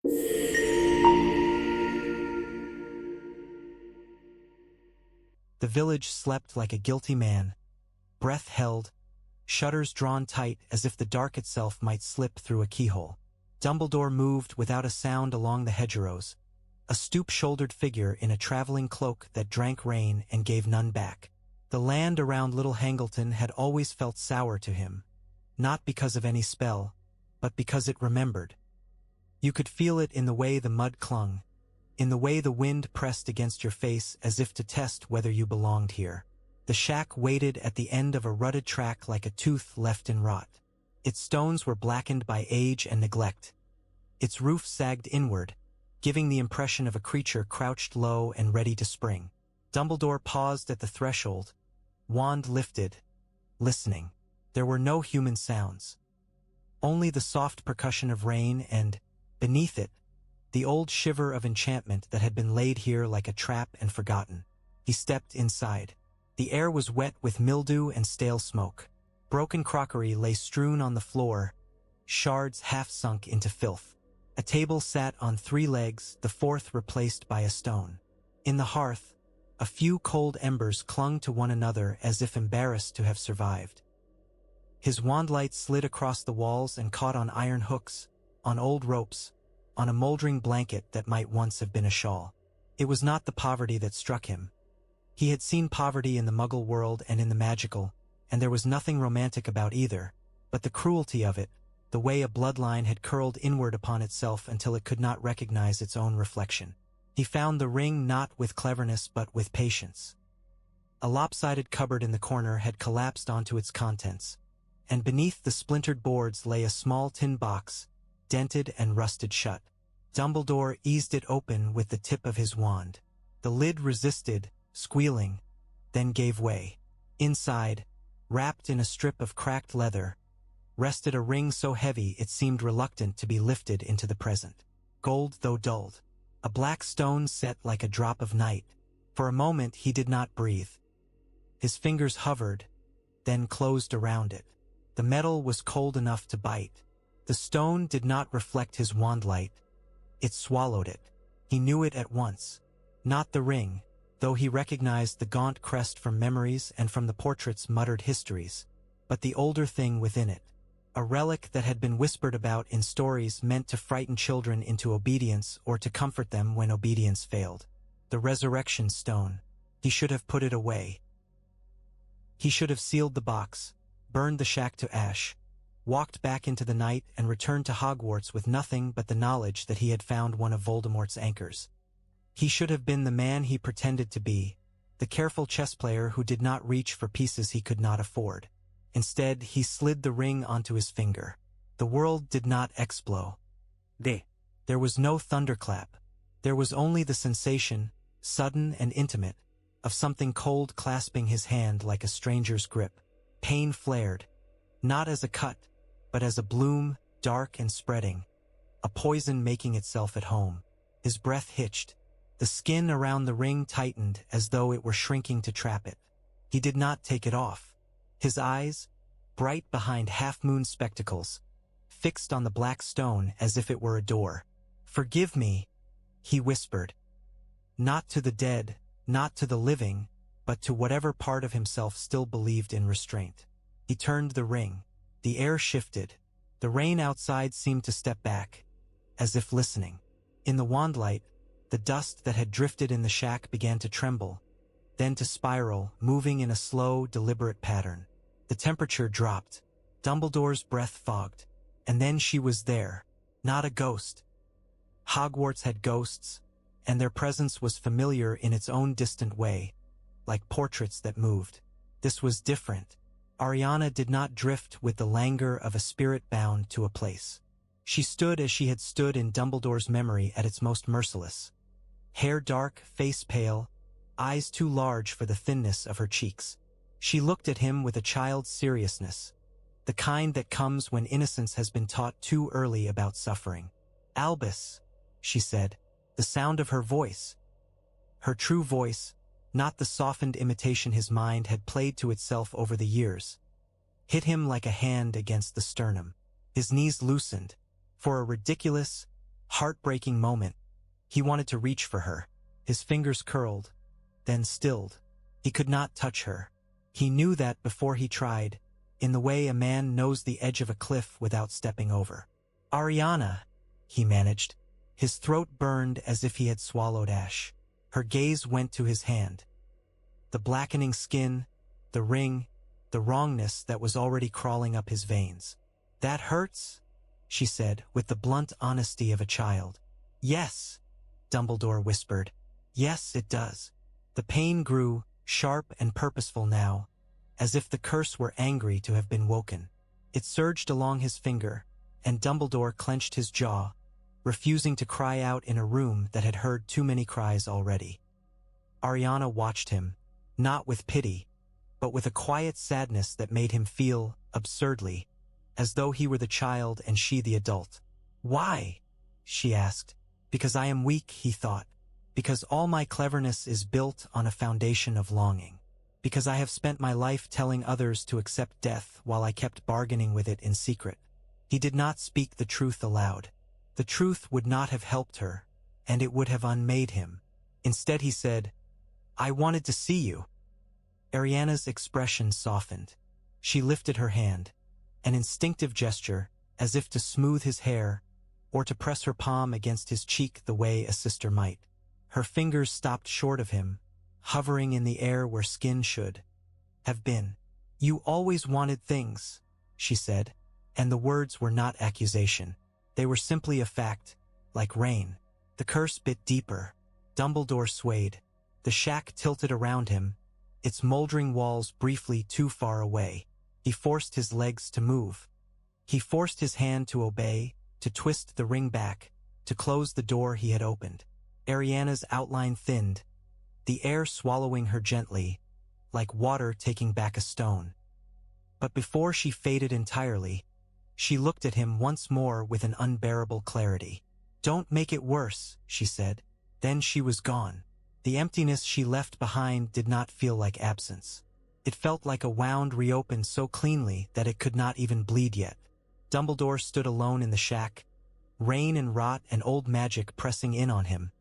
The village slept like a guilty man, breath held, shutters drawn tight as if the dark itself might slip through a keyhole. Dumbledore moved without a sound along the hedgerows, a stoop-shouldered figure in a traveling cloak that drank rain and gave none back. The land around Little Hangleton had always felt sour to him, not because of any spell, but because it remembered. You could feel it in the way the mud clung, in the way the wind pressed against your face as if to test whether you belonged here. The shack waited at the end of a rutted track like a tooth left in rot. Its stones were blackened by age and neglect. Its roof sagged inward, giving the impression of a creature crouched low and ready to spring. Dumbledore paused at the threshold, wand lifted, listening. There were no human sounds. Only the soft percussion of rain and, beneath it, the old shiver of enchantment that had been laid here like a trap and forgotten. He stepped inside. The air was wet with mildew and stale smoke. Broken crockery lay strewn on the floor, shards half sunk into filth. A table sat on 3 legs, the 4th replaced by a stone. In the hearth, a few cold embers clung to one another as if embarrassed to have survived. His wandlight slid across the walls and caught on iron hooks, on old ropes, on a moldering blanket that might once have been a shawl. It was not the poverty that struck him. He had seen poverty in the Muggle world and in the magical, and there was nothing romantic about either, but the cruelty of it, the way a bloodline had curled inward upon itself until it could not recognize its own reflection. He found the ring not with cleverness but with patience. A lopsided cupboard in the corner had collapsed onto its contents, and beneath the splintered boards lay a small tin box, dented and rusted shut. Dumbledore eased it open with the tip of his wand. The lid resisted, squealing, then gave way. Inside, wrapped in a strip of cracked leather, rested a ring so heavy it seemed reluctant to be lifted into the present. Gold though dulled. A black stone set like a drop of night. For a moment he did not breathe. His fingers hovered, then closed around it. The metal was cold enough to bite. The stone did not reflect his wand light. It swallowed it. He knew it at once. Not the ring, though he recognized the gaunt crest from memories and from the portrait's muttered histories, but the older thing within it. A relic that had been whispered about in stories meant to frighten children into obedience or to comfort them when obedience failed. The resurrection stone. He should have put it away. He should have sealed the box, burned the shack to ash, walked back into the night and returned to Hogwarts with nothing but the knowledge that he had found one of Voldemort's anchors. He should have been the man he pretended to be, the careful chess player who did not reach for pieces he could not afford. Instead, he slid the ring onto his finger. The world did not explode. There was no thunderclap. There was only the sensation, sudden and intimate, of something cold clasping his hand like a stranger's grip. Pain flared, not as a cut, but as a bloom, dark and spreading, a poison making itself at home. His breath hitched. The skin around the ring tightened as though it were shrinking to trap it. He did not take it off. His eyes, bright behind half-moon spectacles, fixed on the black stone as if it were a door. "Forgive me," he whispered. Not to the dead, not to the living, but to whatever part of himself still believed in restraint. He turned the ring. The air shifted. The rain outside seemed to step back, as if listening. In the wandlight, the dust that had drifted in the shack began to tremble, then to spiral, moving in a slow, deliberate pattern. The temperature dropped. Dumbledore's breath fogged. And then she was there. Not a ghost. Hogwarts had ghosts, and their presence was familiar in its own distant way, like portraits that moved. This was different. ARIANA did not drift with the languor of a spirit bound to a place. She stood as she had stood in Dumbledore's memory at its most merciless. Hair dark, face pale, eyes too large for the thinness of her cheeks. She looked at him with a child's seriousness, the kind that comes when innocence has been taught too early about suffering. "Albus," she said, the sound of her voice. Her true voice, not the softened imitation his mind had played to itself over the years, hit him like a hand against the sternum. His knees loosened. For a ridiculous, heartbreaking moment. He wanted to reach for her. His fingers curled, then stilled. He could not touch her. He knew that before he tried, in the way a man knows the edge of a cliff without stepping over. "Ariana," he managed. His throat burned as if he had swallowed ash. Her gaze went to his hand. The blackening skin, the ring, the wrongness that was already crawling up his veins. "That hurts?" she said, with the blunt honesty of a child. "Yes," Dumbledore whispered. "Yes, it does." The pain grew, sharp and purposeful now, as if the curse were angry to have been woken. It surged along his finger, and Dumbledore clenched his jaw, refusing to cry out in a room that had heard too many cries already. Ariana watched him, not with pity, but with a quiet sadness that made him feel, absurdly, as though he were the child and she the adult. "Why?" she asked. "Because I am weak," he thought. "Because all my cleverness is built on a foundation of longing. Because I have spent my life telling others to accept death while I kept bargaining with it in secret." He did not speak the truth aloud. The truth would not have helped her, and it would have unmade him. Instead he said, "I wanted to see you." Ariana's expression softened. She lifted her hand, an instinctive gesture, as if to smooth his hair, or to press her palm against his cheek the way a sister might. Her fingers stopped short of him, hovering in the air where skin should have been. "You always wanted things," she said, and the words were not accusation. They were simply a fact, like rain. The curse bit deeper. Dumbledore swayed. The shack tilted around him, its moldering walls briefly too far away. He forced his legs to move. He forced his hand to obey, to twist the ring back, to close the door he had opened. Ariana's outline thinned, the air swallowing her gently, like water taking back a stone. But before she faded entirely, she looked at him once more with an unbearable clarity. "Don't make it worse," she said. Then she was gone. The emptiness she left behind did not feel like absence. It felt like a wound reopened so cleanly that it could not even bleed yet. Dumbledore stood alone in the shack, rain and rot and old magic pressing in on him,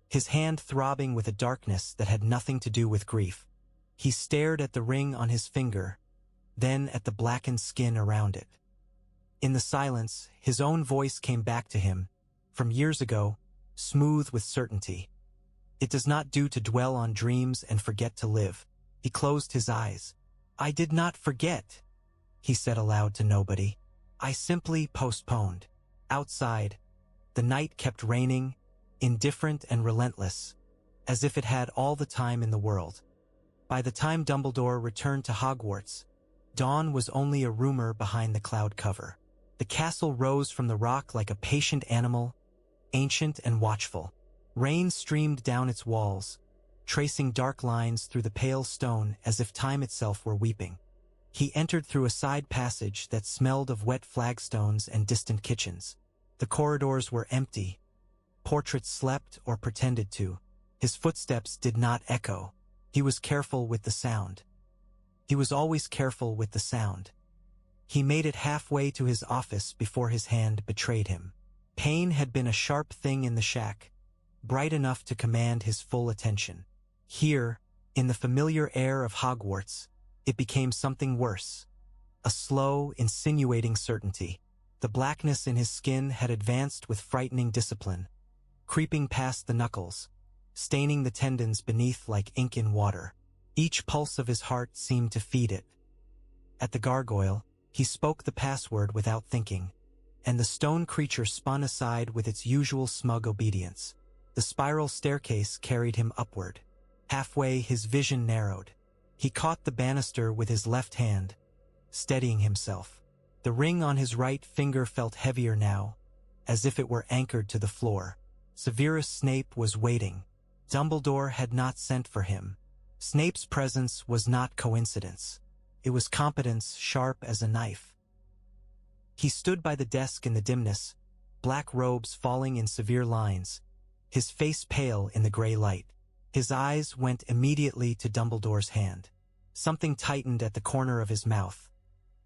his hand throbbing with a darkness that had nothing to do with grief. He stared at the ring on his finger, then at the blackened skin around it. In the silence, his own voice came back to him, from years ago, smooth with certainty. "It does not do to dwell on dreams and forget to live." He closed his eyes. "I did not forget," he said aloud to nobody. "I simply postponed." Outside, the night kept raining, indifferent and relentless, as if it had all the time in the world. By the time Dumbledore returned to Hogwarts, dawn was only a rumor behind the cloud cover. The castle rose from the rock like a patient animal, ancient and watchful. Rain streamed down its walls, tracing dark lines through the pale stone as if time itself were weeping. He entered through a side passage that smelled of wet flagstones and distant kitchens. The corridors were empty. Portraits slept or pretended to. His footsteps did not echo. He was careful with the sound. He was always careful with the sound. He made it halfway to his office before his hand betrayed him. Pain had been a sharp thing in the shack, bright enough to command his full attention. Here, in the familiar air of Hogwarts, it became something worse. A slow, insinuating certainty. The blackness in his skin had advanced with frightening discipline, creeping past the knuckles, staining the tendons beneath like ink in water. Each pulse of his heart seemed to feed it. At the gargoyle, he spoke the password without thinking, and the stone creature spun aside with its usual smug obedience. The spiral staircase carried him upward. Halfway, his vision narrowed. He caught the banister with his left hand, steadying himself. The ring on his right finger felt heavier now, as if it were anchored to the floor. Severus Snape was waiting. Dumbledore had not sent for him. Snape's presence was not coincidence. It was competence sharp as a knife. He stood by the desk in the dimness, black robes falling in severe lines, his face pale in the gray light. His eyes went immediately to Dumbledore's hand. Something tightened at the corner of his mouth.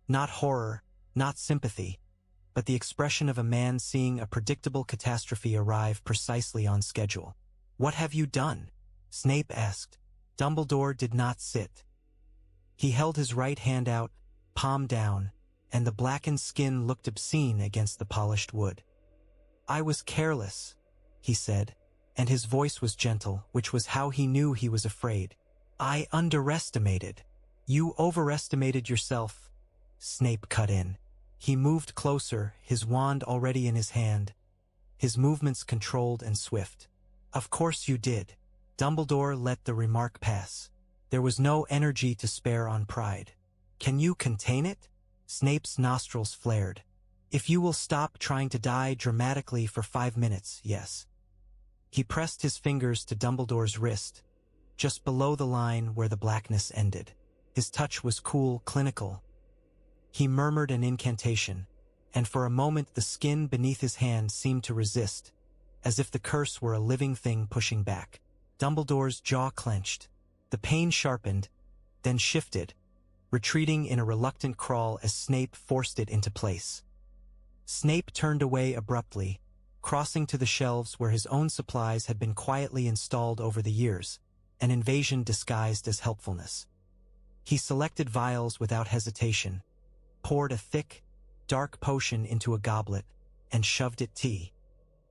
Not horror, not sympathy, but the expression of a man seeing a predictable catastrophe arrive precisely on schedule. "What have you done?" Snape asked. Dumbledore did not sit. He held his right hand out, palm down, and the blackened skin looked obscene against the polished wood. "I was careless," he said, and his voice was gentle, which was how he knew he was afraid. "I underestimated." "You overestimated yourself," Snape cut in. He moved closer, his wand already in his hand, his movements controlled and swift. "Of course you did." Dumbledore let the remark pass. There was no energy to spare on pride. "Can you contain it?" Snape's nostrils flared. "If you will stop trying to die dramatically for 5 minutes, yes." He pressed his fingers to Dumbledore's wrist, just below the line where the blackness ended. His touch was cool, clinical. He murmured an incantation, and for a moment the skin beneath his hand seemed to resist, as if the curse were a living thing pushing back. Dumbledore's jaw clenched. The pain sharpened, then shifted, retreating in a reluctant crawl as Snape forced it into place. Snape turned away abruptly, crossing to the shelves where his own supplies had been quietly installed over the years, an invasion disguised as helpfulness. He selected vials without hesitation, poured a thick, dark potion into a goblet, and shoved it tea.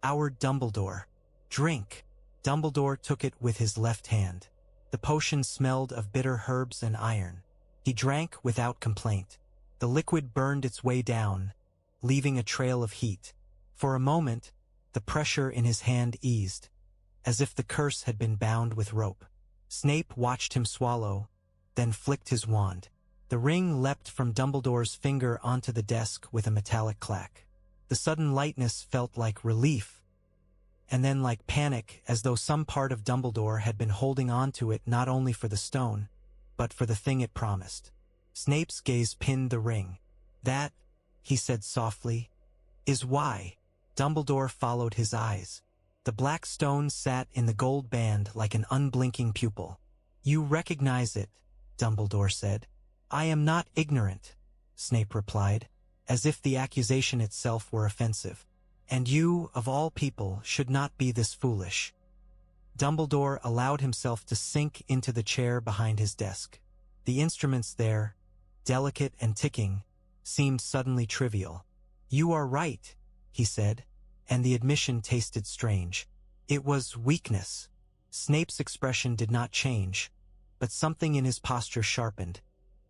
"Our Dumbledore. Drink." Dumbledore took it with his left hand. The potion smelled of bitter herbs and iron. He drank without complaint. The liquid burned its way down, leaving a trail of heat. For a moment, the pressure in his hand eased, as if the curse had been bound with rope. Snape watched him swallow, then flicked his wand. The ring leapt from Dumbledore's finger onto the desk with a metallic clack. The sudden lightness felt like relief, and then like panic, as though some part of Dumbledore had been holding on to it not only for the stone, but for the thing it promised. Snape's gaze pinned the ring. "That," he said softly, "is why." Dumbledore followed his eyes. The black stone sat in the gold band like an unblinking pupil. "You recognize it," Dumbledore said. "I am not ignorant," Snape replied, as if the accusation itself were offensive. "And you, of all people, should not be this foolish." Dumbledore allowed himself to sink into the chair behind his desk. The instruments there, delicate and ticking, seemed suddenly trivial. "You are right," he said, and the admission tasted strange. It was weakness. Snape's expression did not change, but something in his posture sharpened,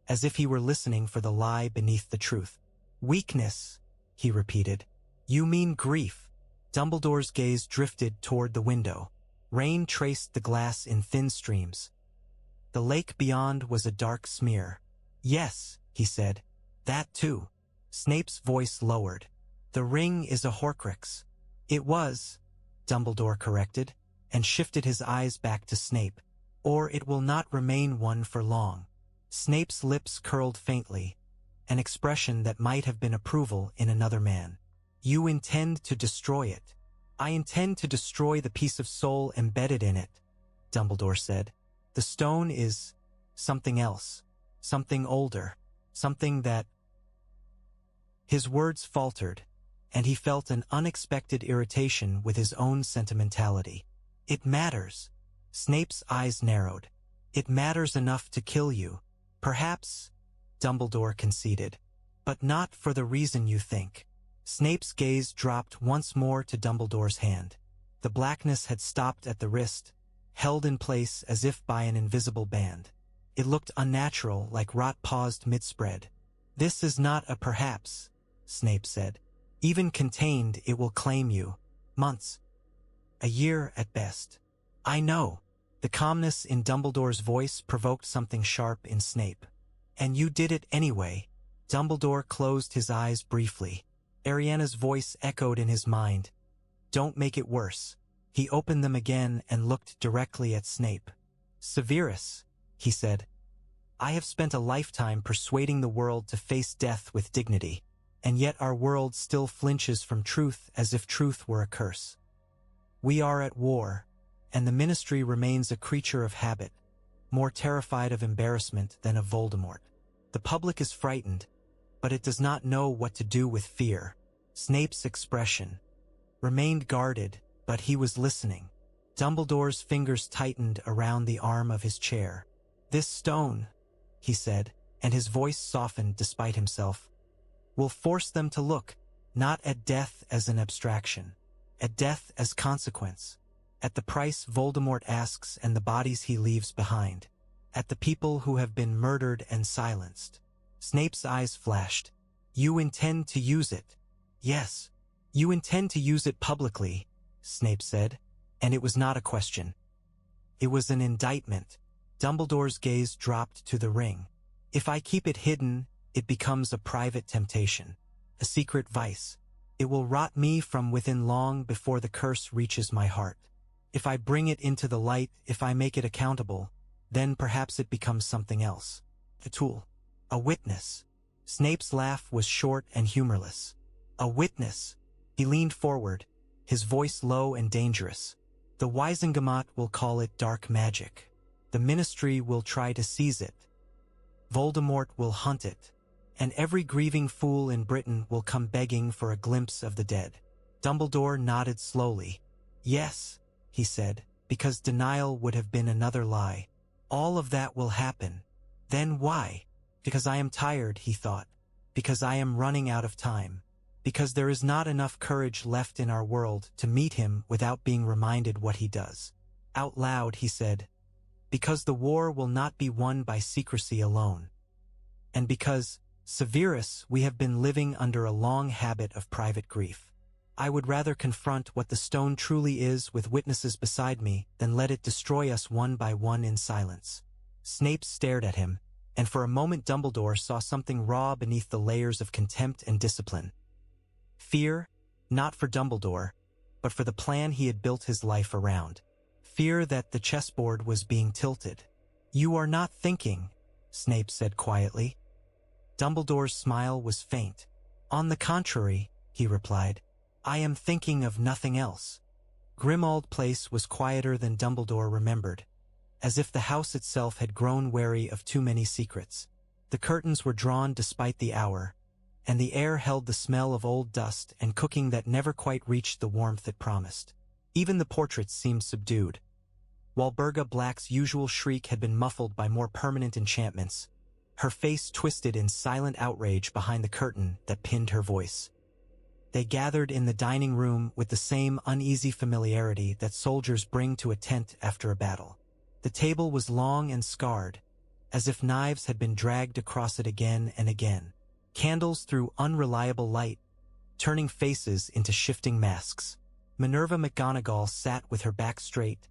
as if he were listening for the lie beneath the truth. "Weakness," he repeated. "You mean grief." Dumbledore's gaze drifted toward the window. Rain traced the glass in thin streams. The lake beyond was a dark smear. "Yes," he said, "that too." Snape's voice lowered. "The ring is a Horcrux." "It was," Dumbledore corrected, and shifted his eyes back to Snape. "Or it will not remain one for long." Snape's lips curled faintly, an expression that might have been approval in another man. "You intend to destroy it." "I intend to destroy the piece of soul embedded in it," Dumbledore said. "The stone is something else, something older, something that—" His words faltered, and he felt an unexpected irritation with his own sentimentality. "It matters." Snape's eyes narrowed. "It matters enough to kill you. Perhaps," Dumbledore conceded, "but not for the reason you think." Snape's gaze dropped once more to Dumbledore's hand. The blackness had stopped at the wrist, held in place as if by an invisible band. It looked unnatural, like rot paused mid-spread. "This is not a perhaps," Snape said. "Even contained, it will claim you. Months. A year at best." "I know." The calmness in Dumbledore's voice provoked something sharp in Snape. "And you did it anyway." Dumbledore closed his eyes briefly. Ariana's voice echoed in his mind. "Don't make it worse." He opened them again and looked directly at Snape. "Severus," he said, "I have spent a lifetime persuading the world to face death with dignity, and yet our world still flinches from truth as if truth were a curse. We are at war, and the Ministry remains a creature of habit, more terrified of embarrassment than of Voldemort. The public is frightened, but it does not know what to do with fear. Snape's expression remained guarded, but he was listening. Dumbledore's fingers tightened around the arm of his chair. "This stone," he said, and his voice softened despite himself, "will force them to look, not at death as an abstraction, at death as consequence, at the price Voldemort asks and the bodies he leaves behind, at the people who have been murdered and silenced." Snape's eyes flashed. "You intend to use it?" "Yes. You intend to use it publicly," Snape said, and it was not a question. It was an indictment. Dumbledore's gaze dropped to the ring. "If I keep it hidden, it becomes a private temptation, a secret vice. It will rot me from within long before the curse reaches my heart. If I bring it into the light, if I make it accountable, then perhaps it becomes something else. A tool. A witness." Snape's laugh was short and humorless. "A witness." He leaned forward, his voice low and dangerous. "The WIZENGAMOT will call it dark magic. The Ministry will try to seize it. Voldemort will hunt it. And every grieving fool in Britain will come begging for a glimpse of the dead." Dumbledore nodded slowly. "Yes," he said, "because denial would have been another lie. All of that will happen. Then why? Because I am tired," he thought. "Because I am running out of time. Because there is not enough courage left in our world to meet him without being reminded what he does." Out loud, he said, "Because the war will not be won by secrecy alone. And because, SIRIUS, we have been living under a long habit of private grief. I would rather confront what the stone truly is with witnesses beside me than let it destroy us one by one in silence." Snape stared at him, and for a moment Dumbledore saw something raw beneath the layers of contempt and discipline. Fear, not for Dumbledore, but for the plan he had built his life around. Fear that the chessboard was being tilted. "You are not thinking," Snape said quietly. Dumbledore's smile was faint. "On the contrary," he replied, "I am thinking of nothing else." GRIMMAULD Place was quieter than Dumbledore remembered, as if the house itself had grown wary of too many secrets. The curtains were drawn despite the hour, and the air held the smell of old dust and cooking that never quite reached the warmth it promised. Even the portraits seemed subdued. Walburga Black's usual shriek had been muffled by more permanent enchantments, her face twisted in silent outrage behind the curtain that pinned her voice. They gathered in the dining room with the same uneasy familiarity that soldiers bring to a tent after a battle. The table was long and scarred, as if knives had been dragged across it again and again. Candles threw unreliable light, turning faces into shifting masks. Minerva McGonagall sat with her back straight,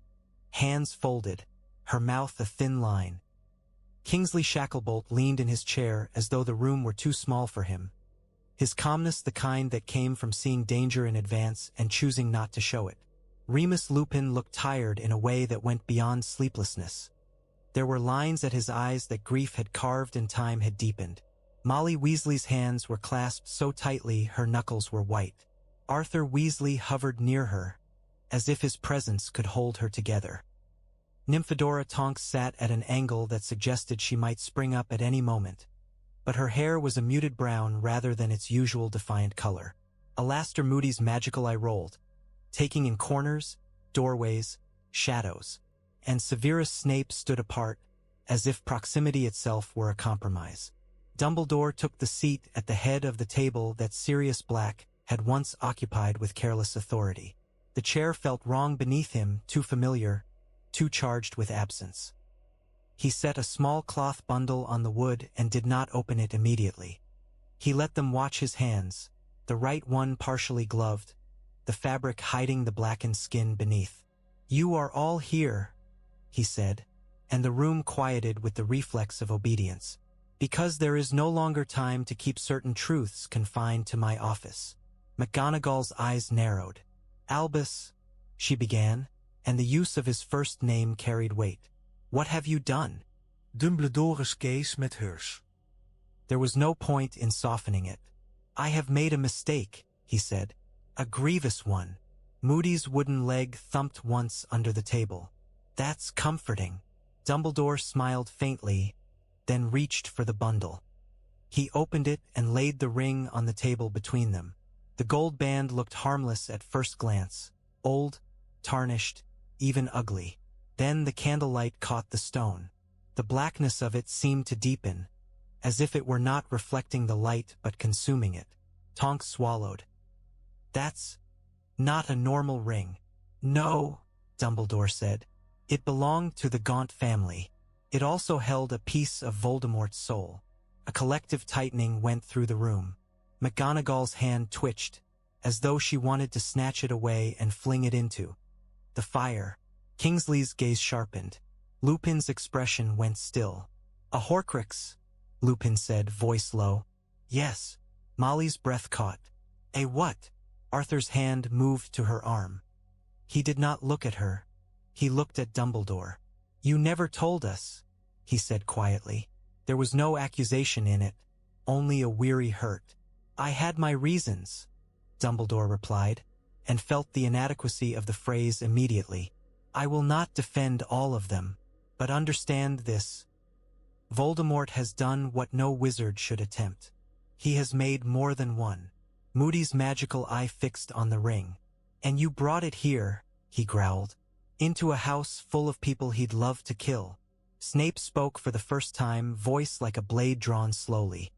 hands folded, her mouth a thin line. Kingsley Shacklebolt leaned in his chair as though the room were too small for him, his calmness the kind that came from seeing danger in advance and choosing not to show it. Remus Lupin looked tired in a way that went beyond sleeplessness. There were lines at his eyes that grief had carved and time had deepened. Molly Weasley's hands were clasped so tightly her knuckles were white. Arthur Weasley hovered near her, as if his presence could hold her together. Nymphadora Tonks sat at an angle that suggested she might spring up at any moment, but her hair was a muted brown rather than its usual defiant color. Alastor Moody's magical eye rolled, taking in corners, doorways, shadows, and Severus Snape stood apart, as if proximity itself were a compromise. Dumbledore took the seat at the head of the table that Sirius Black had once occupied with careless authority. The chair felt wrong beneath him, too familiar, too charged with absence. He set a small cloth bundle on the wood and did not open it immediately. He let them watch his hands, the right one partially gloved, the fabric hiding the blackened skin beneath. "You are all here," he said, and the room quieted with the reflex of obedience. "Because there is no longer time to keep certain truths confined to my office." McGonagall's eyes narrowed. "Albus," she began, and the use of his first name carried weight. "What have you done?" Dumbledore's case met hers. There was no point in softening it. "I have made a mistake," he said. "A grievous one." Moody's wooden leg thumped once under the table. "That's comforting." Dumbledore smiled faintly, then reached for the bundle. He opened it and laid the ring on the table between them. The gold band looked harmless at first glance, old, tarnished, even ugly. Then the candlelight caught the stone. The blackness of it seemed to deepen, as if it were not reflecting the light but consuming it. Tonks swallowed. "That's not a normal ring." "No," Dumbledore said. "It belonged to the Gaunt family. It also held a piece of Voldemort's soul." A collective tightening went through the room. McGonagall's hand twitched, as though she wanted to snatch it away and fling it into the fire. Kingsley's gaze sharpened. Lupin's expression went still. "A Horcrux," Lupin said, voice low. "Yes." Molly's breath caught. "A what?" Arthur's hand moved to her arm. He did not look at her. He looked at Dumbledore. "You never told us," he said quietly. There was no accusation in it, only a weary hurt. "I had my reasons," Dumbledore replied, and felt the inadequacy of the phrase immediately. "I will not defend all of them, but understand this. Voldemort has done what no wizard should attempt. He has made more than one." Moody's magical eye fixed on the ring. "And you brought it here," he growled, "into a house full of people he'd love to kill." Snape spoke for the first time, voice like a blade drawn slowly.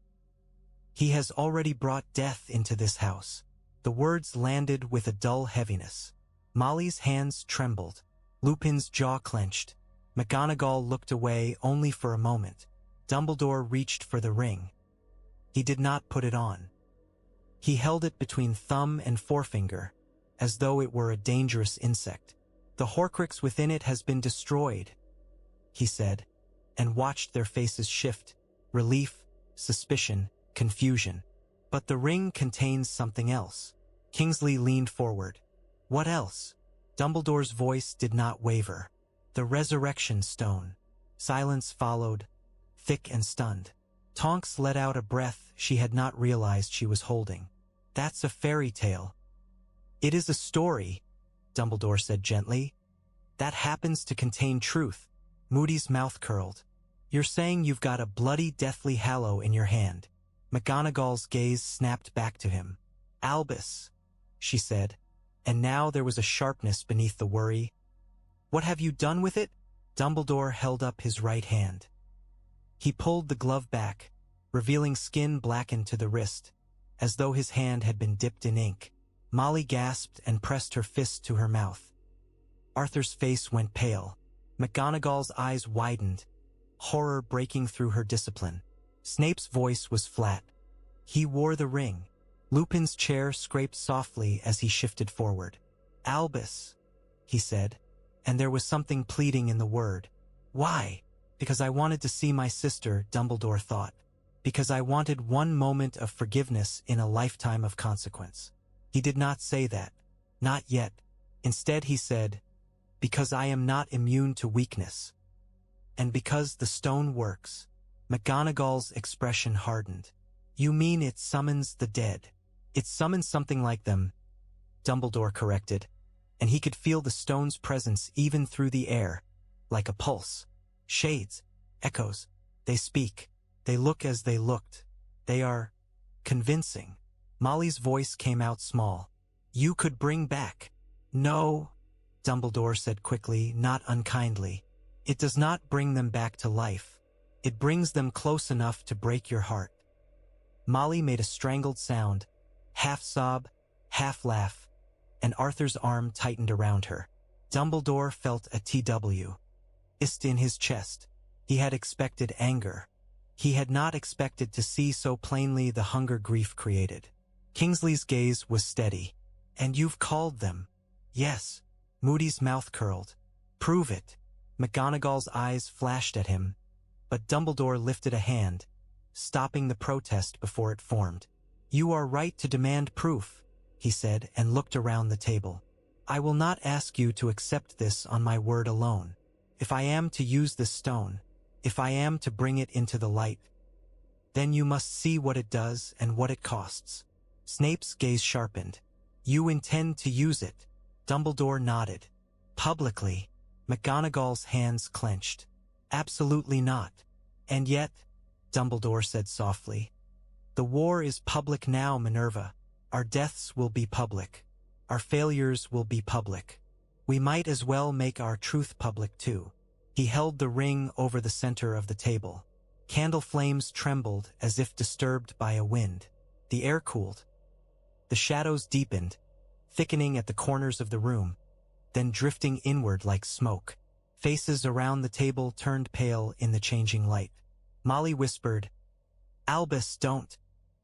"He has already brought death into this house." The words landed with a dull heaviness. Molly's hands trembled. Lupin's jaw clenched. McGonagall looked away only for a moment. Dumbledore reached for the ring. He did not put it on. He held it between thumb and forefinger, as though it were a dangerous insect. "The Horcrux within it has been destroyed," he said, and watched their faces shift. Relief, suspicion, confusion. "But the ring contains something else." Kingsley leaned forward. "What else?" Dumbledore's voice did not waver. "The Resurrection Stone." Silence followed, thick and stunned. Tonks let out a breath she had not realized she was holding. "That's a fairy tale." "It is a story," Dumbledore said gently. "That happens to contain truth." Moody's mouth curled. "You're saying you've got a bloody, deathly hallow in your hand." McGonagall's gaze snapped back to him. "Albus," she said, and now there was a sharpness beneath the worry. "What have you done with it?" Dumbledore held up his right hand. He pulled the glove back, revealing skin blackened to the wrist, as though his hand had been dipped in ink. Molly gasped and pressed her fist to her mouth. Arthur's face went pale. McGonagall's eyes widened, horror breaking through her discipline. Snape's voice was flat. "He wore the ring." Lupin's chair scraped softly as he shifted forward. "Albus," he said, and there was something pleading in the word. "Why?" "Because I wanted to see my sister," Dumbledore thought. "Because I wanted one moment of forgiveness in a lifetime of consequence." He did not say that. Not yet. Instead he said, "Because I am not immune to weakness. And because the stone works." McGonagall's expression hardened. "You mean it summons the dead?" "It summons something like them," Dumbledore corrected, and he could feel the stone's presence even through the air, like a pulse. "Shades, echoes, they speak, they look as they looked. They are convincing." Molly's voice came out small. "You could bring back." "No," Dumbledore said quickly, not unkindly. "It does not bring them back to life. It brings them close enough to break your heart." Molly made a strangled sound, half sob, half laugh, and Arthur's arm tightened around her. Dumbledore felt a TW. Ist in his chest. He had expected anger. He had not expected to see so plainly the hunger grief created. Kingsley's gaze was steady. "And you've called them?" "Yes." Moody's mouth curled. "Prove it." McGonagall's eyes flashed at him, but Dumbledore lifted a hand, stopping the protest before it formed. "You are right to demand proof," he said, and looked around the table. "I will not ask you to accept this on my word alone. If I am to use this stone, if I am to bring it into the light, then you must see what it does and what it costs." Snape's gaze sharpened. "You intend to use it?" Dumbledore nodded. "Publicly?" McGonagall's hands clenched. "Absolutely not." "And yet," Dumbledore said softly, "the war is public now, Minerva. Our deaths will be public. Our failures will be public. We might as well make our truth public too. He held the ring over the center of the table. Candle flames trembled as if disturbed by a wind. The air cooled. The shadows deepened, thickening at the corners of the room, then drifting inward like smoke. Faces around the table turned pale in the changing light. Molly whispered, "Albus, don't."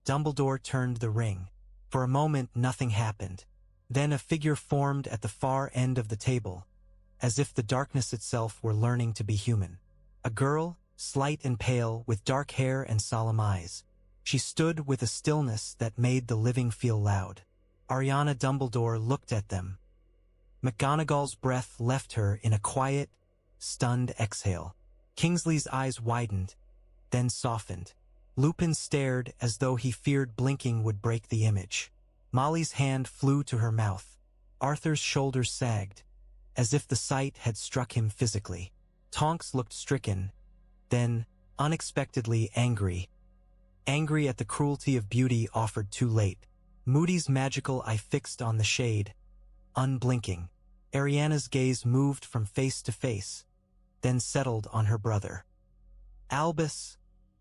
Dumbledore turned the ring. For a moment nothing happened. Then a figure formed at the far end of the table, as if the darkness itself were learning to be human. A girl, slight and pale, with dark hair and solemn eyes. She stood with a stillness that made the living feel loud. Ariana Dumbledore looked at them. McGonagall's breath left her in a quiet, stunned exhale. Kingsley's eyes widened, then softened. Lupin stared as though he feared blinking would break the image. Molly's hand flew to her mouth. Arthur's shoulders sagged, as if the sight had struck him physically. Tonks looked stricken, then, unexpectedly, angry. Angry at the cruelty of beauty offered too late. Moody's magical eye fixed on the shade, unblinking. Ariana's gaze moved from face to face, then settled on her brother. "Albus,"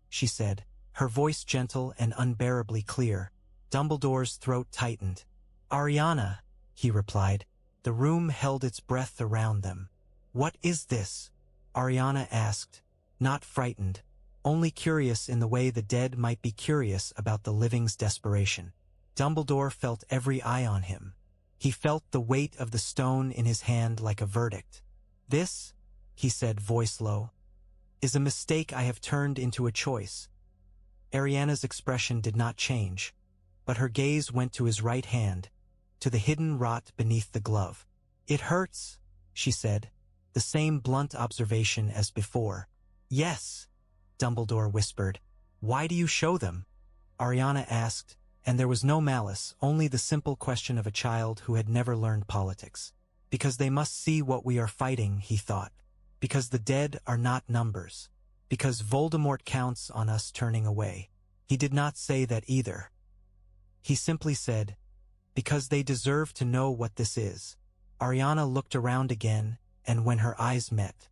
she said, her voice gentle and unbearably clear. Dumbledore's throat tightened. "Ariana," he replied. The room held its breath around them. "What is this?" Ariana asked, not frightened, only curious in the way the dead might be curious about the living's desperation. Dumbledore felt every eye on him. He felt the weight of the stone in his hand like a verdict. "This," he said, voice low, "is a mistake I have turned into a choice." Ariana's expression did not change, but her gaze went to his right hand, to the hidden rot beneath the glove. "It hurts," she said, the same blunt observation as before. "Yes," Dumbledore whispered. "Why do you show them?" Ariana asked, and there was no malice, only the simple question of a child who had never learned politics. "Because they must see what we are fighting," he thought. "Because the dead are not numbers. Because Voldemort counts on us turning away." He did not say that either. He simply said, "Because they deserve to know what this is." Ariana looked around again, and when her eyes met,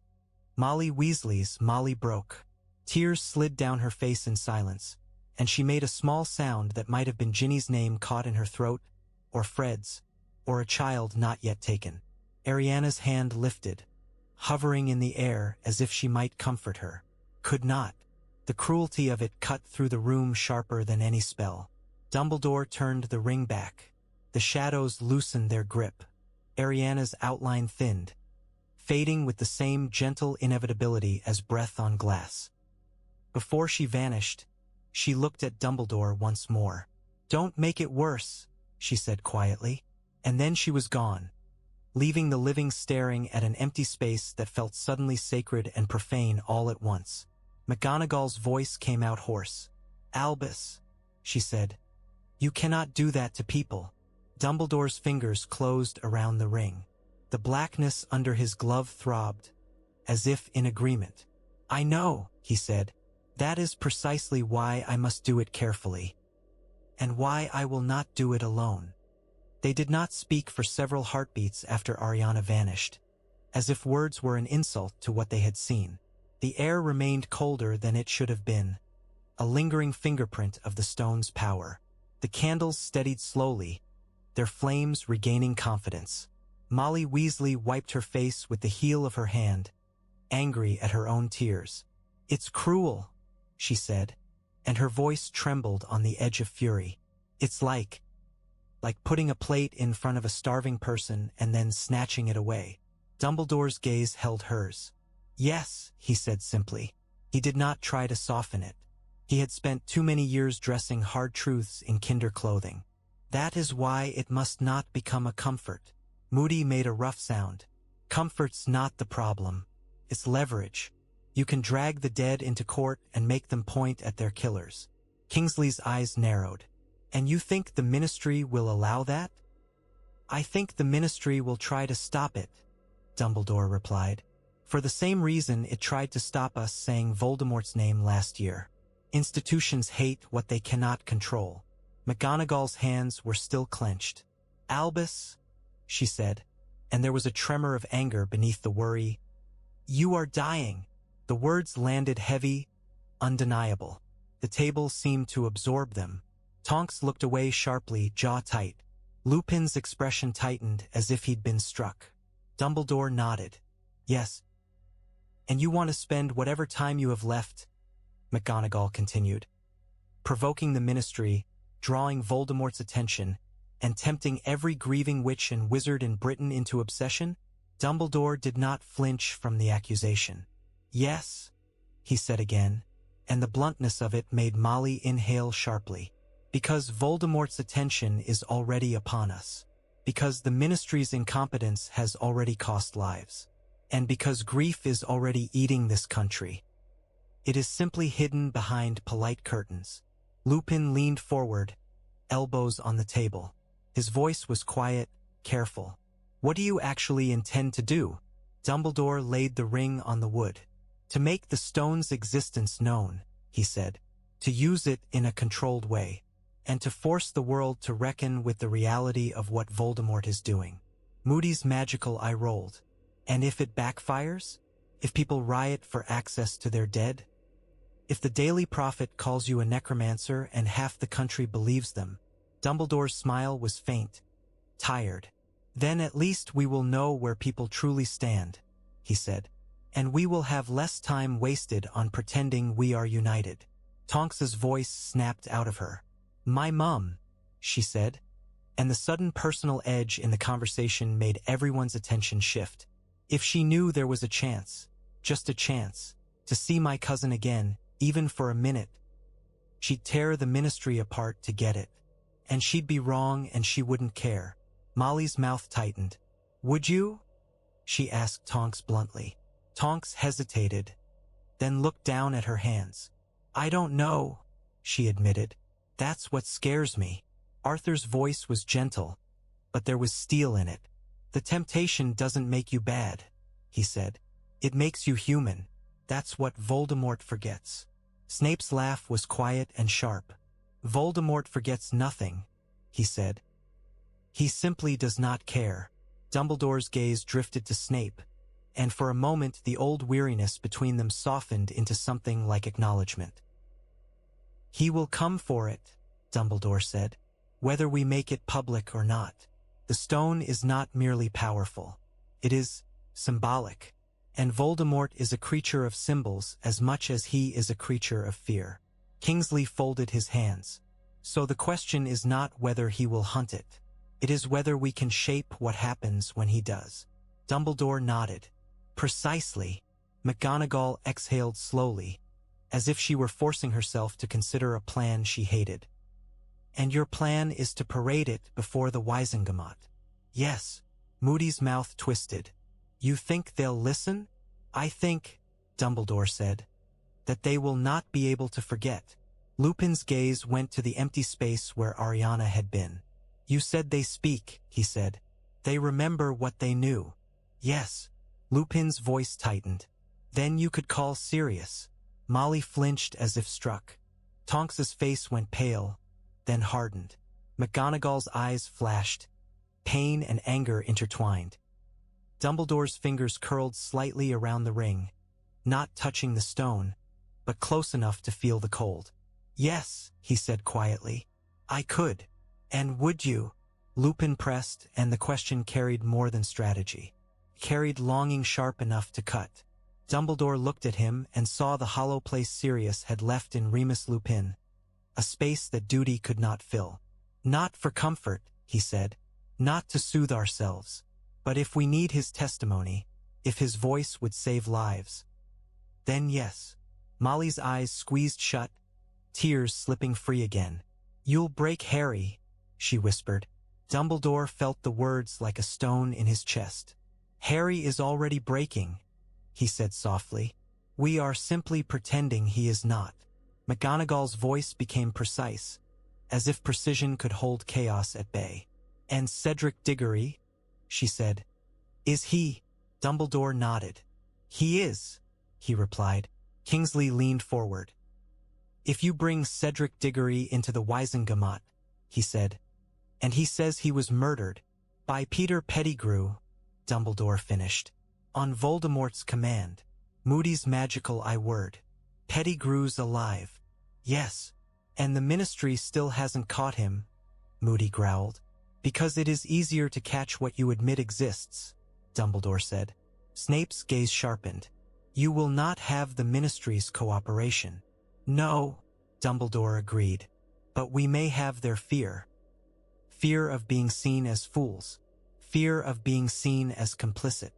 Molly Weasley's Molly broke. Tears slid down her face in silence, and she made a small sound that might have been Ginny's name caught in her throat, or Fred's, or a child not yet taken. Ariana's hand lifted, hovering in the air as if she might comfort her. Could not. The cruelty of it cut through the room sharper than any spell. Dumbledore turned the ring back. The shadows loosened their grip. Ariana's outline thinned, fading with the same gentle inevitability as breath on glass. Before she vanished, she looked at Dumbledore once more. "Don't make it worse," she said quietly. And then she was gone, leaving the living staring at an empty space that felt suddenly sacred and profane all at once. McGonagall's voice came out hoarse. "Albus," she said, "you cannot do that to people." Dumbledore's fingers closed around the ring. The blackness under his glove throbbed, as if in agreement. "I know," he said. "That is precisely why I must do it carefully. And why I will not do it alone." They did not speak for several heartbeats after Ariana vanished, as if words were an insult to what they had seen. The air remained colder than it should have been, a lingering fingerprint of the stone's power. The candles steadied slowly, their flames regaining confidence. Molly Weasley wiped her face with the heel of her hand, angry at her own tears. "It's cruel," she said, and her voice trembled on the edge of fury. "It's like putting a plate in front of a starving person and then snatching it away." Dumbledore's gaze held hers. "Yes," he said simply. He did not try to soften it. He had spent too many years dressing hard truths in kinder clothing. "That is why it must not become a comfort." Moody made a rough sound. "Comfort's not the problem. It's leverage. You can drag the dead into court and make them point at their killers." Kingsley's eyes narrowed. "And you think the Ministry will allow that?" "I think the Ministry will try to stop it," Dumbledore replied. "For the same reason it tried to stop us saying Voldemort's name last year. Institutions hate what they cannot control. McGonagall's hands were still clenched. "Albus," she said, and there was a tremor of anger beneath the worry. "You are dying." The words landed heavy, undeniable. The table seemed to absorb them. Tonks looked away sharply, jaw tight. Lupin's expression tightened as if he'd been struck. Dumbledore nodded. "Yes. And you want to spend whatever time you have left," McGonagall continued, "provoking the Ministry, drawing Voldemort's attention, and tempting every grieving witch and wizard in Britain into obsession?" Dumbledore did not flinch from the accusation. "Yes," he said again, and the bluntness of it made Molly inhale sharply. "Because Voldemort's attention is already upon us. Because the Ministry's incompetence has already cost lives. And because grief is already eating this country. It is simply hidden behind polite curtains." Lupin leaned forward, elbows on the table. His voice was quiet, careful. "What do you actually intend to do?" Dumbledore laid the ring on the wood. "To make the stone's existence known," he said. "To use it in a controlled way. And to force the world to reckon with the reality of what Voldemort is doing." Moody's magical eye rolled. "And if it backfires? If people riot for access to their dead? If the Daily Prophet calls you a necromancer and half the country believes them?" Dumbledore's smile was faint, tired. "Then at least we will know where people truly stand," he said. "And we will have less time wasted on pretending we are united." Tonks's voice snapped out of her. "My mum," she said, and the sudden personal edge in the conversation made everyone's attention shift. "If she knew there was a chance, just a chance, to see my cousin again, even for a minute, she'd tear the Ministry apart to get it. And she'd be wrong and she wouldn't care." Molly's mouth tightened. "Would you?" she asked Tonks bluntly. Tonks hesitated, then looked down at her hands. "I don't know," she admitted. "That's what scares me." Arthur's voice was gentle, but there was steel in it. "The temptation doesn't make you bad," he said. "It makes you human. That's what Voldemort forgets." Snape's laugh was quiet and sharp. "Voldemort forgets nothing," he said. "He simply does not care." Dumbledore's gaze drifted to Snape, and for a moment the old weariness between them softened into something like acknowledgement. "He will come for it," Dumbledore said, "whether we make it public or not. The stone is not merely powerful. It is symbolic, and Voldemort is a creature of symbols as much as he is a creature of fear." Kingsley folded his hands. "So the question is not whether he will hunt it. It is whether we can shape what happens when he does." Dumbledore nodded. "Precisely." McGonagall exhaled slowly, as if she were forcing herself to consider a plan she hated. "And your plan is to parade it before the WIZENGAMOT?" "Yes." Moody's mouth twisted. "You think they'll listen?" "I think," Dumbledore said, "that they will not be able to forget." Lupin's gaze went to the empty space where Ariana had been. "You said they speak," he said. "They remember what they knew." "Yes." Lupin's voice tightened. "Then you could call Sirius." Molly flinched as if struck. Tonks's face went pale, then hardened. McGonagall's eyes flashed, pain and anger intertwined. Dumbledore's fingers curled slightly around the ring, not touching the stone, but close enough to feel the cold. "Yes," he said quietly. "I could." "And would you?" Lupin pressed, and the question carried more than strategy. Carried longing sharp enough to cut. Dumbledore looked at him and saw the hollow place Sirius had left in Remus Lupin, a space that duty could not fill. "Not for comfort," he said, "not to soothe ourselves, but if we need his testimony, if his voice would save lives, then yes." Molly's eyes squeezed shut, tears slipping free again. "You'll break Harry," she whispered. Dumbledore felt the words like a stone in his chest. "Harry is already breaking," he said softly. "We are simply pretending he is not." McGonagall's voice became precise, as if precision could hold chaos at bay. "And Cedric Diggory," she said. "Is he?" Dumbledore nodded. "He is," he replied. Kingsley leaned forward. "If you bring Cedric Diggory into the WIZENGAMOT, he said. And he says he was murdered by Peter Pettigrew, Dumbledore finished. On Voldemort's command. Moody's magical I-word. Pettigrew's alive. Yes. And the Ministry still hasn't caught him, Moody growled. Because it is easier to catch what you admit exists, Dumbledore said. Snape's gaze sharpened. You will not have the Ministry's cooperation. No, Dumbledore agreed. But we may have their fear. Fear of being seen as fools. Fear of being seen as complicit.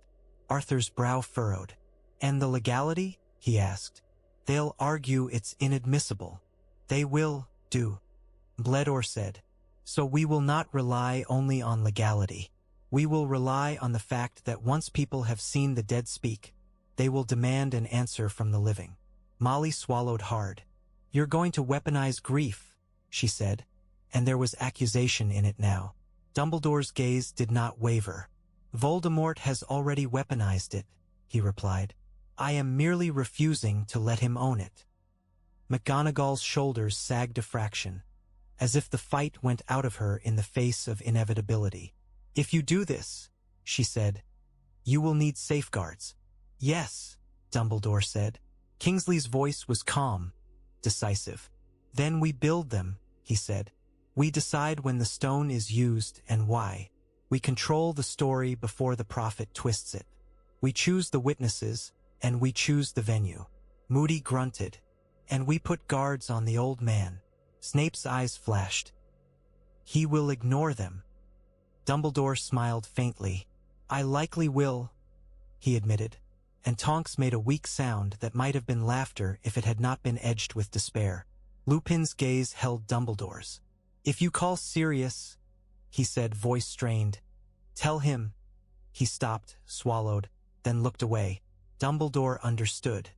Arthur's brow furrowed. And the legality? He asked. They'll argue it's inadmissible. They will, Dumbledore said. So we will not rely only on legality. We will rely on the fact that once people have seen the dead speak, they will demand an answer from the living. Molly swallowed hard. You're going to weaponize grief, she said, and there was accusation in it now. Dumbledore's gaze did not waver. Voldemort has already weaponized it, he replied. I am merely refusing to let him own it. McGonagall's shoulders sagged a fraction, as if the fight went out of her in the face of inevitability. If you do this, she said, you will need safeguards. Yes, Dumbledore said. Kingsley's voice was calm, decisive. Then we build them, he said. We decide when the stone is used and why. We control the story before the prophet twists it. We choose the witnesses, and we choose the venue. Moody grunted. And we put guards on the old man. Snape's eyes flashed. He will ignore them. Dumbledore smiled faintly. I likely will, he admitted, and Tonks made a weak sound that might have been laughter if it had not been edged with despair. Lupin's gaze held Dumbledore's. If you call Sirius, he said, voice strained. Tell him. He stopped, swallowed, then looked away. Dumbledore understood.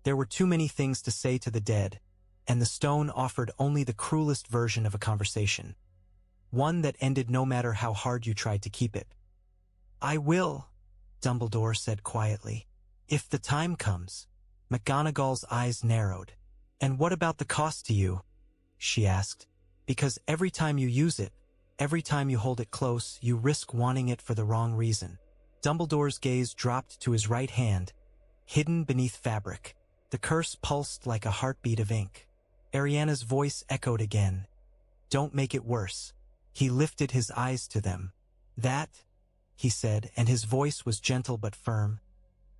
There were too many things to say to the dead, and the stone offered only the cruelest version of a conversation. One that ended no matter how hard you tried to keep it. I will, Dumbledore said quietly. If the time comes. McGonagall's eyes narrowed. And what about the cost to you? She asked. Because every time you use it, every time you hold it close, you risk wanting it for the wrong reason. Dumbledore's gaze dropped to his right hand, hidden beneath fabric. The curse pulsed like a heartbeat of ink. Ariana's voice echoed again. Don't make it worse. He lifted his eyes to them. That, he said, and his voice was gentle but firm,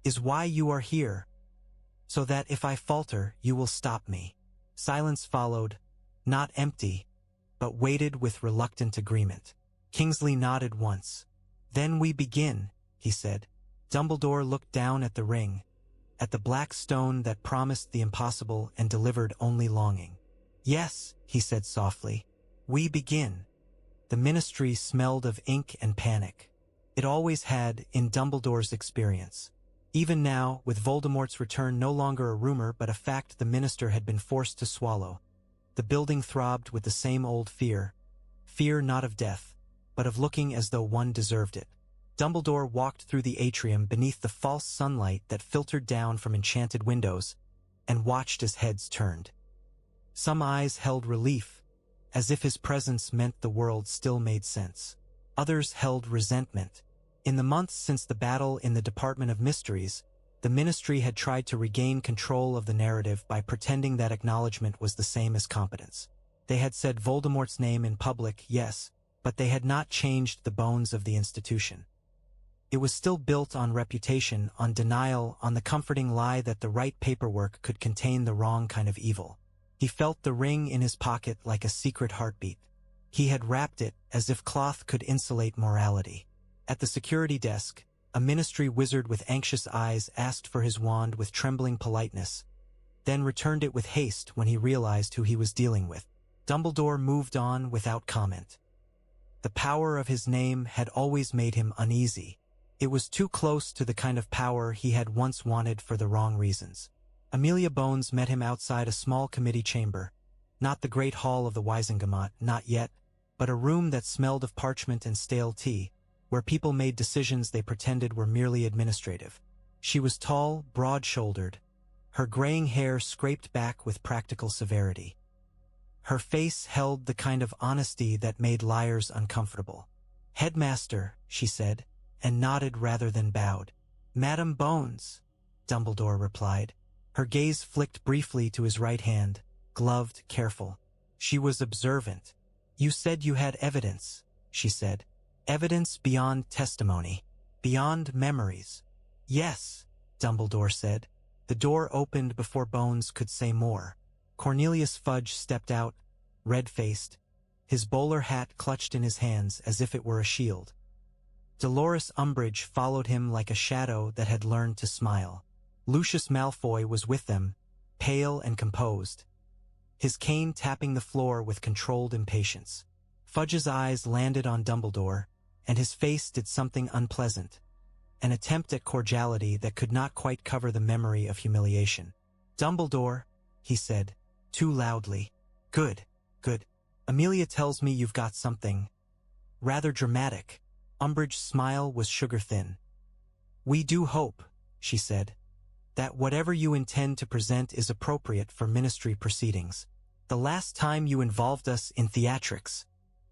is why you are here. So that if I falter, you will stop me. Silence followed, not empty, but weighted with reluctant agreement. Kingsley nodded once. Then we begin, he said. Dumbledore looked down at the ring, at the black stone that promised the impossible and delivered only longing. Yes, he said softly. We begin. The Ministry smelled of ink and panic. It always had, in Dumbledore's experience. Even now, with Voldemort's return no longer a rumor but a fact the Minister had been forced to swallow, the building throbbed with the same old fear. Fear not of death, but of looking as though one deserved it. Dumbledore walked through the atrium beneath the false sunlight that filtered down from enchanted windows, and watched as heads turned. Some eyes held relief, as if his presence meant the world still made sense. Others held resentment. In the months since the battle in the Department of Mysteries, the Ministry had tried to regain control of the narrative by pretending that acknowledgement was the same as competence. They had said Voldemort's name in public, yes, but they had not changed the bones of the institution. It was still built on reputation, on denial, on the comforting lie that the right paperwork could contain the wrong kind of evil. He felt the ring in his pocket like a secret heartbeat. He had wrapped it as if cloth could insulate morality. At the security desk, a Ministry wizard with anxious eyes asked for his wand with trembling politeness, then returned it with haste when he realized who he was dealing with. Dumbledore moved on without comment. The power of his name had always made him uneasy. It was too close to the kind of power he had once wanted for the wrong reasons. Amelia Bones met him outside a small committee chamber. Not the great hall of the Wizengamot, not yet, but a room that smelled of parchment and stale tea, where people made decisions they pretended were merely administrative. She was tall, broad-shouldered, her graying hair scraped back with practical severity. Her face held the kind of honesty that made liars uncomfortable. "Headmaster," she said, and nodded rather than bowed. "Madam Bones," Dumbledore replied. Her gaze flicked briefly to his right hand, gloved, careful. She was observant. "You said you had evidence," she said. "Evidence beyond testimony, beyond memories." "Yes," Dumbledore said. The door opened before Bones could say more. Cornelius Fudge stepped out, red-faced, his bowler hat clutched in his hands as if it were a shield. Dolores Umbridge followed him like a shadow that had learned to smile. Lucius Malfoy was with them, pale and composed, his cane tapping the floor with controlled impatience. Fudge's eyes landed on Dumbledore, and his face did something unpleasant, an attempt at cordiality that could not quite cover the memory of humiliation. "Dumbledore," he said, too loudly. "Good, good. Amelia tells me you've got something rather dramatic." Umbridge's smile was sugar-thin. "We do hope," she said, "that whatever you intend to present is appropriate for ministry proceedings. The last time you involved us in theatrics."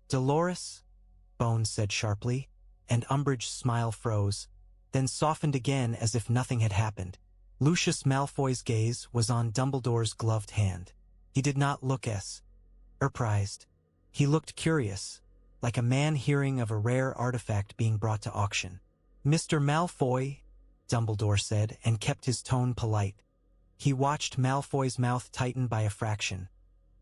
"Dolores?" Bones said sharply, and Umbridge's smile froze, then softened again as if nothing had happened. Lucius Malfoy's gaze was on Dumbledore's gloved hand. He did not look surprised. He looked curious, like a man hearing of a rare artifact being brought to auction. "Mr. Malfoy," Dumbledore said, and kept his tone polite. He watched Malfoy's mouth tighten by a fraction,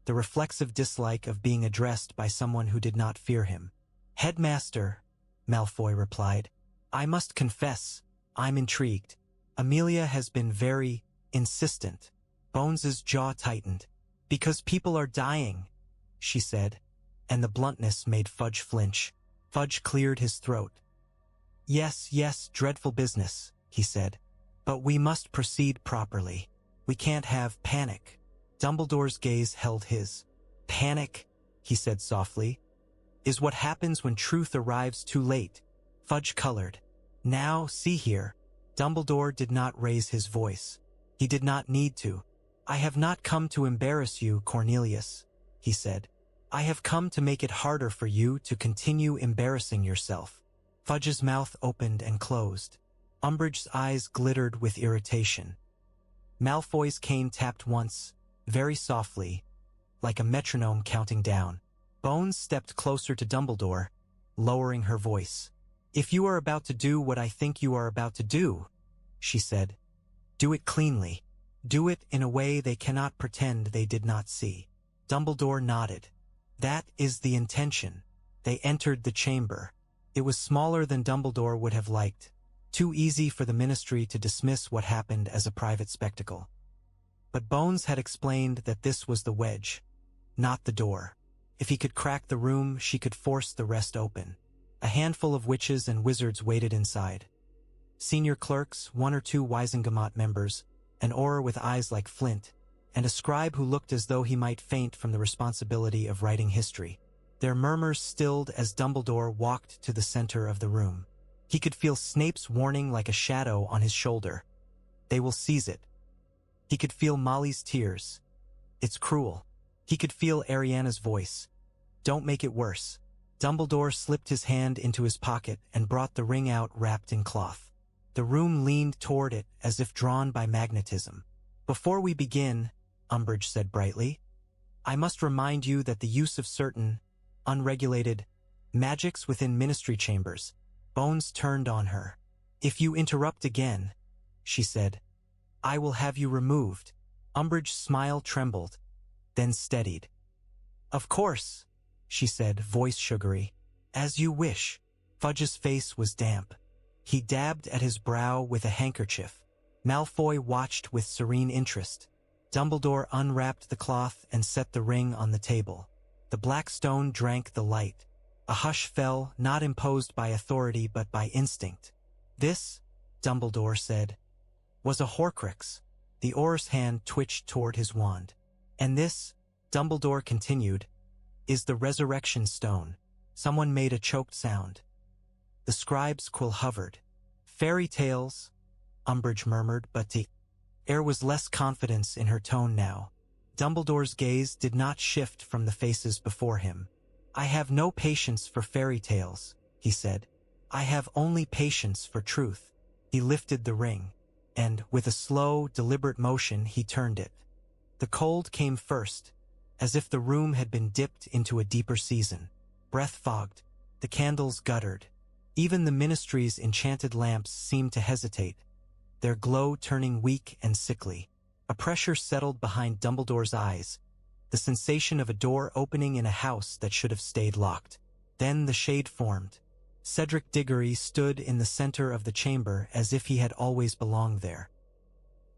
the reflexive dislike of being addressed by someone who did not fear him. "Headmaster," Malfoy replied, "I must confess, I'm intrigued. Amelia has been very insistent." Bones's jaw tightened. "Because people are dying," she said, and the bluntness made Fudge flinch. Fudge cleared his throat. Yes, dreadful business," he said. "But we must proceed properly. We can't have panic." Dumbledore's gaze held his. "Panic," he said softly, "is what happens when truth arrives too late." Fudge colored. "Now, see here." Dumbledore did not raise his voice. He did not need to. "I have not come to embarrass you, Cornelius," he said. "I have come to make it harder for you to continue embarrassing yourself." Fudge's mouth opened and closed. Umbridge's eyes glittered with irritation. Malfoy's cane tapped once, very softly, like a metronome counting down. Bones stepped closer to Dumbledore, lowering her voice. "If you are about to do what I think you are about to do," she said, "do it cleanly. Do it in a way they cannot pretend they did not see." Dumbledore nodded. "That is the intention." They entered the chamber. It was smaller than Dumbledore would have liked, too easy for the ministry to dismiss what happened as a private spectacle. But Bones had explained that this was the wedge, not the door. If he could crack the room, she could force the rest open. A handful of witches and wizards waited inside. Senior clerks, 1 or 2 WIZENGAMOT members, an Auror with eyes like flint, and a scribe who looked as though he might faint from the responsibility of writing history. Their murmurs stilled as Dumbledore walked to the center of the room. He could feel Snape's warning like a shadow on his shoulder. "They will seize it." He could feel Molly's tears. "It's cruel." He could feel Ariana's voice. "Don't make it worse." Dumbledore slipped his hand into his pocket and brought the ring out wrapped in cloth. The room leaned toward it as if drawn by magnetism. "Before we begin," Umbridge said brightly, "I must remind you that the use of certain unregulated magics within ministry chambers." Bones turned on her. "If you interrupt again," she said, "I will have you removed." Umbridge's smile trembled, then steadied. "Of course," she said, voice sugary. "As you wish." Fudge's face was damp. He dabbed at his brow with a handkerchief. Malfoy watched with serene interest. Dumbledore unwrapped the cloth and set the ring on the table. The black stone drank the light. A hush fell, not imposed by authority but by instinct. "This," Dumbledore said, "was a Horcrux." The Auror's hand twitched toward his wand. "And this," Dumbledore continued, "is the Resurrection Stone." Someone made a choked sound. The scribe's quill hovered. "Fairy tales," Umbridge murmured, but the air was less confidence in her tone now. Dumbledore's gaze did not shift from the faces before him. "I have no patience for fairy tales," he said. "I have only patience for truth." He lifted the ring, and, with a slow, deliberate motion, he turned it. The cold came first, as if the room had been dipped into a deeper season. Breath fogged, the candles guttered. Even the ministry's enchanted lamps seemed to hesitate, their glow turning weak and sickly. A pressure settled behind Dumbledore's eyes, the sensation of a door opening in a house that should have stayed locked. Then the shade formed. Cedric Diggory stood in the center of the chamber as if he had always belonged there.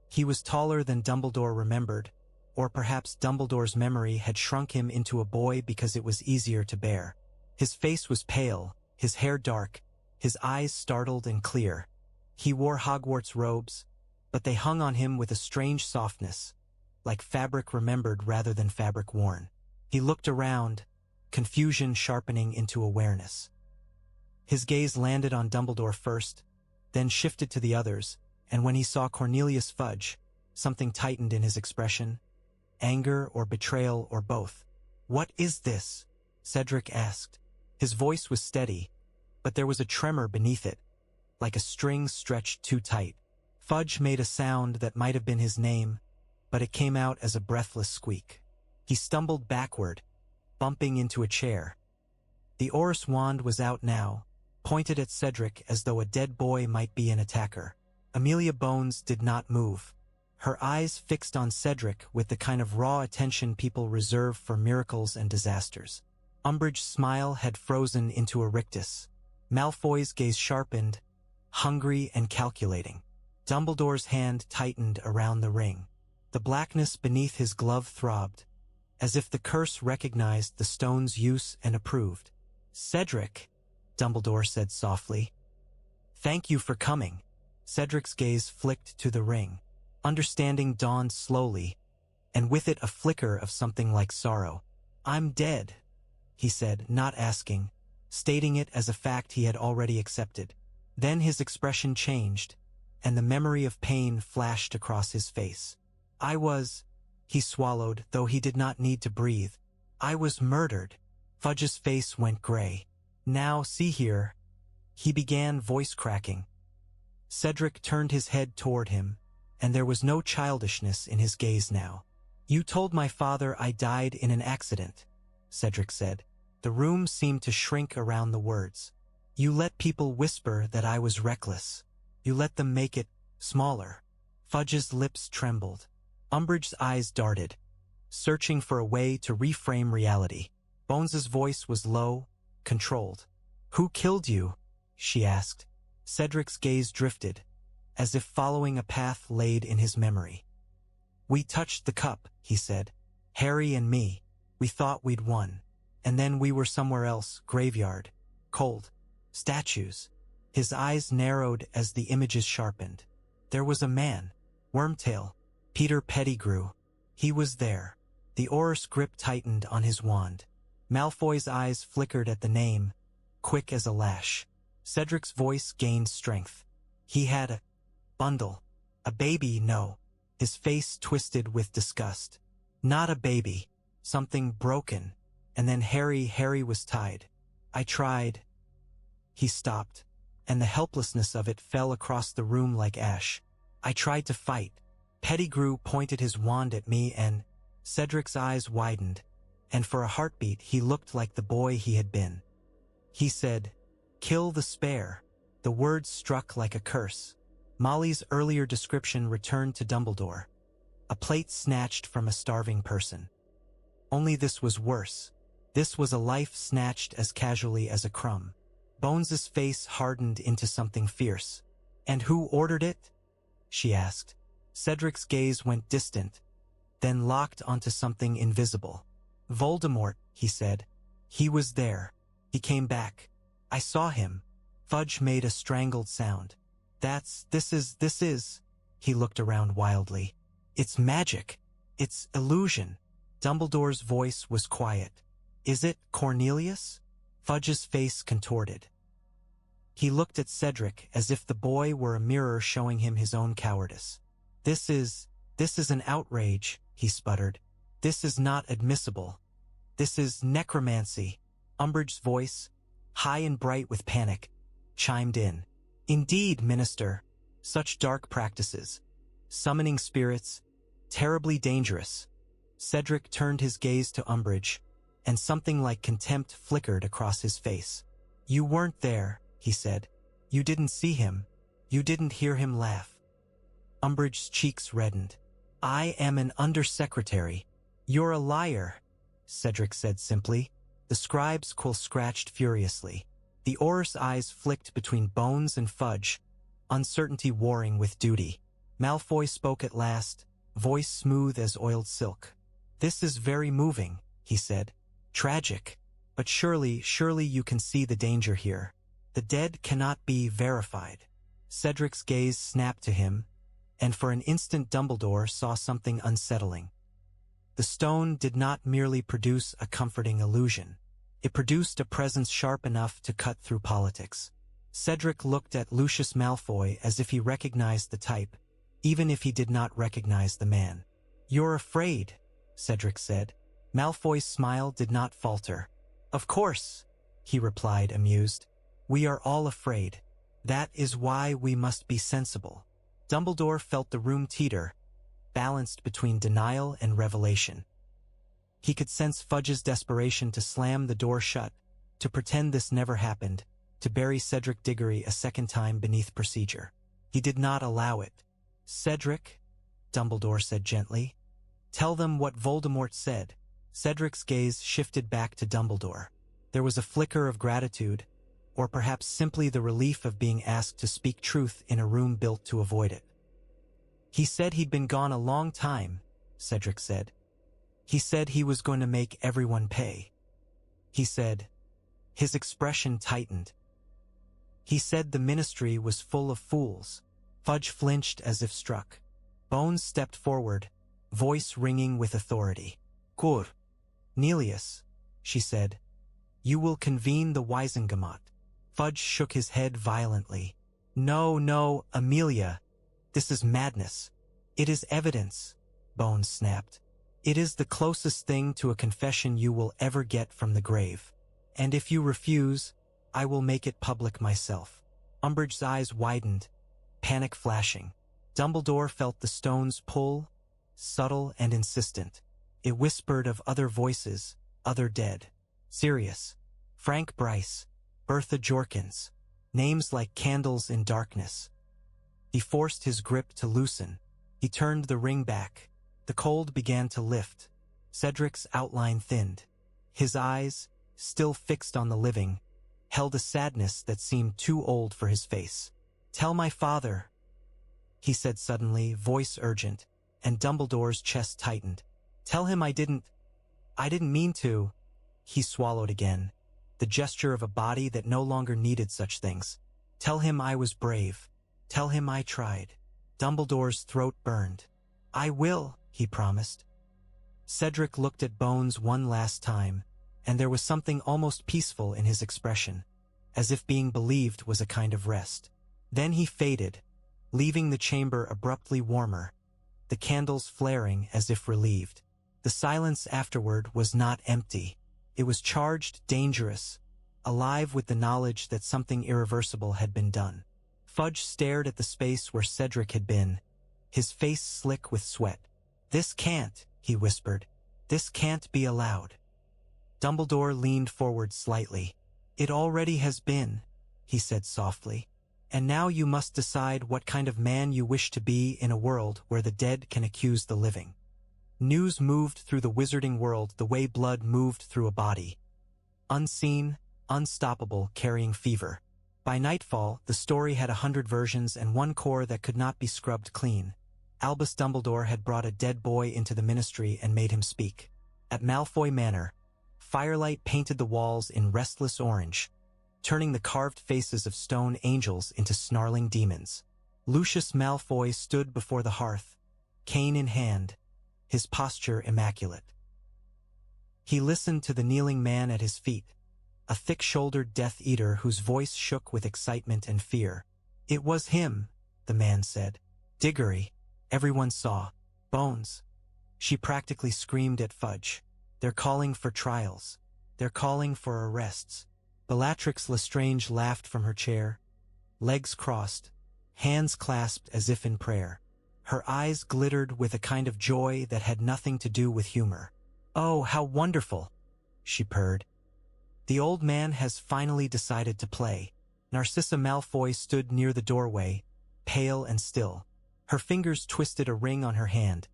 He was taller than Dumbledore remembered, or perhaps Dumbledore's memory had shrunk him into a boy because it was easier to bear. His face was pale, his hair dark, his eyes startled and clear. He wore Hogwarts robes, but they hung on him with a strange softness, like fabric remembered rather than fabric worn. He looked around, confusion sharpening into awareness. His gaze landed on Dumbledore first, then shifted to the others, and when he saw Cornelius Fudge, something tightened in his expression. Anger or betrayal or both. "What is this?" Cedric asked. His voice was steady, but there was a tremor beneath it, like a string stretched too tight. Fudge made a sound that might have been his name, but it came out as a breathless squeak. He stumbled backward, bumping into a chair. The Aurus wand was out now, pointed at Cedric as though a dead boy might be an attacker. Amelia Bones did not move, her eyes fixed on Cedric with the kind of raw attention people reserve for miracles and disasters. Umbridge's smile had frozen into a rictus. Malfoy's gaze sharpened, hungry and calculating. Dumbledore's hand tightened around the ring. The blackness beneath his glove throbbed, as if the curse recognized the stone's use and approved. "Cedric," Dumbledore said softly. "Thank you for coming." Cedric's gaze flicked to the ring. Understanding dawned slowly, and with it a flicker of something like sorrow. "I'm dead," he said, not asking, stating it as a fact he had already accepted. Then his expression changed, and the memory of pain flashed across his face. He swallowed, though he did not need to breathe. "I was murdered." Fudge's face went gray. "Now, see here," he began, voice cracking. Cedric turned his head toward him, and there was no childishness in his gaze now. "You told my father I died in an accident," Cedric said. The room seemed to shrink around the words. "You let people whisper that I was reckless. You let them make it smaller." Fudge's lips trembled. Umbridge's eyes darted, searching for a way to reframe reality. Bones's voice was low, controlled. "Who killed you?" she asked. Cedric's gaze drifted, as if following a path laid in his memory. "We touched the cup," he said. "Harry and me. We thought we'd won. And then we were somewhere else, graveyard. Cold. Statues." His eyes narrowed as the images sharpened. "There was a man. Wormtail. Peter Pettigrew. He was there." The Aurus grip tightened on his wand. Malfoy's eyes flickered at the name, quick as a lash. Cedric's voice gained strength. "He had a bundle. A baby, no." His face twisted with disgust. "Not a baby. Something broken. And then Harry was tied. I tried." He stopped, and the helplessness of it fell across the room like ash. "I tried to fight. Pettigrew pointed his wand at me and—" Cedric's eyes widened, and for a heartbeat he looked like the boy he had been. He said, "Kill the spare." The words struck like a curse. Molly's earlier description returned to Dumbledore. A plate snatched from a starving person. Only this was worse. This was a life snatched as casually as a crumb. Bones's face hardened into something fierce. "And who ordered it?" she asked. Cedric's gaze went distant, then locked onto something invisible. "Voldemort," he said. "He was there. He came back. I saw him." Fudge made a strangled sound. This is. He looked around wildly. "It's magic. It's illusion." Dumbledore's voice was quiet. "Is it, Cornelius?" Fudge's face contorted. He looked at Cedric as if the boy were a mirror showing him his own cowardice. This is an outrage," he sputtered. This is not admissible. This is necromancy. Umbridge's voice, high and bright with panic, chimed in. Indeed, Minister, such dark practices, summoning spirits, terribly dangerous. Cedric turned his gaze to Umbridge, and something like contempt flickered across his face. You weren't there, he said. You didn't see him. You didn't hear him laugh. Umbridge's cheeks reddened. I am an undersecretary. You're a liar, Cedric said simply. The scribe's quill scratched furiously. The Auror's eyes flicked between Bones and Fudge, uncertainty warring with duty. Malfoy spoke at last, voice smooth as oiled silk. This is very moving, he said. Tragic. But surely you can see the danger here. The dead cannot be verified. Cedric's gaze snapped to him, and for an instant Dumbledore saw something unsettling. The stone did not merely produce a comforting illusion. It produced a presence sharp enough to cut through politics. Cedric looked at Lucius Malfoy as if he recognized the type, even if he did not recognize the man. You're afraid, Cedric said. Malfoy's smile did not falter. Of course, he replied, amused. We are all afraid. That is why we must be sensible. Dumbledore felt the room teeter, balanced between denial and revelation. He could sense Fudge's desperation to slam the door shut, to pretend this never happened, to bury Cedric Diggory a second time beneath procedure. He did not allow it. Cedric, Dumbledore said gently, tell them what Voldemort said. Cedric's gaze shifted back to Dumbledore. There was a flicker of gratitude, or perhaps simply the relief of being asked to speak truth in a room built to avoid it. He said he'd been gone a long time, Cedric said. He said he was going to make everyone pay. He said, his expression tightened. He said the ministry was full of fools. Fudge flinched as if struck. Bones stepped forward, voice ringing with authority. Cornelius, she said, you will convene the WIZENGAMOT. Fudge shook his head violently. No, Amelia. This is madness. It is evidence, Bones snapped. It is the closest thing to a confession you will ever get from the grave. And if you refuse, I will make it public myself. Umbridge's eyes widened, panic flashing. Dumbledore felt the stone's pull, subtle and insistent. It whispered of other voices, other dead. Sirius, Frank Bryce, Bertha Jorkins, names like candles in darkness. He forced his grip to loosen. He turned the ring back. The cold began to lift. Cedric's outline thinned. His eyes, still fixed on the living, held a sadness that seemed too old for his face. Tell my father, he said suddenly, voice urgent, and Dumbledore's chest tightened. Tell him I didn't mean to. He swallowed again, the gesture of a body that no longer needed such things. Tell him I was brave. Tell him I tried. Dumbledore's throat burned. I will, he promised. Cedric looked at Bones one last time, and there was something almost peaceful in his expression, as if being believed was a kind of rest. Then he faded, leaving the chamber abruptly warmer, the candles flaring as if relieved. The silence afterward was not empty. It was charged, dangerous, alive with the knowledge that something irreversible had been done. Fudge stared at the space where Cedric had been, his face slick with sweat. This can't, he whispered. This can't be allowed. Dumbledore leaned forward slightly. It already has been, he said softly. And now you must decide what kind of man you wish to be in a world where the dead can accuse the living. News moved through the wizarding world the way blood moved through a body. Unseen, unstoppable, carrying fever. By nightfall, the story had 100 versions and one core that could not be scrubbed clean. Albus Dumbledore had brought a dead boy into the ministry and made him speak. At Malfoy Manor, firelight painted the walls in restless orange, turning the carved faces of stone angels into snarling demons. Lucius Malfoy stood before the hearth, cane in hand, his posture immaculate. He listened to the kneeling man at his feet, a thick-shouldered Death Eater whose voice shook with excitement and fear. It was him, the man said. Diggory, everyone saw. Bones. She practically screamed at Fudge. They're calling for trials. They're calling for arrests. Bellatrix Lestrange laughed from her chair, legs crossed, hands clasped as if in prayer. Her eyes glittered with a kind of joy that had nothing to do with humor. "Oh, how wonderful," she purred. "The old man has finally decided to play." Narcissa Malfoy stood near the doorway, pale and still. Her fingers twisted a ring on her hand,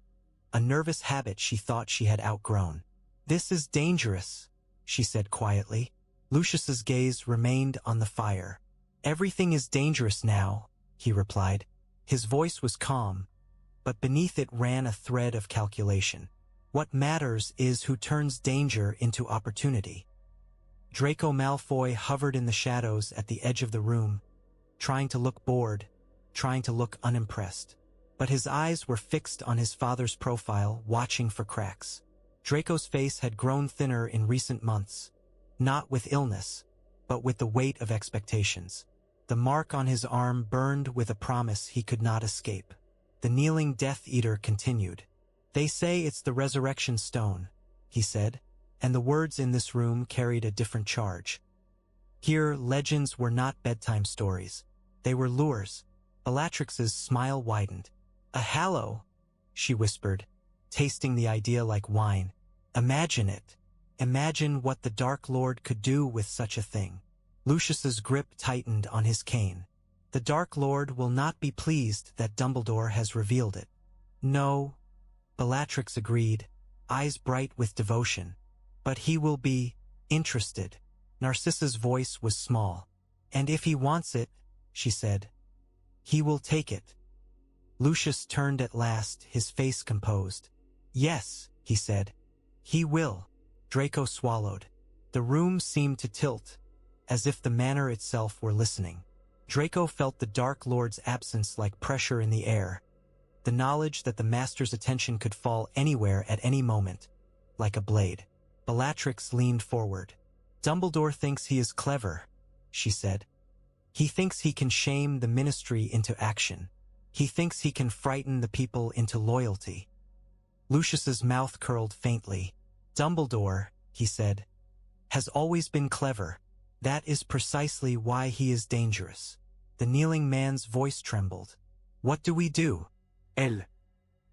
a nervous habit she thought she had outgrown. "This is dangerous," she said quietly. Lucius's gaze remained on the fire. "Everything is dangerous now," he replied. His voice was calm, but beneath it ran a thread of calculation. "What matters is who turns danger into opportunity." Draco Malfoy hovered in the shadows at the edge of the room, trying to look bored, trying to look unimpressed. But his eyes were fixed on his father's profile, watching for cracks. Draco's face had grown thinner in recent months, not with illness, but with the weight of expectations. The mark on his arm burned with a promise he could not escape. The kneeling Death Eater continued. "They say it's the Resurrection Stone," he said, and the words in this room carried a different charge. Here, legends were not bedtime stories. They were lures. Bellatrix's smile widened. "A hallow," she whispered, tasting the idea like wine. "Imagine it. Imagine what the Dark Lord could do with such a thing." Lucius's grip tightened on his cane. "The Dark Lord will not be pleased that Dumbledore has revealed it." "No," Bellatrix agreed, eyes bright with devotion. "But he will be interested." Narcissa's voice was small. "And if he wants it," she said, "he will take it." Lucius turned at last, his face composed. "Yes," he said, "he will." Draco swallowed. The room seemed to tilt, as if the manor itself were listening. Draco felt the Dark Lord's absence like pressure in the air, the knowledge that the Master's attention could fall anywhere at any moment, like a blade. Bellatrix leaned forward. "Dumbledore thinks he is clever," she said. "He thinks he can shame the Ministry into action. He thinks he can frighten the people into loyalty." Lucius's mouth curled faintly. "Dumbledore," he said, "has always been clever. That is precisely why he is dangerous." The kneeling man's voice trembled. "What do we do?"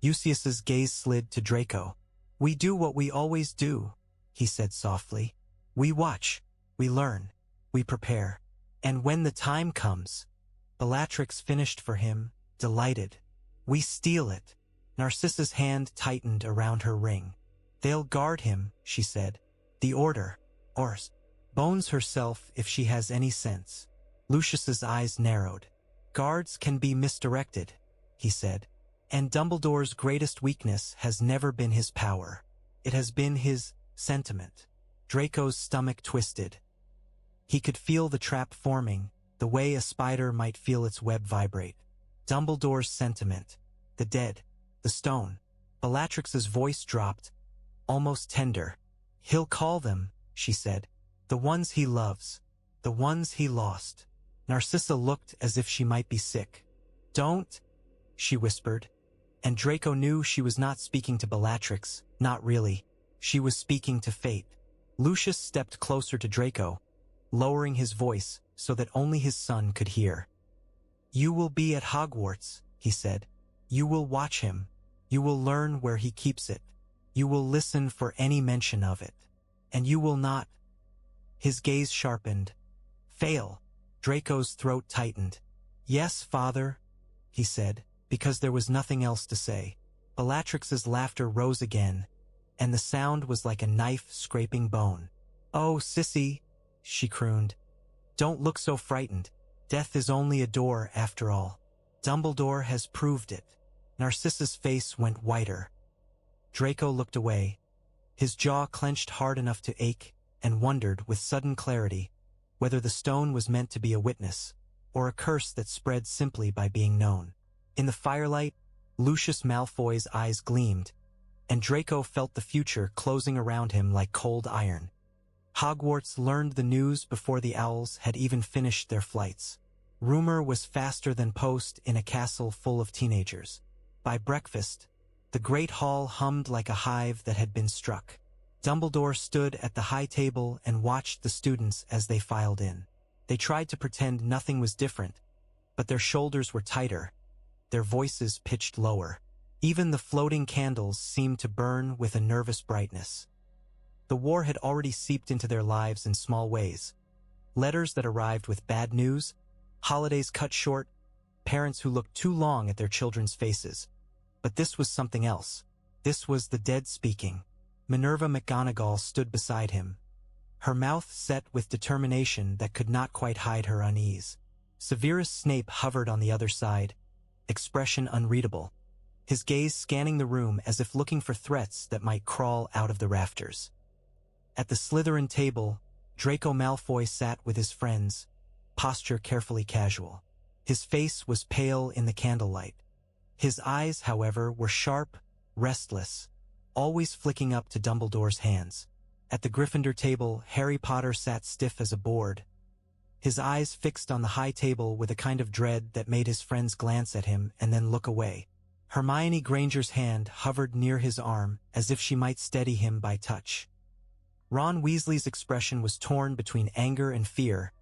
Eustace's gaze slid to Draco. "We do what we always do," he said softly. "We watch, we learn, we prepare. And when the time comes," Bellatrix finished for him, delighted, "we steal it." Narcissa's hand tightened around her ring. "They'll guard him," she said. "The Order, or Bones herself if she has any sense." Lucius's eyes narrowed. "Guards can be misdirected," he said. "And Dumbledore's greatest weakness has never been his power. It has been his sentiment." Draco's stomach twisted. He could feel the trap forming, the way a spider might feel its web vibrate. Dumbledore's sentiment. The dead. The stone. Bellatrix's voice dropped, almost tender. "He'll call them," she said. "The ones he loves. The ones he lost." Narcissa looked as if she might be sick. "Don't," she whispered. And Draco knew she was not speaking to Bellatrix, not really. She was speaking to fate. Lucius stepped closer to Draco, lowering his voice so that only his son could hear. "You will be at Hogwarts," he said. "You will watch him. You will learn where he keeps it. You will listen for any mention of it. And you will not—" His gaze sharpened. "Fail." Draco's throat tightened. "Yes, father," he said, because there was nothing else to say. Bellatrix's laughter rose again, and the sound was like a knife scraping bone. "Oh, sissy," she crooned. "Don't look so frightened. Death is only a door after all. Dumbledore has proved it." Narcissa's face went whiter. Draco looked away. His jaw clenched hard enough to ache, and wondered with sudden clarity whether the stone was meant to be a witness, or a curse that spread simply by being known. In the firelight, Lucius Malfoy's eyes gleamed, and Draco felt the future closing around him like cold iron. Hogwarts learned the news before the owls had even finished their flights. Rumor was faster than post in a castle full of teenagers. By breakfast, The great hall hummed like a hive that had been struck. Dumbledore stood at the high table and watched the students as they filed in. They tried to pretend nothing was different, but their shoulders were tighter, their voices pitched lower. Even the floating candles seemed to burn with a nervous brightness. The war had already seeped into their lives in small ways. Letters that arrived with bad news, holidays cut short, parents who looked too long at their children's faces. But this was something else. This was the dead speaking. Minerva McGonagall stood beside him, her mouth set with determination that could not quite hide her unease. Severus Snape hovered on the other side, expression unreadable, his gaze scanning the room as if looking for threats that might crawl out of the rafters. At the Slytherin table, Draco Malfoy sat with his friends, posture carefully casual. His face was pale in the candlelight. His eyes, however, were sharp, restless, always flicking up to Dumbledore's hands. At the Gryffindor table, Harry Potter sat stiff as a board, his eyes fixed on the high table with a kind of dread that made his friends glance at him and then look away. Hermione Granger's hand hovered near his arm as if she might steady him by touch. Ron Weasley's expression was torn between anger and fear,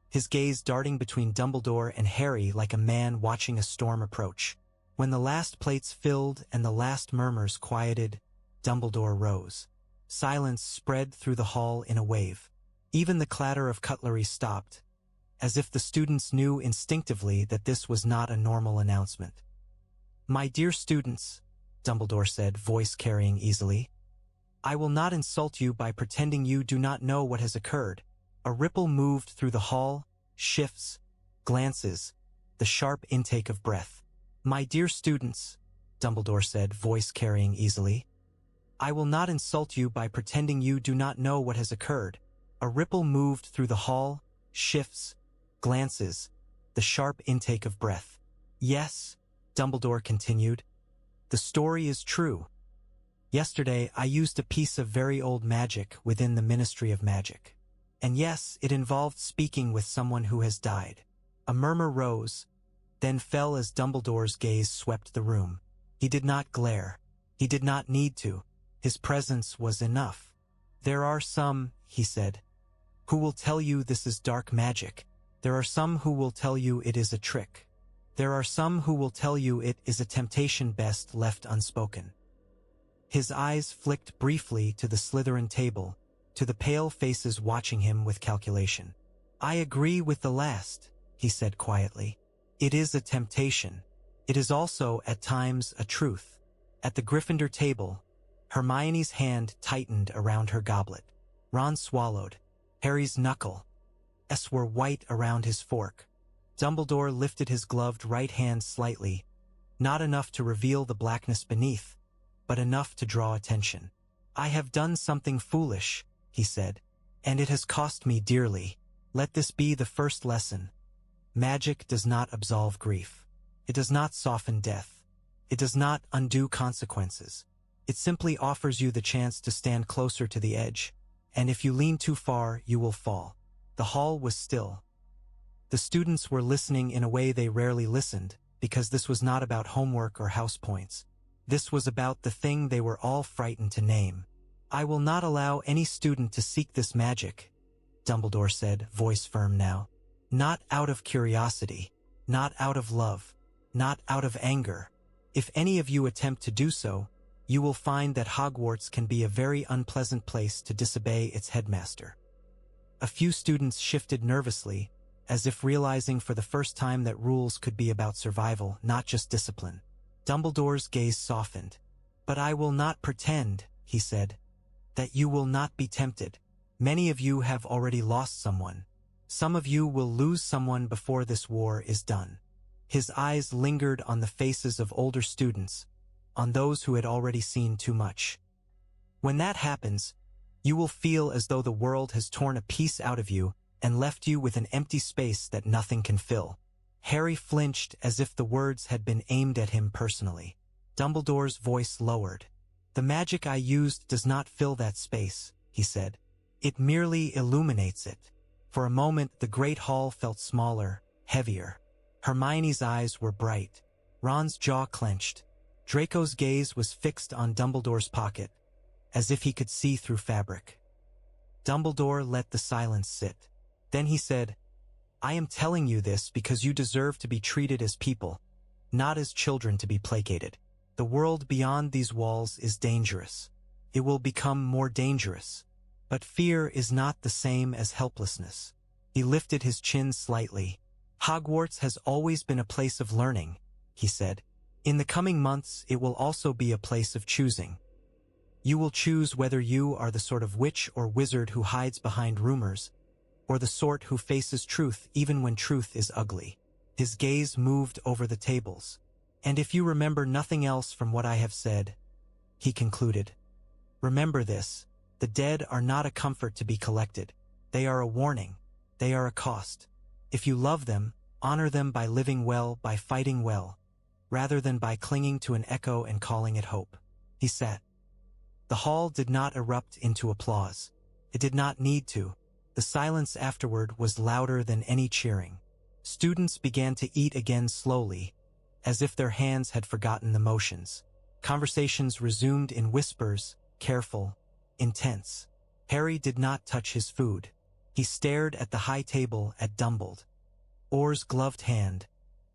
his gaze darting between Dumbledore and Harry like a man watching a storm approach. When the last plates filled and the last murmurs quieted, Dumbledore rose. Silence spread through the hall in a wave. Even the clatter of cutlery stopped, as if the students knew instinctively that this was not a normal announcement. "My dear students," Dumbledore said, voice carrying easily, "I will not insult you by pretending you do not know what has occurred." A ripple moved through the hall, shifts, glances, the sharp intake of breath. "My dear students," Dumbledore said, voice carrying easily, "I will not insult you by pretending you do not know what has occurred." A ripple moved through the hall, shifts, glances, the sharp intake of breath. "Yes," Dumbledore continued, "the story is true. Yesterday I used a piece of very old magic within the Ministry of Magic. And yes, it involved speaking with someone who has died." A murmur rose, then fell as Dumbledore's gaze swept the room. He did not glare. He did not need to. His presence was enough. "There are some," he said, "who will tell you this is dark magic. There are some who will tell you it is a trick. There are some who will tell you it is a temptation best left unspoken." His eyes flicked briefly to the Slytherin table, to the pale faces watching him with calculation. "I agree with the last," he said quietly. "It is a temptation. It is also, at times, a truth." At the Gryffindor table, Hermione's hand tightened around her goblet. Ron swallowed. Harry's knuckles were white around his fork. Dumbledore lifted his gloved right hand slightly, not enough to reveal the blackness beneath, but enough to draw attention. "I have done something foolish," he said, "and it has cost me dearly. Let this be the first lesson. Magic does not absolve grief. It does not soften death. It does not undo consequences. It simply offers you the chance to stand closer to the edge, and if you lean too far, you will fall." The hall was still. The students were listening in a way they rarely listened, because this was not about homework or house points. This was about the thing they were all frightened to name. "I will not allow any student to seek this magic," Dumbledore said, voice firm now. "Not out of curiosity, not out of love, not out of anger. If any of you attempt to do so, you will find that Hogwarts can be a very unpleasant place to disobey its headmaster." A few students shifted nervously, as if realizing for the first time that rules could be about survival, not just discipline. Dumbledore's gaze softened. "But I will not pretend," he said, "that you will not be tempted. Many of you have already lost someone. Some of you will lose someone before this war is done." His eyes lingered on the faces of older students, on those who had already seen too much. "When that happens, you will feel as though the world has torn a piece out of you and left you with an empty space that nothing can fill." Harry flinched as if the words had been aimed at him personally. Dumbledore's voice lowered. "The magic I used does not fill that space," he said. "It merely illuminates it." For a moment, the great hall felt smaller, heavier. Hermione's eyes were bright. Ron's jaw clenched. Draco's gaze was fixed on Dumbledore's pocket, as if he could see through fabric. Dumbledore let the silence sit. Then he said, "I am telling you this because you deserve to be treated as people, not as children to be placated. The world beyond these walls is dangerous. It will become more dangerous. But fear is not the same as helplessness." He lifted his chin slightly. "Hogwarts has always been a place of learning," he said. "In the coming months, it will also be a place of choosing. You will choose whether you are the sort of witch or wizard who hides behind rumors, or the sort who faces truth even when truth is ugly." His gaze moved over the tables. "And if you remember nothing else from what I have said," he concluded, "remember this: the dead are not a comfort to be collected. They are a warning. They are a cost. If you love them, honor them by living well, by fighting well, rather than by clinging to an echo and calling it hope." He sat. The hall did not erupt into applause. It did not need to. The silence afterward was louder than any cheering. Students began to eat again slowly, as if their hands had forgotten the motions. Conversations resumed in whispers, careful, intense. Harry did not touch his food. He stared at the high table at Dumbledore's gloved hand,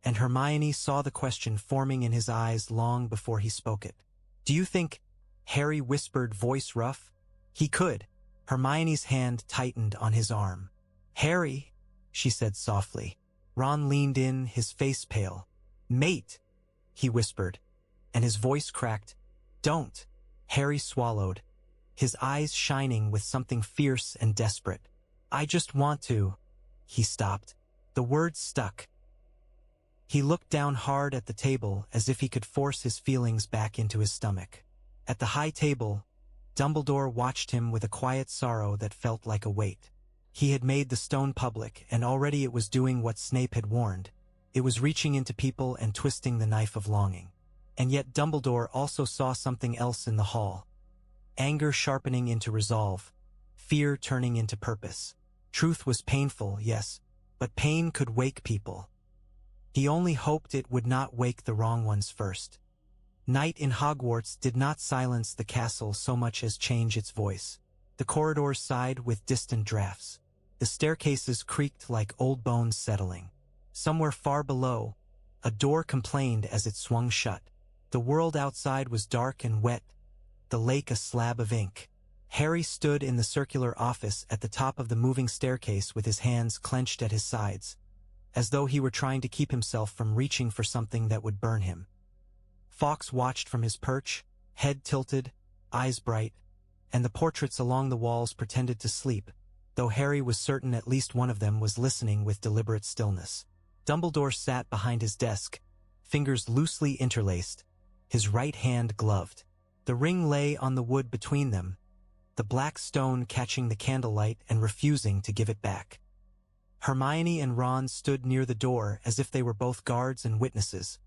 and Hermione saw the question forming in his eyes long before he spoke it. "Do you think—" Harry whispered, voice rough. He could. Hermione's hand tightened on his arm. "Harry," she said softly. Ron leaned in, his face pale. "Mate," he whispered, and his voice cracked. "Don't." Harry swallowed, his eyes shining with something fierce and desperate. "I just want to—" He stopped. The words stuck. He looked down hard at the table as if he could force his feelings back into his stomach. At the high table, Dumbledore watched him with a quiet sorrow that felt like a weight. He had made the stone public, and already it was doing what Snape had warned. It was reaching into people and twisting the knife of longing. And yet Dumbledore also saw something else in the hall. Anger sharpening into resolve, fear turning into purpose. Truth was painful, yes, but pain could wake people. He only hoped it would not wake the wrong ones first. Night in Hogwarts did not silence the castle so much as change its voice. The corridors sighed with distant drafts. The staircases creaked like old bones settling. Somewhere far below, a door complained as it swung shut. The world outside was dark and wet, the lake a slab of ink. Harry stood in the circular office at the top of the moving staircase with his hands clenched at his sides, as though he were trying to keep himself from reaching for something that would burn him. Fawkes watched from his perch, head tilted, eyes bright, and the portraits along the walls pretended to sleep, though Harry was certain at least one of them was listening with deliberate stillness. Dumbledore sat behind his desk, fingers loosely interlaced, his right hand gloved. The ring lay on the wood between them, the black stone catching the candlelight and refusing to give it back. Hermione and Ron stood near the door as if they were both guards and witnesses,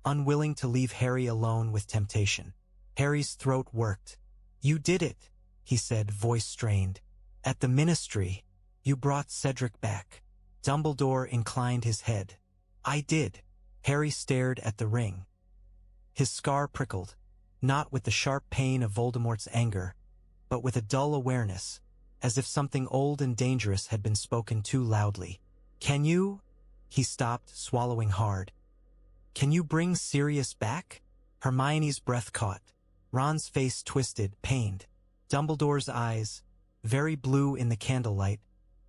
unwilling to leave Harry alone with temptation. Harry's throat worked. "You did it," he said, voice strained. "At the Ministry, you brought Cedric back." Dumbledore inclined his head. "I did." Harry stared at the ring. His scar prickled, not with the sharp pain of Voldemort's anger, but with a dull awareness, as if something old and dangerous had been spoken too loudly. "Can you—" He stopped, swallowing hard. "Can you bring Sirius back?" Hermione's breath caught. Ron's face twisted, pained. Dumbledore's eyes, very blue in the candlelight,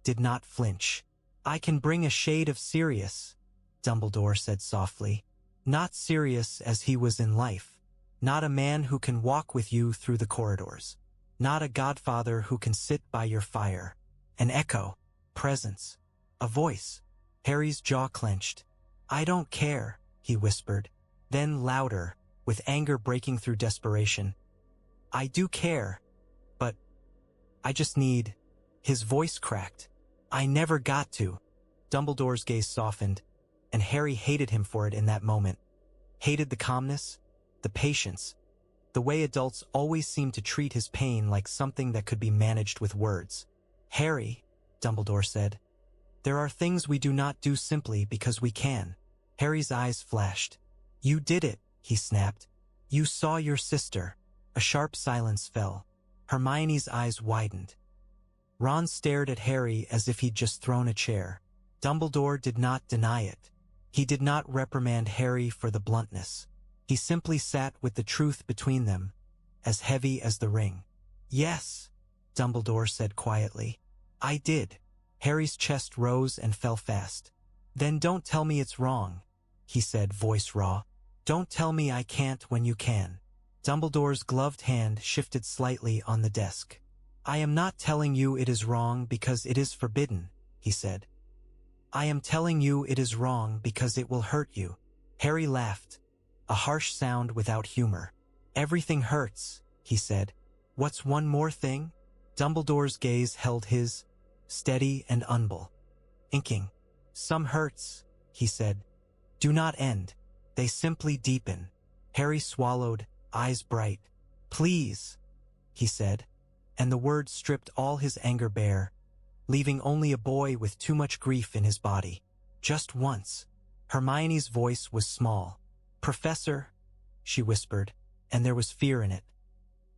did not flinch. "I can bring a shade of Sirius," Dumbledore said softly. "Not Sirius as he was in life. Not a man who can walk with you through the corridors. Not a godfather who can sit by your fire. An echo, presence, a voice." Harry's jaw clenched. "I don't care," he whispered. Then louder, with anger breaking through desperation. "I do care, but I just need—" His voice cracked. "I never got to." Dumbledore's gaze softened, and Harry hated him for it in that moment. Hated the calmness, the patience, the way adults always seemed to treat his pain like something that could be managed with words. "Harry," Dumbledore said, "there are things we do not do simply because we can." Harry's eyes flashed. "You did it," he snapped. You saw your sister. A sharp silence fell. Hermione's eyes widened. Ron stared at Harry as if he'd just thrown a chair. Dumbledore did not deny it. He did not reprimand Harry for the bluntness. He simply sat with the truth between them, as heavy as the ring. Yes, Dumbledore said quietly. I did. Harry's chest rose and fell fast. Then don't tell me it's wrong, he said, voice raw. Don't tell me I can't when you can. Dumbledore's gloved hand shifted slightly on the desk. I am not telling you it is wrong because it is forbidden, he said. I am telling you it is wrong because it will hurt you. Harry laughed, a harsh sound without humor. Everything hurts, he said. What's one more thing? Dumbledore's gaze held his, steady and unbelievable. Inking. Some hurts, he said, do not end. They simply deepen. Harry swallowed, eyes bright. Please, he said, and the words stripped all his anger bare, leaving only a boy with too much grief in his body. Just once. Hermione's voice was small. Professor, she whispered, and there was fear in it.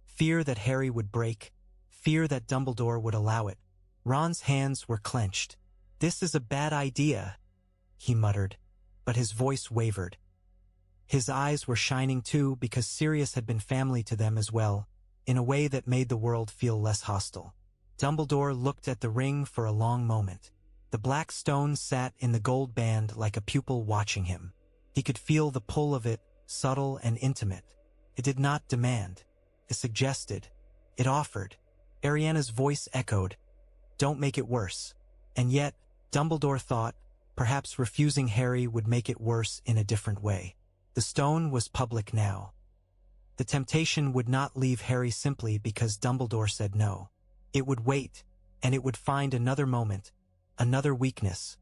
Fear that Harry would break, fear that Dumbledore would allow it. Ron's hands were clenched. This is a bad idea, he muttered, but his voice wavered. His eyes were shining too because Sirius had been family to them as well, in a way that made the world feel less hostile. Dumbledore looked at the ring for a long moment. The black stone sat in the gold band like a pupil watching him. He could feel the pull of it, subtle and intimate. It did not demand. It suggested. It offered. Ariana's voice echoed, "Don't make it worse." And yet, Dumbledore thought, perhaps refusing Harry would make it worse in a different way. The stone was public now. The temptation would not leave Harry simply because Dumbledore said no. It would wait, and it would find another moment, another weakness,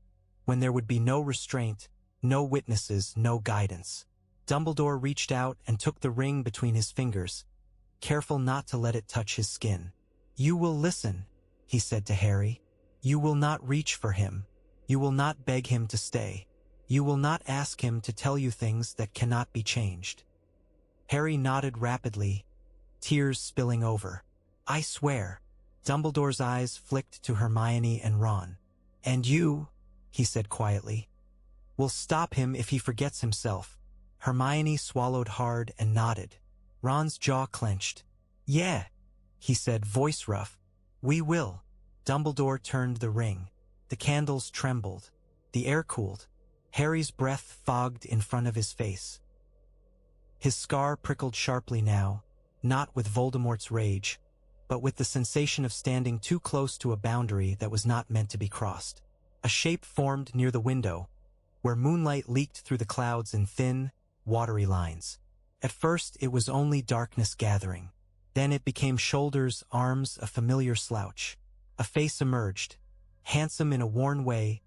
when there would be no restraint, no witnesses, no guidance. Dumbledore reached out and took the ring between his fingers, careful not to let it touch his skin. "You will listen," he said to Harry. "You will not reach for him. You will not beg him to stay. You will not ask him to tell you things that cannot be changed." Harry nodded rapidly, tears spilling over. "I swear." Dumbledore's eyes flicked to Hermione and Ron. "And you," he said quietly, "will stop him if he forgets himself." Hermione swallowed hard and nodded. Ron's jaw clenched. "Yeah," he said, voice rough. "We will." Dumbledore turned the ring. The candles trembled. The air cooled. Harry's breath fogged in front of his face. His scar prickled sharply now, not with Voldemort's rage, but with the sensation of standing too close to a boundary that was not meant to be crossed. A shape formed near the window, where moonlight leaked through the clouds in thin, watery lines. At first it was only darkness gathering. Then it became shoulders, arms, a familiar slouch. A face emerged, handsome in a worn way,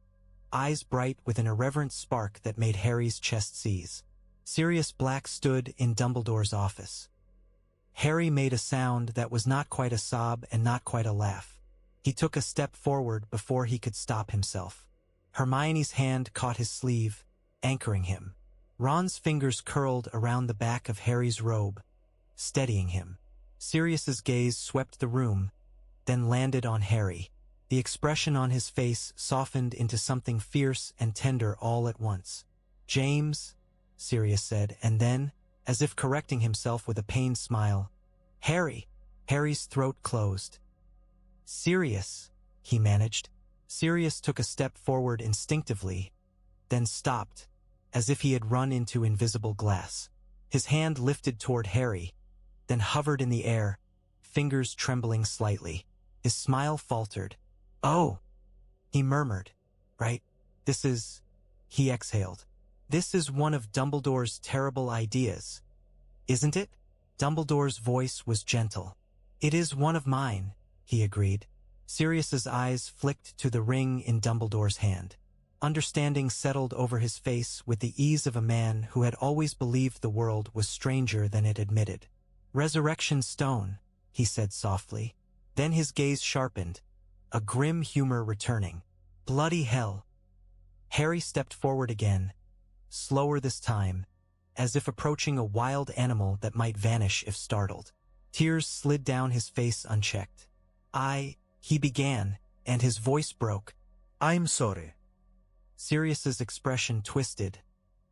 eyes bright with an irreverent spark that made Harry's chest seize. Sirius Black stood in Dumbledore's office. Harry made a sound that was not quite a sob and not quite a laugh. He took a step forward before he could stop himself. Hermione's hand caught his sleeve, anchoring him. Ron's fingers curled around the back of Harry's robe, steadying him. Sirius's gaze swept the room, then landed on Harry. The expression on his face softened into something fierce and tender all at once. "James," Sirius said, and then, as if correcting himself with a pained smile, "Harry." Harry's throat closed. "Sirius," he managed. Sirius took a step forward instinctively, then stopped, as if he had run into invisible glass. His hand lifted toward Harry, then hovered in the air, fingers trembling slightly. His smile faltered. "Oh," he murmured. "Right, this is..." He exhaled. "This is one of Dumbledore's terrible ideas, isn't it?" Dumbledore's voice was gentle. "It is one of mine," he agreed. Sirius's eyes flicked to the ring in Dumbledore's hand. Understanding settled over his face with the ease of a man who had always believed the world was stranger than it admitted. "Resurrection Stone," he said softly. Then his gaze sharpened, a grim humor returning. "Bloody hell." Harry stepped forward again, slower this time, as if approaching a wild animal that might vanish if startled. Tears slid down his face unchecked. He began, and his voice broke. I'm sorry. Sirius's expression twisted,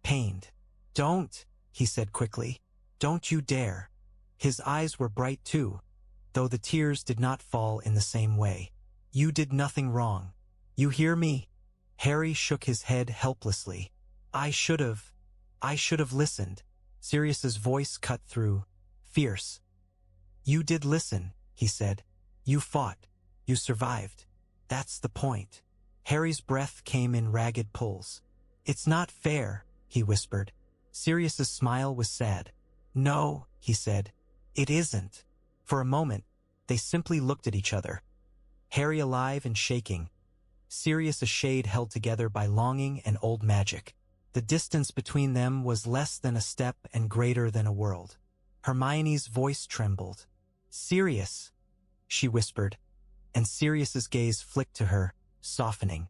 pained. Don't, he said quickly. Don't you dare. His eyes were bright too, though the tears did not fall in the same way. You did nothing wrong. You hear me? Harry shook his head helplessly. I should have listened. Sirius's voice cut through, fierce. You did listen, he said. You fought. You survived. That's the point. Harry's breath came in ragged pulls. It's not fair, he whispered. Sirius's smile was sad. No, he said. It isn't. For a moment, they simply looked at each other. Harry alive and shaking. Sirius a shade held together by longing and old magic. The distance between them was less than a step and greater than a world. Hermione's voice trembled. Sirius, she whispered, and Sirius's gaze flicked to her, softening.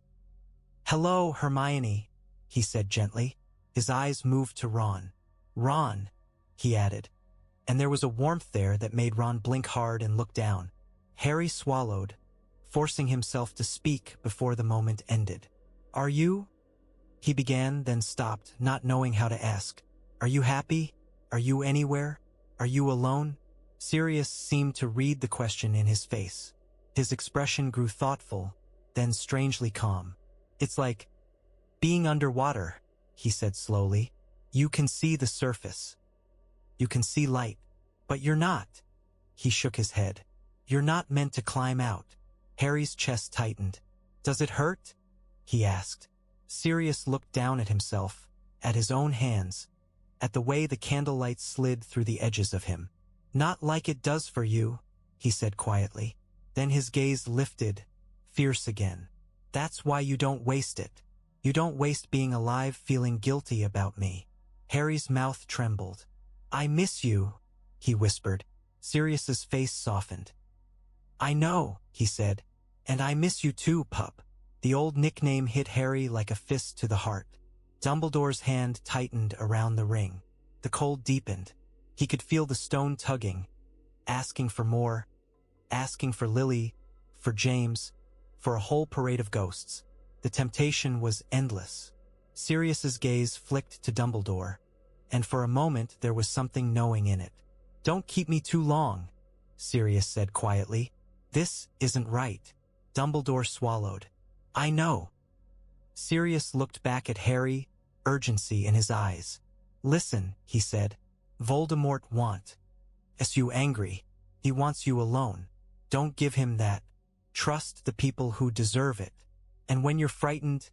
Hello, Hermione, he said gently. His eyes moved to Ron. Ron, he added, and there was a warmth there that made Ron blink hard and look down. Harry swallowed, forcing himself to speak before the moment ended. Are you? He began, then stopped, not knowing how to ask. Are you happy? Are you anywhere? Are you alone? Sirius seemed to read the question in his face. His expression grew thoughtful, then strangely calm. It's like being underwater, he said slowly. You can see the surface. You can see light, but you're not. He shook his head. You're not meant to climb out. Harry's chest tightened. Does it hurt? He asked. Sirius looked down at himself, at his own hands, at the way the candlelight slid through the edges of him. Not like it does for you, he said quietly. Then his gaze lifted, fierce again. That's why you don't waste it. You don't waste being alive feeling guilty about me. Harry's mouth trembled. I miss you, he whispered. Sirius's face softened. I know, he said, and I miss you too, pup. The old nickname hit Harry like a fist to the heart. Dumbledore's hand tightened around the ring. The cold deepened. He could feel the stone tugging, asking for more, asking for Lily, for James, for a whole parade of ghosts. The temptation was endless. Sirius's gaze flicked to Dumbledore, and for a moment there was something knowing in it. Don't keep me too long, Sirius said quietly. This isn't right. Dumbledore swallowed. I know. Sirius looked back at Harry, urgency in his eyes. Listen, he said. Voldemort wants you angry. He wants you alone. Don't give him that. Trust the people who deserve it. And when you're frightened,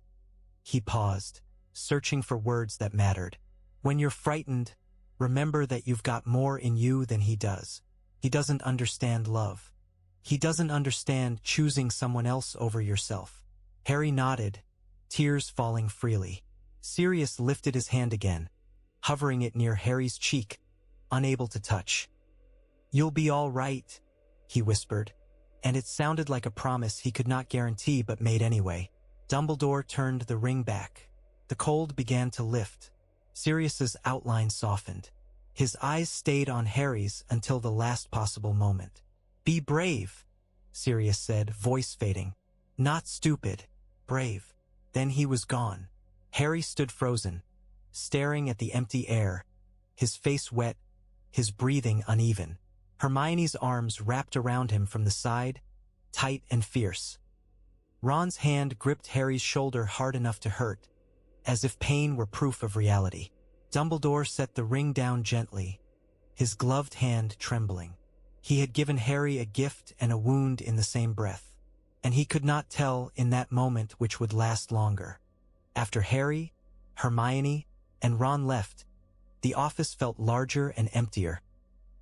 he paused, searching for words that mattered. When you're frightened, remember that you've got more in you than he does. He doesn't understand love. He doesn't understand choosing someone else over yourself. Harry nodded, tears falling freely. Sirius lifted his hand again, hovering it near Harry's cheek, unable to touch. You'll be all right, he whispered, and it sounded like a promise he could not guarantee but made anyway. Dumbledore turned the ring back. The cold began to lift. Sirius's outline softened. His eyes stayed on Harry's until the last possible moment. Be brave, Sirius said, voice fading. Not stupid, brave. Then he was gone. Harry stood frozen, staring at the empty air, his face wet, his breathing uneven. Hermione's arms wrapped around him from the side, tight and fierce. Ron's hand gripped Harry's shoulder hard enough to hurt, as if pain were proof of reality. Dumbledore set the ring down gently, his gloved hand trembling. He had given Harry a gift and a wound in the same breath, and he could not tell in that moment which would last longer. After Harry, Hermione, and Ron left, the office felt larger and emptier,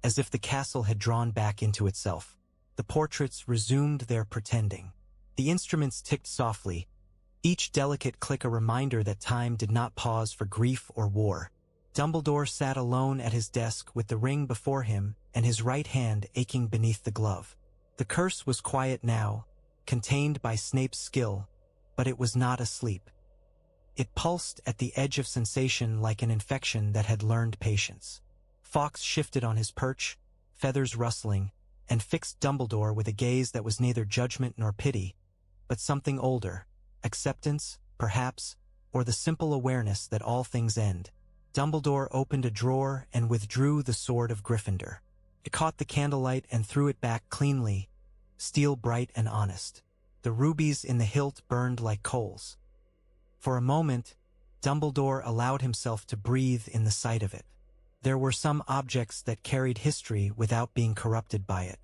as if the castle had drawn back into itself. The portraits resumed their pretending. The instruments ticked softly, each delicate click a reminder that time did not pause for grief or war. Dumbledore sat alone at his desk with the ring before him and his right hand aching beneath the glove. The curse was quiet now, contained by Snape's skill, but it was not asleep. It pulsed at the edge of sensation like an infection that had learned patience. Fawkes shifted on his perch, feathers rustling, and fixed Dumbledore with a gaze that was neither judgment nor pity, but something older, acceptance, perhaps, or the simple awareness that all things end. Dumbledore opened a drawer and withdrew the sword of Gryffindor. It caught the candlelight and threw it back cleanly, steel bright and honest. The rubies in the hilt burned like coals. For a moment, Dumbledore allowed himself to breathe in the sight of it. There were some objects that carried history without being corrupted by it.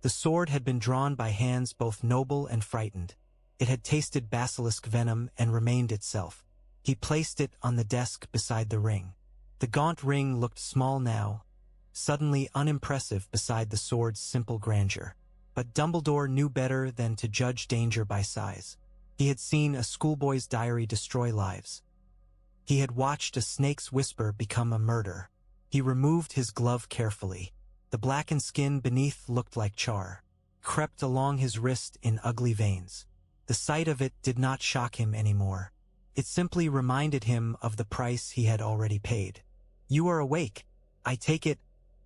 The sword had been drawn by hands both noble and frightened. It had tasted basilisk venom and remained itself. He placed it on the desk beside the ring. The gaunt ring looked small now, suddenly unimpressive beside the sword's simple grandeur. But Dumbledore knew better than to judge danger by size. He had seen a schoolboy's diary destroy lives. He had watched a snake's whisper become a murder. He removed his glove carefully. The blackened skin beneath looked like char, crept along his wrist in ugly veins. The sight of it did not shock him anymore. It simply reminded him of the price he had already paid. "You are awake, I take it,"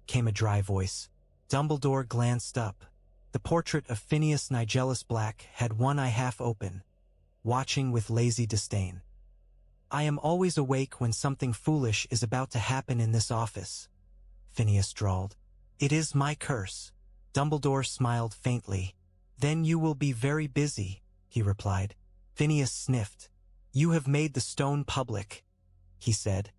came a dry voice. Dumbledore glanced up. The portrait of Phineas Nigellus Black had one eye half open, watching with lazy disdain. "I am always awake when something foolish is about to happen in this office," Phineas drawled. "It is my curse." Dumbledore smiled faintly. "Then you will be very busy," he replied. Phineas sniffed. "You have made the stone public," he said,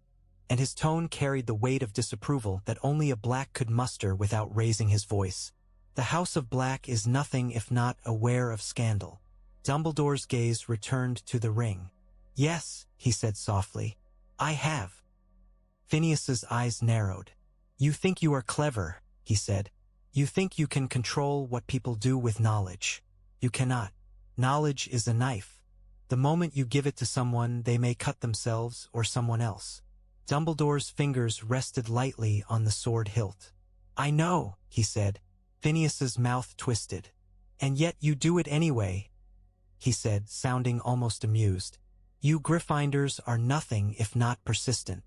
and his tone carried the weight of disapproval that only a Black could muster without raising his voice. "The House of Black is nothing if not aware of scandal." Dumbledore's gaze returned to the ring. "Yes," he said softly, "I have." Phineas's eyes narrowed. "You think you are clever," he said. "You think you can control what people do with knowledge. You cannot. Knowledge is a knife. The moment you give it to someone, they may cut themselves or someone else." Dumbledore's fingers rested lightly on the sword hilt. "I know," he said. Phineas's mouth twisted. "And yet you do it anyway," he said, sounding almost amused. "You Gryffindors are nothing if not persistent."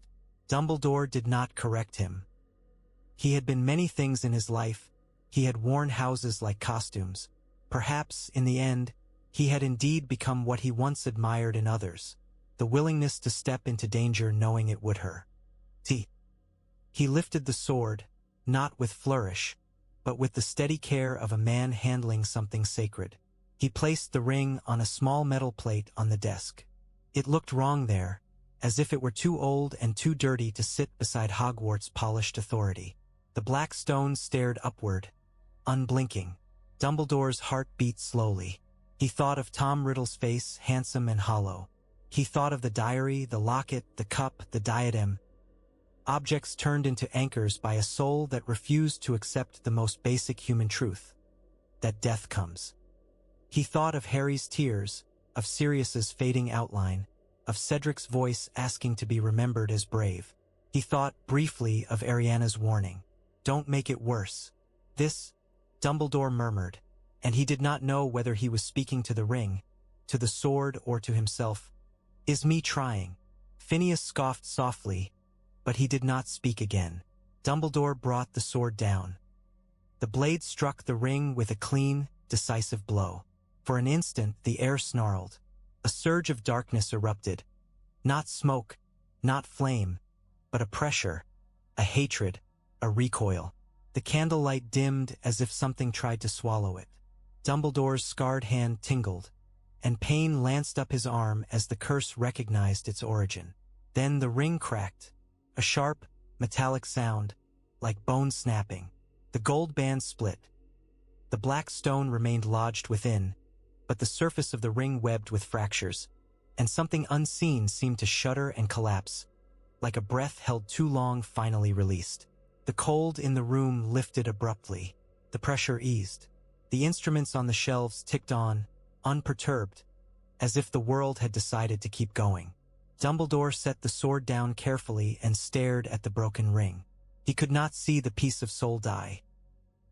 Dumbledore did not correct him. He had been many things in his life. He had worn houses like costumes. Perhaps, in the end, he had indeed become what he once admired in others, the willingness to step into danger knowing it would hurt. He lifted the sword, not with flourish, but with the steady care of a man handling something sacred. He placed the ring on a small metal plate on the desk. It looked wrong there, as if it were too old and too dirty to sit beside Hogwarts' polished authority. The black stone stared upward, unblinking. Dumbledore's heart beat slowly. He thought of Tom Riddle's face, handsome and hollow. He thought of the diary, the locket, the cup, the diadem. Objects turned into anchors by a soul that refused to accept the most basic human truth, that death comes. He thought of Harry's tears, of Sirius's fading outline, of Cedric's voice asking to be remembered as brave. He thought briefly of Ariana's warning. "Don't make it worse." "This," Dumbledore murmured, and he did not know whether he was speaking to the ring, to the sword, or to himself. "Is me trying." Phineas scoffed softly, but he did not speak again. Dumbledore brought the sword down. The blade struck the ring with a clean, decisive blow. For an instant, the air snarled. A surge of darkness erupted. Not smoke, not flame, but a pressure, a hatred, a recoil. The candlelight dimmed as if something tried to swallow it. Dumbledore's scarred hand tingled, and pain lanced up his arm as the curse recognized its origin. Then the ring cracked, a sharp, metallic sound, like bone snapping. The gold band split. The black stone remained lodged within, but the surface of the ring webbed with fractures, and something unseen seemed to shudder and collapse, like a breath held too long finally released. The cold in the room lifted abruptly. The pressure eased. The instruments on the shelves ticked on, unperturbed, as if the world had decided to keep going. Dumbledore set the sword down carefully and stared at the broken ring. He could not see the piece of soul die.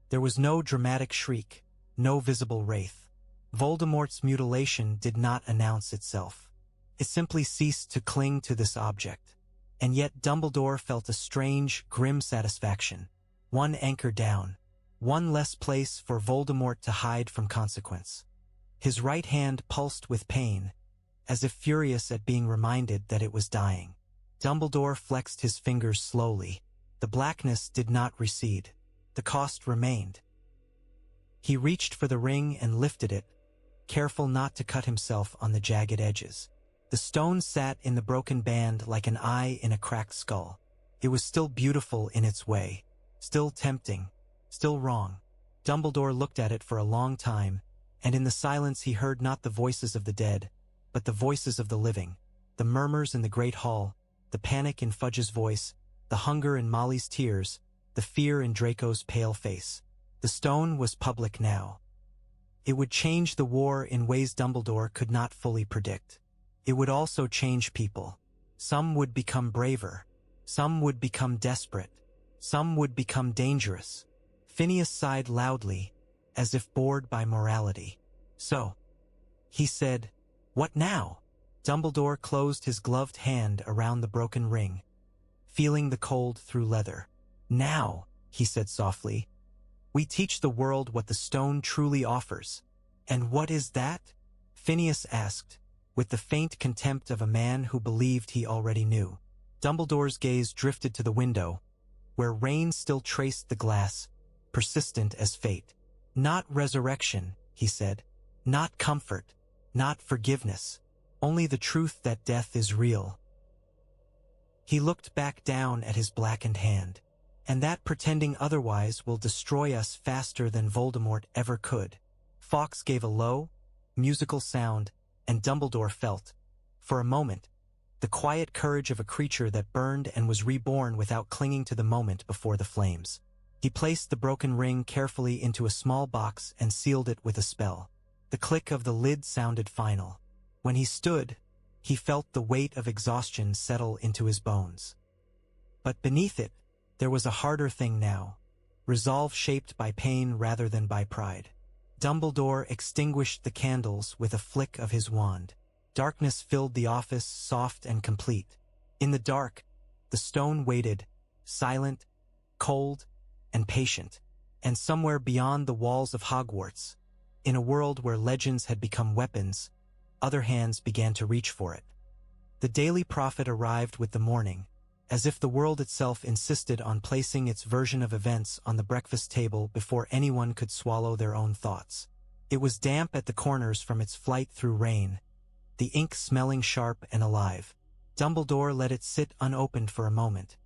There was no dramatic shriek, no visible wraith. Voldemort's mutilation did not announce itself. It simply ceased to cling to this object. And yet Dumbledore felt a strange, grim satisfaction. One anchor down. One less place for Voldemort to hide from consequence. His right hand pulsed with pain, as if furious at being reminded that it was dying. Dumbledore flexed his fingers slowly. The blackness did not recede. The cost remained. He reached for the ring and lifted it, careful not to cut himself on the jagged edges. The stone sat in the broken band like an eye in a cracked skull. It was still beautiful in its way, still tempting, still wrong. Dumbledore looked at it for a long time, and in the silence he heard not the voices of the dead, but the voices of the living, the murmurs in the great hall, the panic in Fudge's voice, the hunger in Molly's tears, the fear in Draco's pale face. The stone was public now. It would change the war in ways Dumbledore could not fully predict. It would also change people. Some would become braver. Some would become desperate. Some would become dangerous. Phineas sighed loudly, as if bored by morality. So, he said, "What now?" Dumbledore closed his gloved hand around the broken ring, feeling the cold through leather. "Now," he said softly, "we teach the world what the stone truly offers." "And what is that?" Phineas asked, with the faint contempt of a man who believed he already knew. Dumbledore's gaze drifted to the window, where rain still traced the glass, persistent as fate. "Not resurrection," he said. "Not comfort. Not forgiveness. Only the truth that death is real." He looked back down at his blackened hand. "And that pretending otherwise will destroy us faster than Voldemort ever could." Fawkes gave a low, musical sound, and Dumbledore felt, for a moment, the quiet courage of a creature that burned and was reborn without clinging to the moment before the flames. He placed the broken ring carefully into a small box and sealed it with a spell. The click of the lid sounded final. When he stood, he felt the weight of exhaustion settle into his bones. But beneath it, there was a harder thing now, resolve shaped by pain rather than by pride. Dumbledore extinguished the candles with a flick of his wand. Darkness filled the office, soft and complete. In the dark, the stone waited, silent, cold, and patient. And somewhere beyond the walls of Hogwarts, in a world where legends had become weapons, other hands began to reach for it. The Daily Prophet arrived with the morning, as if the world itself insisted on placing its version of events on the breakfast table before anyone could swallow their own thoughts. It was damp at the corners from its flight through rain, the ink smelling sharp and alive. Dumbledore let it sit unopened for a moment,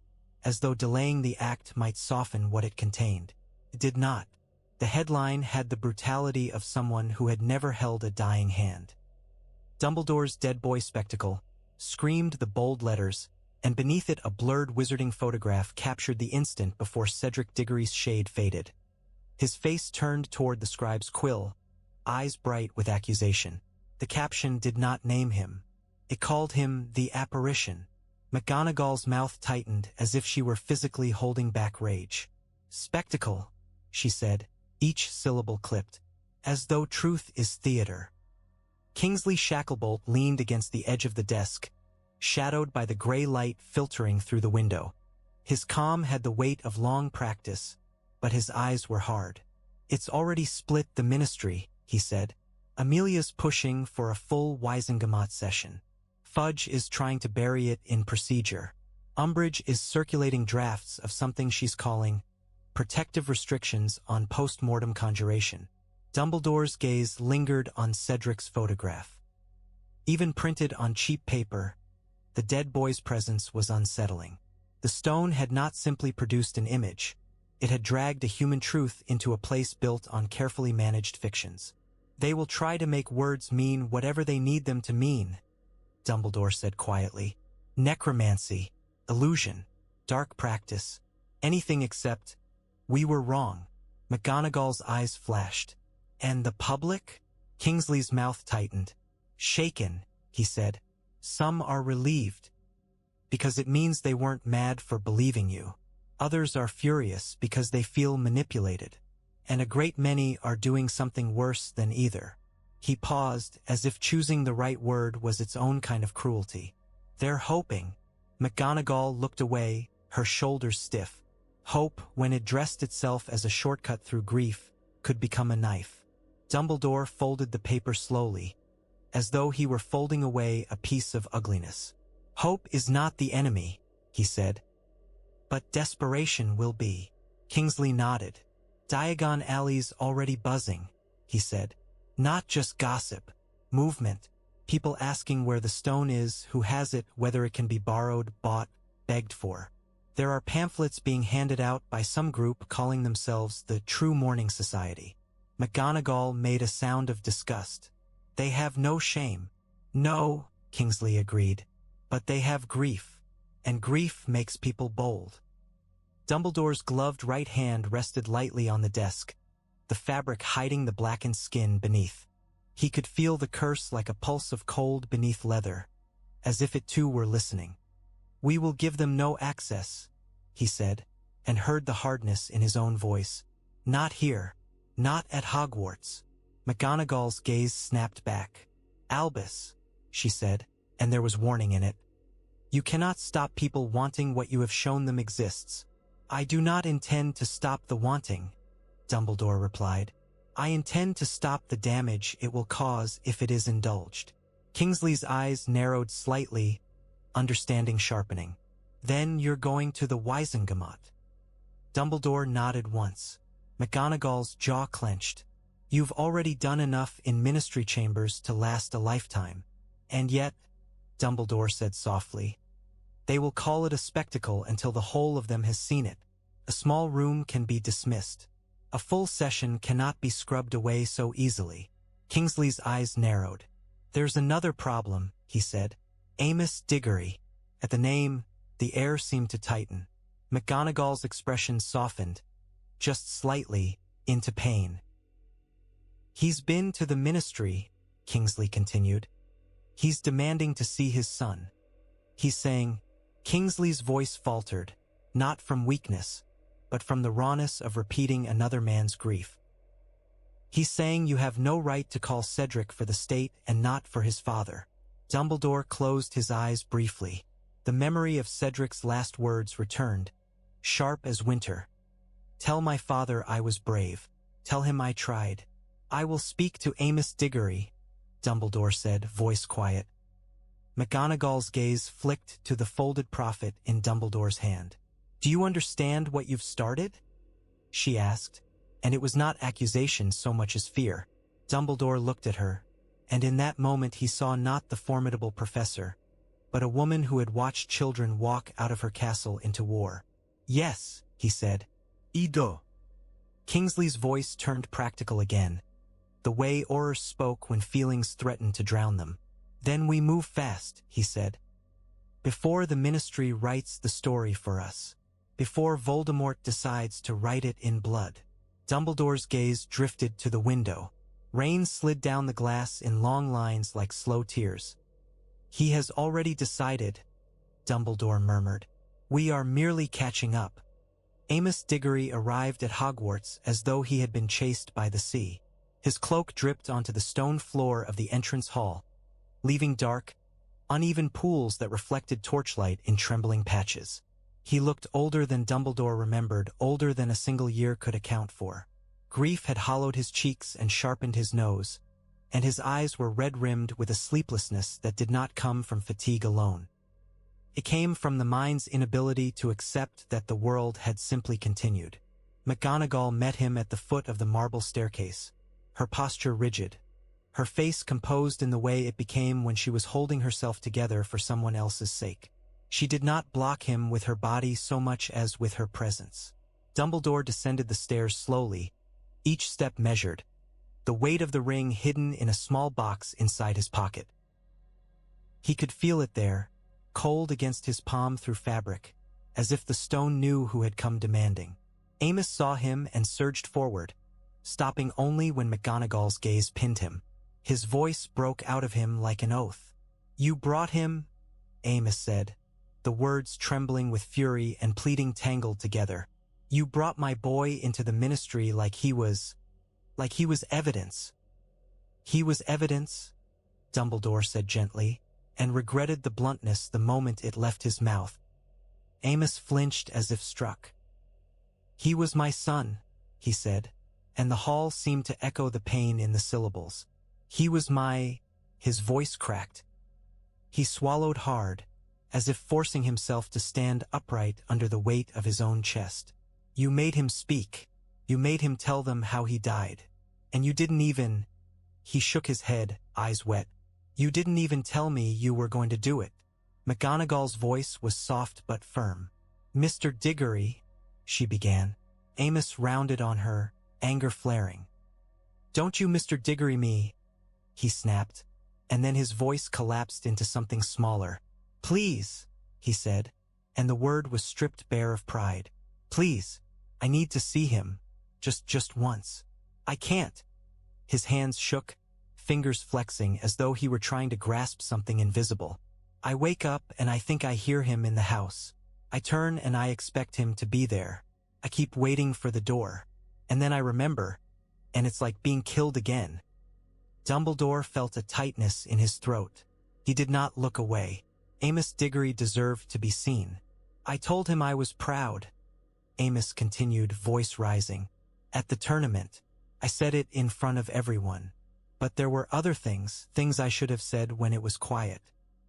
as though delaying the act might soften what it contained. It did not. The headline had the brutality of someone who had never held a dying hand. Dumbledore's dead boy spectacle screamed the bold letters, and beneath it a blurred wizarding photograph captured the instant before Cedric Diggory's shade faded. His face turned toward the scribe's quill, eyes bright with accusation. The caption did not name him. It called him the apparition. McGonagall's mouth tightened as if she were physically holding back rage. "Spectacle," she said, each syllable clipped, "as though truth is theater." Kingsley Shacklebolt leaned against the edge of the desk, shadowed by the gray light filtering through the window. His calm had the weight of long practice, but his eyes were hard. "It's already split the ministry," he said. "Amelia's pushing for a full WIZENGAMOT session. Fudge is trying to bury it in procedure. Umbridge is circulating drafts of something she's calling protective restrictions on post-mortem conjuration." Dumbledore's gaze lingered on Cedric's photograph. Even printed on cheap paper, the dead boy's presence was unsettling. The stone had not simply produced an image. It had dragged a human truth into a place built on carefully managed fictions. "They will try to make words mean whatever they need them to mean," Dumbledore said quietly. "Necromancy, illusion, dark practice, anything except, we were wrong." McGonagall's eyes flashed. "And the public?" Kingsley's mouth tightened. "Shaken," he said. "Some are relieved, because it means they weren't mad for believing you. Others are furious because they feel manipulated. And a great many are doing something worse than either." He paused, as if choosing the right word was its own kind of cruelty. "They're hoping." McGonagall looked away, her shoulders stiff. Hope, when it dressed itself as a shortcut through grief, could become a knife. Dumbledore folded the paper slowly, as though he were folding away a piece of ugliness. "Hope is not the enemy," he said. "But desperation will be." Kingsley nodded. "Diagon Alley's already buzzing," he said. "Not just gossip. Movement. People asking where the stone is, who has it, whether it can be borrowed, bought, begged for. There are pamphlets being handed out by some group calling themselves the True Mourning Society." McGonagall made a sound of disgust. "They have no shame." "No," Kingsley agreed. "But they have grief. And grief makes people bold." Dumbledore's gloved right hand rested lightly on the desk, the fabric hiding the blackened skin beneath. He could feel the curse like a pulse of cold beneath leather, as if it too were listening. "We will give them no access," he said, and heard the hardness in his own voice. "Not here. Not at Hogwarts." McGonagall's gaze snapped back. "Albus," she said, and there was warning in it. "You cannot stop people wanting what you have shown them exists." "I do not intend to stop the wanting," Dumbledore replied. "I intend to stop the damage it will cause if it is indulged." Kingsley's eyes narrowed slightly, understanding sharpening. "Then you're going to the WIZENGAMOT." Dumbledore nodded once. McGonagall's jaw clenched. "You've already done enough in ministry chambers to last a lifetime. And yet," Dumbledore said softly, "they will call it a spectacle until the whole of them has seen it. A small room can be dismissed. A full session cannot be scrubbed away so easily." Kingsley's eyes narrowed. "There's another problem," he said. "Amos Diggory." At the name, the air seemed to tighten. McGonagall's expression softened, just slightly, into pain. "He's been to the ministry," Kingsley continued. "He's demanding to see his son. He's saying—" Kingsley's voice faltered, not from weakness, but from the rawness of repeating another man's grief. "He's saying you have no right to call Cedric for the state and not for his father." Dumbledore closed his eyes briefly. The memory of Cedric's last words returned, sharp as winter. "Tell my father I was brave. Tell him I tried." "I will speak to Amos Diggory," Dumbledore said, voice quiet. McGonagall's gaze flicked to the folded prophet in Dumbledore's hand. "Do you understand what you've started?" she asked, and it was not accusation so much as fear. Dumbledore looked at her, and in that moment he saw not the formidable professor, but a woman who had watched children walk out of her castle into war. "Yes," he said. Ido. Kingsley's voice turned practical again, the way Aurors spoke when feelings threatened to drown them. "Then we move fast," he said. "Before the ministry writes the story for us. Before Voldemort decides to write it in blood." Dumbledore's gaze drifted to the window. Rain slid down the glass in long lines like slow tears. "He has already decided," Dumbledore murmured. "We are merely catching up." Amos Diggory arrived at Hogwarts as though he had been chased by the sea. His cloak dripped onto the stone floor of the entrance hall, leaving dark, uneven pools that reflected torchlight in trembling patches. He looked older than Dumbledore remembered, older than a single year could account for. Grief had hollowed his cheeks and sharpened his nose, and his eyes were red-rimmed with a sleeplessness that did not come from fatigue alone. It came from the mind's inability to accept that the world had simply continued. McGonagall met him at the foot of the marble staircase, her posture rigid, her face composed in the way it became when she was holding herself together for someone else's sake. She did not block him with her body so much as with her presence. Dumbledore descended the stairs slowly, each step measured, the weight of the ring hidden in a small box inside his pocket. He could feel it there, cold against his palm through fabric, as if the stone knew who had come demanding. Amos saw him and surged forward, stopping only when McGonagall's gaze pinned him. His voice broke out of him like an oath. "You brought him," Amos said, the words trembling with fury and pleading tangled together. "You brought my boy into the ministry like he was evidence." He was evidence, Dumbledore said gently, and regretted the bluntness the moment it left his mouth. Amos flinched as if struck. He was my son, he said, and the hall seemed to echo the pain in the syllables. He was my... His voice cracked. He swallowed hard, as if forcing himself to stand upright under the weight of his own chest. You made him speak. You made him tell them how he died. And you didn't even... He shook his head, eyes wet. You didn't even tell me you were going to do it. McGonagall's voice was soft but firm. Mr. Diggory, she began. Amos rounded on her, anger flaring. Don't you Mr. Diggory me, he snapped, and then his voice collapsed into something smaller. Please, he said, and the word was stripped bare of pride. Please, I need to see him, just once. I can't. His hands shook, fingers flexing as though he were trying to grasp something invisible. I wake up and I think I hear him in the house. I turn and I expect him to be there. I keep waiting for the door. And then I remember, and it's like being killed again. Dumbledore felt a tightness in his throat. He did not look away. Amos Diggory deserved to be seen. I told him I was proud, Amos continued, voice rising. At the tournament, I said it in front of everyone. But there were other things I should have said when it was quiet.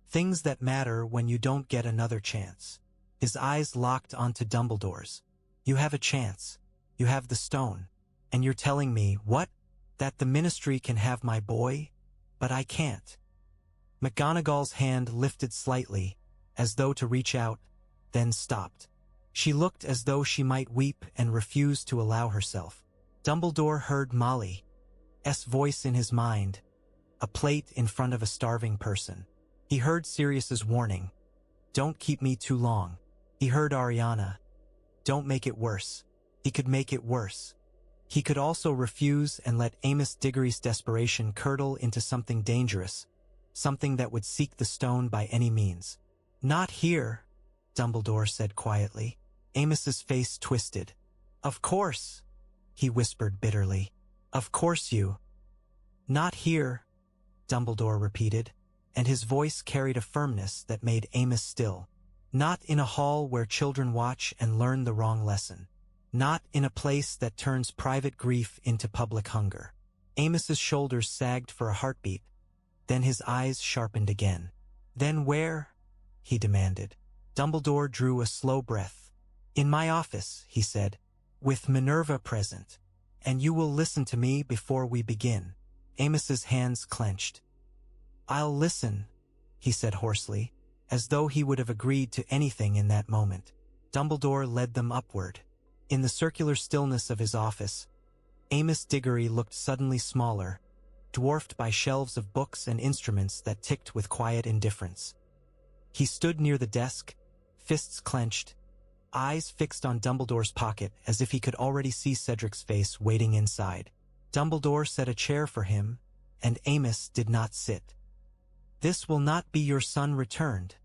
Things that matter when you don't get another chance. His eyes locked onto Dumbledore's. You have a chance. You have the stone. And you're telling me, what? That the Ministry can have my boy? But I can't. McGonagall's hand lifted slightly, as though to reach out, then stopped. She looked as though she might weep and refused to allow herself. Dumbledore heard Molly's voice in his mind, a plate in front of a starving person. He heard Sirius's warning, don't keep me too long. He heard Ariana, don't make it worse. He could make it worse. He could also refuse and let Amos Diggory's desperation curdle into something dangerous, something that would seek the stone by any means. Not here, Dumbledore said quietly. Amos's face twisted. Of course, he whispered bitterly. Of course you. Not here, Dumbledore repeated, and his voice carried a firmness that made Amos still. Not in a hall where children watch and learn the wrong lesson. Not in a place that turns private grief into public hunger. Amos's shoulders sagged for a heartbeat, then his eyes sharpened again. Then where? He demanded. Dumbledore drew a slow breath. In my office, he said, with Minerva present. And you will listen to me before we begin. Amos's hands clenched. I'll listen, he said hoarsely, as though he would have agreed to anything in that moment. Dumbledore led them upward. In the circular stillness of his office, Amos Diggory looked suddenly smaller, dwarfed by shelves of books and instruments that ticked with quiet indifference. He stood near the desk, fists clenched, eyes fixed on Dumbledore's pocket as if he could already see Cedric's face waiting inside. Dumbledore set a chair for him, and Amos did not sit. This will not be your son returned,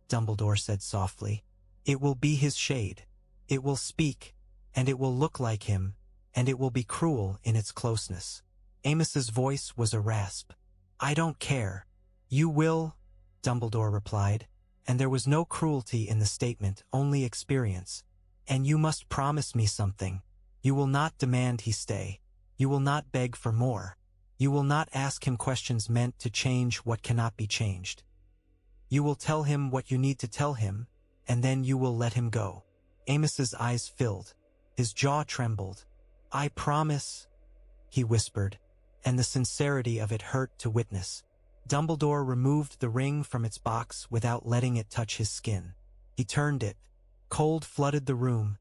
Dumbledore said softly. It will be his shade. It will speak, and it will look like him, and it will be cruel in its closeness. Amos's voice was a rasp. I don't care. You will, Dumbledore replied, and there was no cruelty in the statement, only experience. And you must promise me something. You will not demand he stay. You will not beg for more. You will not ask him questions meant to change what cannot be changed. You will tell him what you need to tell him, and then you will let him go. Amos's eyes filled. His jaw trembled. I promise, he whispered, and the sincerity of it hurt to witness. Dumbledore removed the ring from its box without letting it touch his skin. He turned it. Cold flooded the room,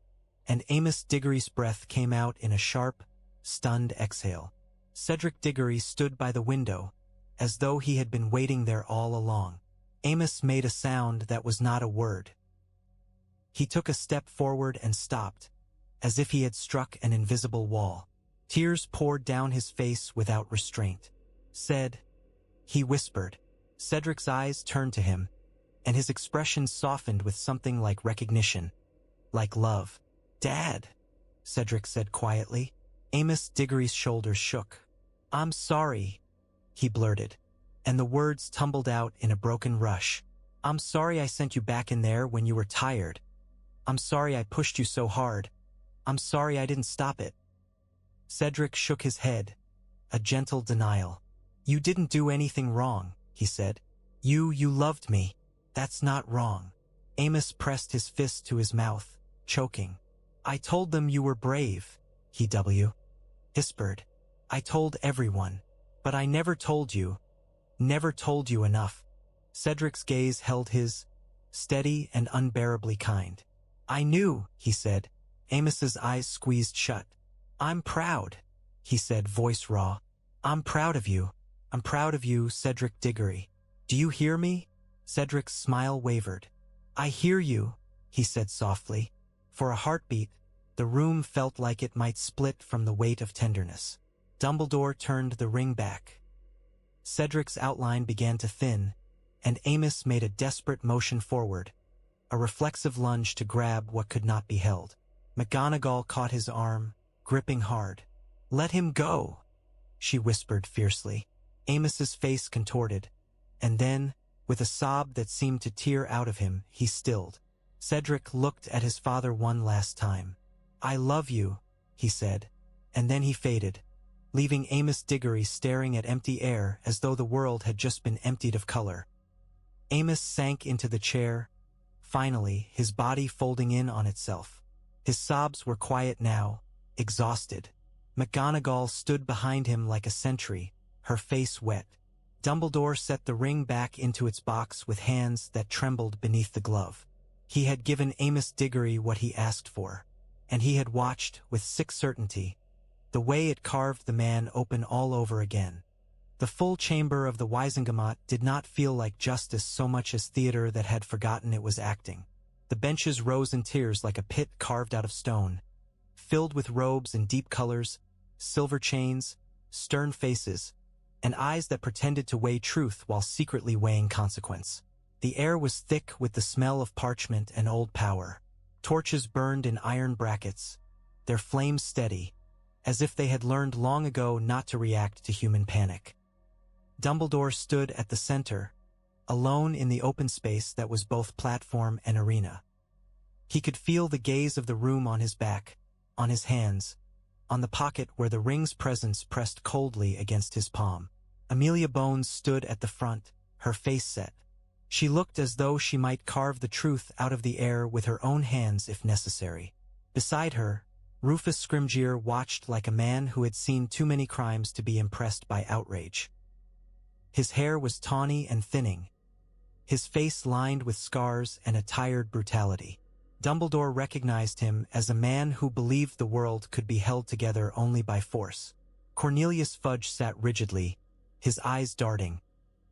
and Amos Diggory's breath came out in a sharp, stunned exhale. Cedric Diggory stood by the window, as though he had been waiting there all along. Amos made a sound that was not a word. He took a step forward and stopped, as if he had struck an invisible wall. Tears poured down his face without restraint. He whispered. Cedric's eyes turned to him, and his expression softened with something like recognition, like love. Dad, Cedric said quietly. Amos Diggory's shoulders shook. I'm sorry, he blurted, and the words tumbled out in a broken rush. I'm sorry I sent you back in there when you were tired. I'm sorry I pushed you so hard. I'm sorry I didn't stop it. Cedric shook his head, a gentle denial. You didn't do anything wrong, he said. You loved me. That's not wrong. Amos pressed his fist to his mouth, choking. I told them you were brave, he whispered. I told everyone, but I never told you enough. Cedric's gaze held his, steady and unbearably kind. I knew, he said. Amos's eyes squeezed shut. I'm proud, he said, voice raw. I'm proud of you. I'm proud of you, Cedric Diggory. Do you hear me? Cedric's smile wavered. I hear you, he said softly. For a heartbeat, the room felt like it might split from the weight of tenderness. Dumbledore turned the ring back. Cedric's outline began to thin, and Amos made a desperate motion forward, a reflexive lunge to grab what could not be held. McGonagall caught his arm, gripping hard. Let him go, she whispered fiercely. Amos's face contorted, and then, with a sob that seemed to tear out of him, he stilled. Cedric looked at his father one last time. I love you, he said, and then he faded, leaving Amos Diggory staring at empty air as though the world had just been emptied of color. Amos sank into the chair, finally, his body folding in on itself. His sobs were quiet now, exhausted. McGonagall stood behind him like a sentry, her face wet. Dumbledore set the ring back into its box with hands that trembled beneath the glove. He had given Amos Diggory what he asked for, and he had watched, with sick certainty, the way it carved the man open all over again. The full chamber of the WIZENGAMOT did not feel like justice so much as theater that had forgotten it was acting. The benches rose in tiers like a pit carved out of stone, filled with robes in deep colors, silver chains, stern faces, and eyes that pretended to weigh truth while secretly weighing consequence. The air was thick with the smell of parchment and old power. Torches burned in iron brackets, their flames steady, as if they had learned long ago not to react to human panic. Dumbledore stood at the center, alone in the open space that was both platform and arena. He could feel the gaze of the room on his back, on his hands, on the pocket where the ring's presence pressed coldly against his palm. Amelia Bones stood at the front, her face set. She looked as though she might carve the truth out of the air with her own hands if necessary. Beside her, Rufus Scrimgeour watched like a man who had seen too many crimes to be impressed by outrage. His hair was tawny and thinning, his face lined with scars and a tired brutality. Dumbledore recognized him as a man who believed the world could be held together only by force. Cornelius Fudge sat rigidly, his eyes darting,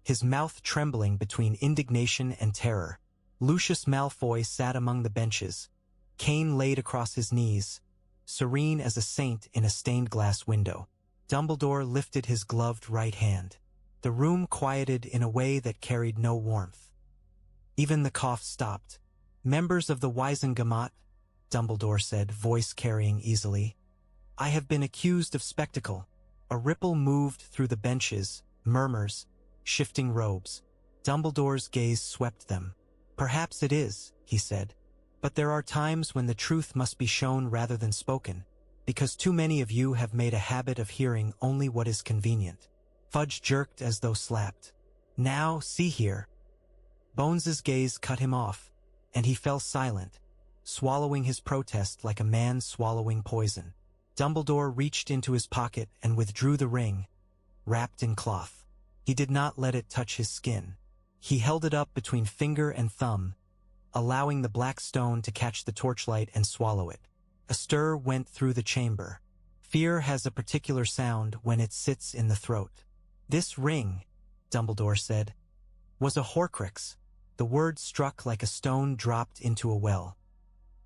his mouth trembling between indignation and terror. Lucius Malfoy sat among the benches, cane laid across his knees, serene as a saint in a stained-glass window. Dumbledore lifted his gloved right hand. The room quieted in a way that carried no warmth. Even the cough stopped. Members of the WIZENGAMOT, Dumbledore said, voice carrying easily. I have been accused of spectacle. A ripple moved through the benches, murmurs, shifting robes. Dumbledore's gaze swept them. Perhaps it is, he said. But there are times when the truth must be shown rather than spoken, because too many of you have made a habit of hearing only what is convenient. Fudge jerked as though slapped. Now, see here. Bones's gaze cut him off, and he fell silent, swallowing his protest like a man swallowing poison. Dumbledore reached into his pocket and withdrew the ring, wrapped in cloth. He did not let it touch his skin. He held it up between finger and thumb, allowing the black stone to catch the torchlight and swallow it. A stir went through the chamber. Fear has a particular sound when it sits in the throat. This ring, Dumbledore said, was a Horcrux. The word struck like a stone dropped into a well.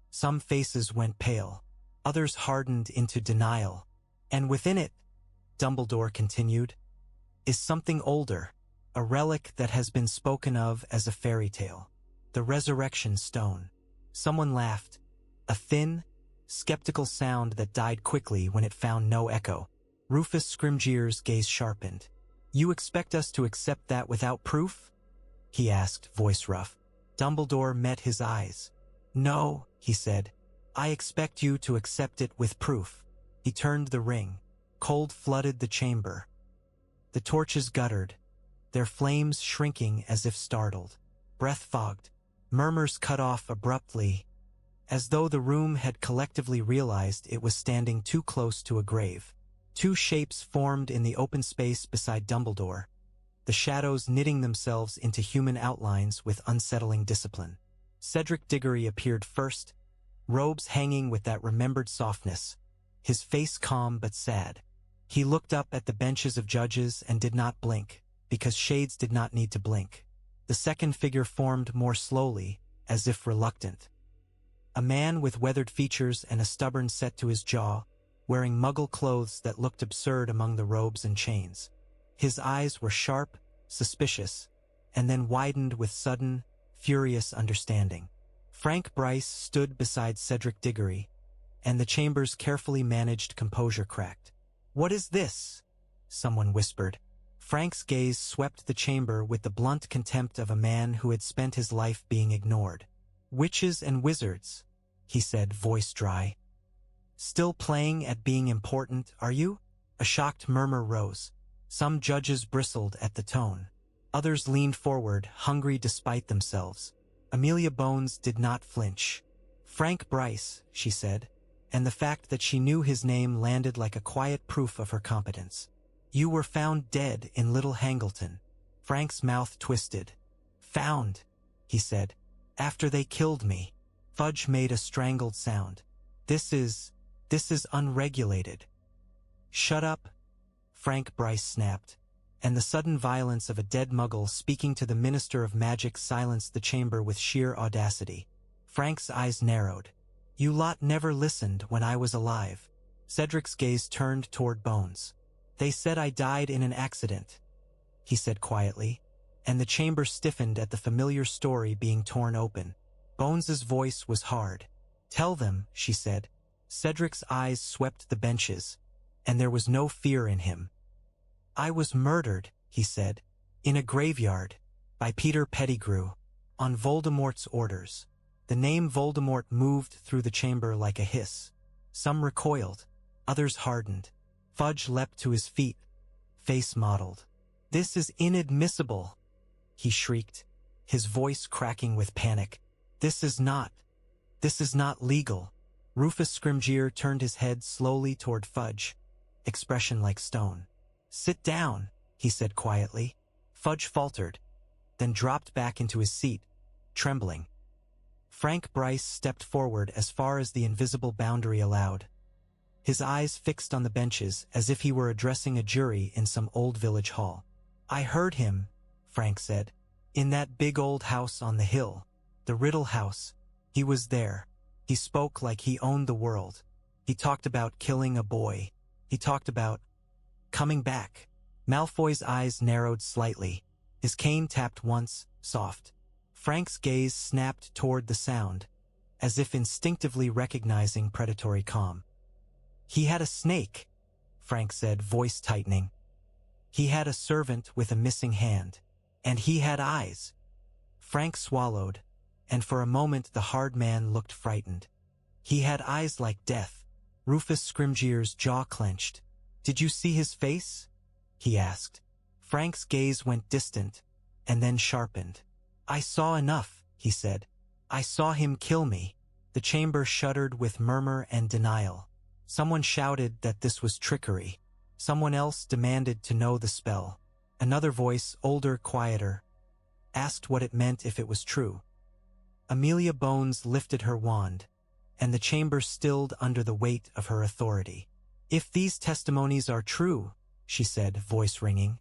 Some faces went pale, others hardened into denial. And within it, Dumbledore continued, is something older, a relic that has been spoken of as a fairy tale. The Resurrection Stone. Someone laughed, a thin, skeptical sound that died quickly when it found no echo. Rufus Scrimgeour's gaze sharpened. You expect us to accept that without proof? He asked, voice rough. Dumbledore met his eyes. No, he said. I expect you to accept it with proof. He turned the ring. Cold flooded the chamber. The torches guttered, their flames shrinking as if startled. Breath fogged. Murmurs cut off abruptly, as though the room had collectively realized it was standing too close to a grave. Two shapes formed in the open space beside Dumbledore, the shadows knitting themselves into human outlines with unsettling discipline. Cedric Diggory appeared first, robes hanging with that remembered softness, his face calm but sad. He looked up at the benches of judges and did not blink, because shades did not need to blink. The second figure formed more slowly, as if reluctant. A man with weathered features and a stubborn set to his jaw, wearing muggle clothes that looked absurd among the robes and chains. His eyes were sharp, suspicious, and then widened with sudden, furious understanding. Frank Bryce stood beside Cedric Diggory, and the chamber's carefully managed composure cracked. "What is this?" someone whispered. Frank's gaze swept the chamber with the blunt contempt of a man who had spent his life being ignored. "Witches and wizards," he said, voice dry. "Still playing at being important, are you?" A shocked murmur rose. Some judges bristled at the tone. Others leaned forward, hungry despite themselves. Amelia Bones did not flinch. "Frank Bryce," she said, and the fact that she knew his name landed like a quiet proof of her competence. "You were found dead in Little Hangleton." Frank's mouth twisted. "Found," he said, "after they killed me." Fudge made a strangled sound. This is unregulated." "Shut up," Frank Bryce snapped, and the sudden violence of a dead muggle speaking to the Minister of Magic silenced the chamber with sheer audacity. Frank's eyes narrowed. "You lot never listened when I was alive." Cedric's gaze turned toward Bones. "They said I died in an accident," he said quietly, and the chamber stiffened at the familiar story being torn open. Bones's voice was hard. "Tell them," she said. Cedric's eyes swept the benches, and there was no fear in him. "I was murdered," he said, "in a graveyard, by Peter Pettigrew, on Voldemort's orders." The name Voldemort moved through the chamber like a hiss. Some recoiled, others hardened. Fudge leapt to his feet, face mottled. "This is inadmissible," he shrieked, his voice cracking with panic. This is not legal." Rufus Scrimgeour turned his head slowly toward Fudge, expression like stone. "Sit down," he said quietly. Fudge faltered, then dropped back into his seat, trembling. Frank Bryce stepped forward as far as the invisible boundary allowed, his eyes fixed on the benches as if he were addressing a jury in some old village hall. "I heard him," Frank said, "in that big old house on the hill, the Riddle House. He was there. He spoke like he owned the world. He talked about killing a boy. He talked about coming back." Malfoy's eyes narrowed slightly. His cane tapped once, soft. Frank's gaze snapped toward the sound, as if instinctively recognizing predatory calm. "He had a snake," Frank said, voice tightening. "He had a servant with a missing hand. And he had eyes." Frank swallowed, and for a moment the hard man looked frightened. "He had eyes like death." Rufus Scrimgeour's jaw clenched. "Did you see his face?" he asked. Frank's gaze went distant, and then sharpened. "I saw enough," he said. "I saw him kill me." The chamber shuddered with murmur and denial. Someone shouted that this was trickery. Someone else demanded to know the spell. Another voice, older, quieter, asked what it meant if it was true. Amelia Bones lifted her wand, and the chamber stilled under the weight of her authority. "If these testimonies are true," she said, voice ringing,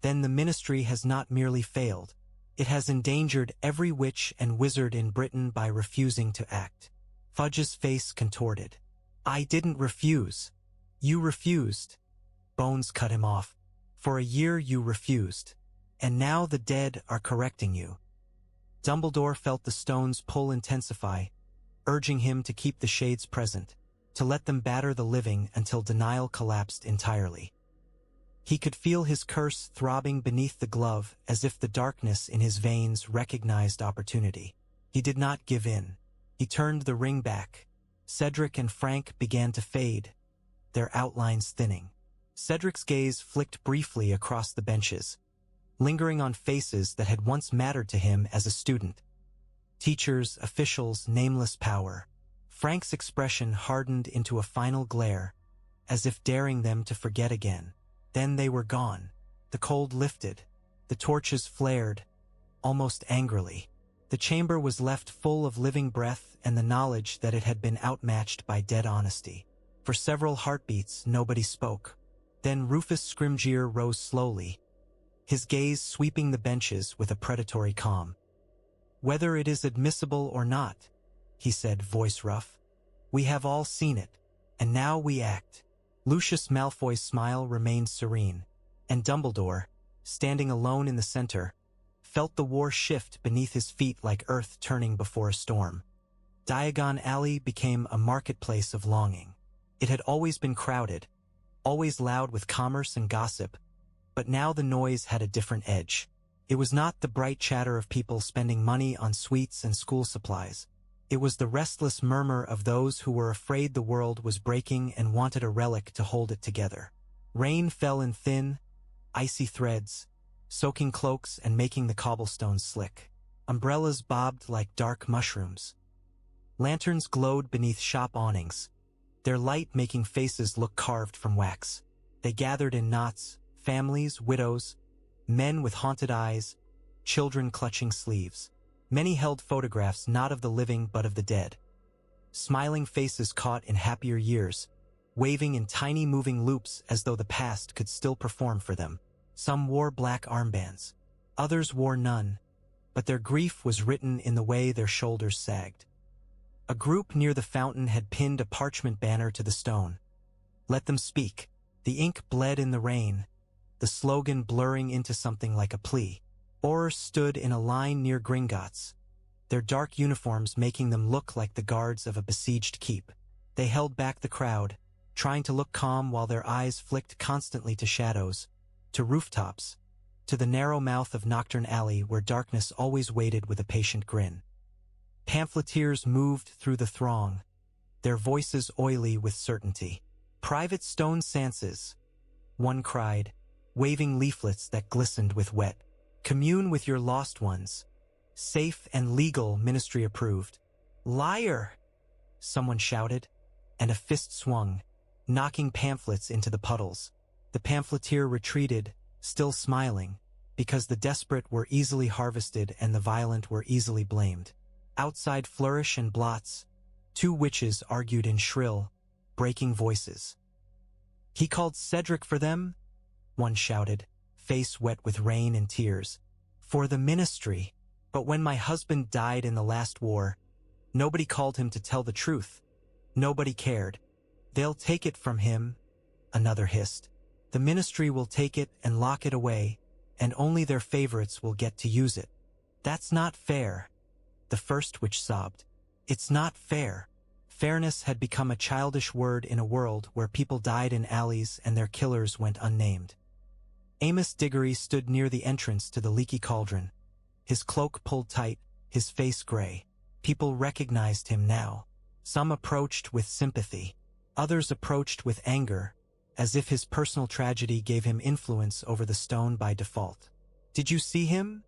"then the ministry has not merely failed. It has endangered every witch and wizard in Britain by refusing to act." Fudge's face contorted. "I didn't refuse. You refused." Bones cut him off. "For a year you refused. And now the dead are correcting you." Dumbledore felt the stone's pull intensify, urging him to keep the shades present, to let them batter the living until denial collapsed entirely. He could feel his curse throbbing beneath the glove as if the darkness in his veins recognized opportunity. He did not give in. He turned the ring back. Cedric and Frank began to fade, their outlines thinning. Cedric's gaze flicked briefly across the benches, lingering on faces that had once mattered to him as a student. Teachers, officials, nameless power. Frank's expression hardened into a final glare, as if daring them to forget again. Then they were gone. The cold lifted. The torches flared, almost angrily. The chamber was left full of living breath and the knowledge that it had been outmatched by dead honesty. For several heartbeats, nobody spoke. Then Rufus Scrimgeour rose slowly, his gaze sweeping the benches with a predatory calm. "Whether it is admissible or not," he said, voice rough, "we have all seen it, and now we act." Lucius Malfoy's smile remained serene, and Dumbledore, standing alone in the center, felt the war shift beneath his feet like earth turning before a storm. Diagon Alley became a marketplace of longing. It had always been crowded, always loud with commerce and gossip, but now the noise had a different edge. It was not the bright chatter of people spending money on sweets and school supplies. It was the restless murmur of those who were afraid the world was breaking and wanted a relic to hold it together. Rain fell in thin, icy threads, soaking cloaks and making the cobblestones slick. Umbrellas bobbed like dark mushrooms. Lanterns glowed beneath shop awnings, their light making faces look carved from wax. They gathered in knots, families, widows, men with haunted eyes, children clutching sleeves. Many held photographs not of the living but of the dead. Smiling faces caught in happier years, waving in tiny moving loops as though the past could still perform for them. Some wore black armbands. Others wore none, but their grief was written in the way their shoulders sagged. A group near the fountain had pinned a parchment banner to the stone. "Let them speak." The ink bled in the rain, the slogan blurring into something like a plea. Aurors stood in a line near Gringotts, their dark uniforms making them look like the guards of a besieged keep. They held back the crowd, trying to look calm while their eyes flicked constantly to shadows, to rooftops, to the narrow mouth of Nocturne Alley where darkness always waited with a patient grin. Pamphleteers moved through the throng, their voices oily with certainty. "Private stone seances," one cried, waving leaflets that glistened with wet. "Commune with your lost ones. Safe and legal, ministry approved." "Liar!" someone shouted, and a fist swung, knocking pamphlets into the puddles. The pamphleteer retreated, still smiling, because the desperate were easily harvested and the violent were easily blamed. Outside Flourish and Blots, two witches argued in shrill, breaking voices. "He called Cedric for them?" one shouted, face wet with rain and tears. "For the ministry. But when my husband died in the last war, nobody called him to tell the truth. Nobody cared. They'll take it from him," another hissed. "The ministry will take it and lock it away, and only their favorites will get to use it." "That's not fair," the first witch sobbed. "It's not fair." Fairness had become a childish word in a world where people died in alleys and their killers went unnamed. Amos Diggory stood near the entrance to the leaky cauldron, his cloak pulled tight, his face gray. People recognized him now. Some approached with sympathy. Others approached with anger, as if his personal tragedy gave him influence over the stone by default. "Did you see him?"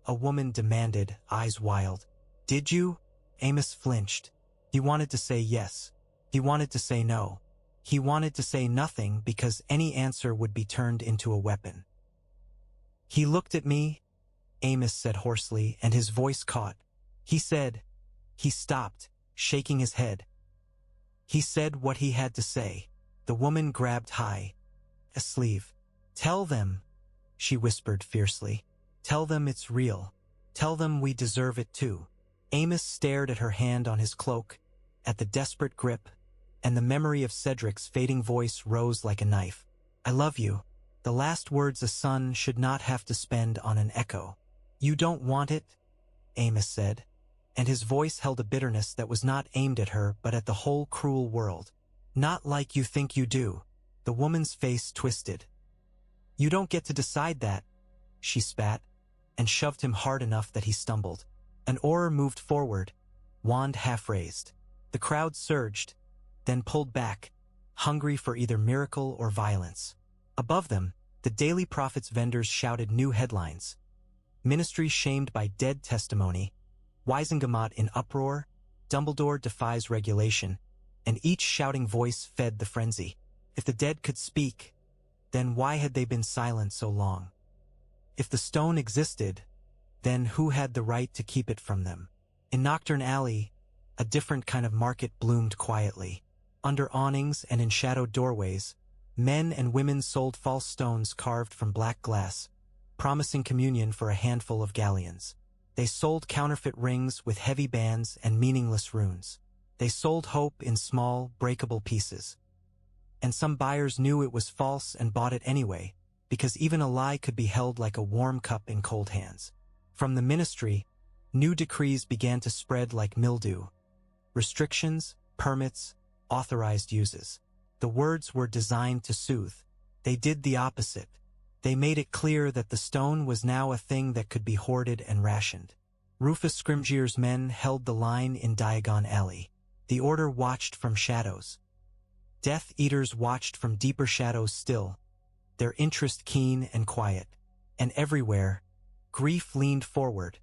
a woman demanded, eyes wild. "Did you?" Amos flinched. He wanted to say yes. He wanted to say no. He wanted to say nothing because any answer would be turned into a weapon. "He looked at me," Amos said hoarsely, and his voice caught. "He said," he stopped, shaking his head. "He said what he had to say." The woman grabbed high, a sleeve. "Tell them," she whispered fiercely. "Tell them it's real. Tell them we deserve it too." Amos stared at her hand on his cloak, at the desperate grip, and the memory of Cedric's fading voice rose like a knife. "I love you." The last words a son should not have to spend on an echo. "You don't want it?" Amos said, and his voice held a bitterness that was not aimed at her but at the whole cruel world. "Not like you think you do." The woman's face twisted. You don't get to decide that, she spat, and shoved him hard enough that he stumbled. An oar moved forward, wand half raised. The crowd surged, then pulled back, hungry for either miracle or violence. Above them, the Daily Prophet's vendors shouted new headlines. Ministry shamed by dead testimony, WIZENGAMOT in uproar, Dumbledore defies regulation, and each shouting voice fed the frenzy. If the dead could speak, then why had they been silent so long? If the stone existed, then who had the right to keep it from them? In Nocturne Alley, a different kind of market bloomed quietly. Under awnings and in shadowed doorways, men and women sold false stones carved from black glass, promising communion for a handful of galleons. They sold counterfeit rings with heavy bands and meaningless runes. They sold hope in small, breakable pieces. And some buyers knew it was false and bought it anyway, because even a lie could be held like a warm cup in cold hands. From the ministry, new decrees began to spread like mildew. Restrictions, permits, authorized uses. The words were designed to soothe. They did the opposite. They made it clear that the stone was now a thing that could be hoarded and rationed. Rufus Scrimgeour's men held the line in Diagon Alley. The Order watched from shadows. Death Eaters watched from deeper shadows still, their interest keen and quiet. And everywhere, grief leaned forward,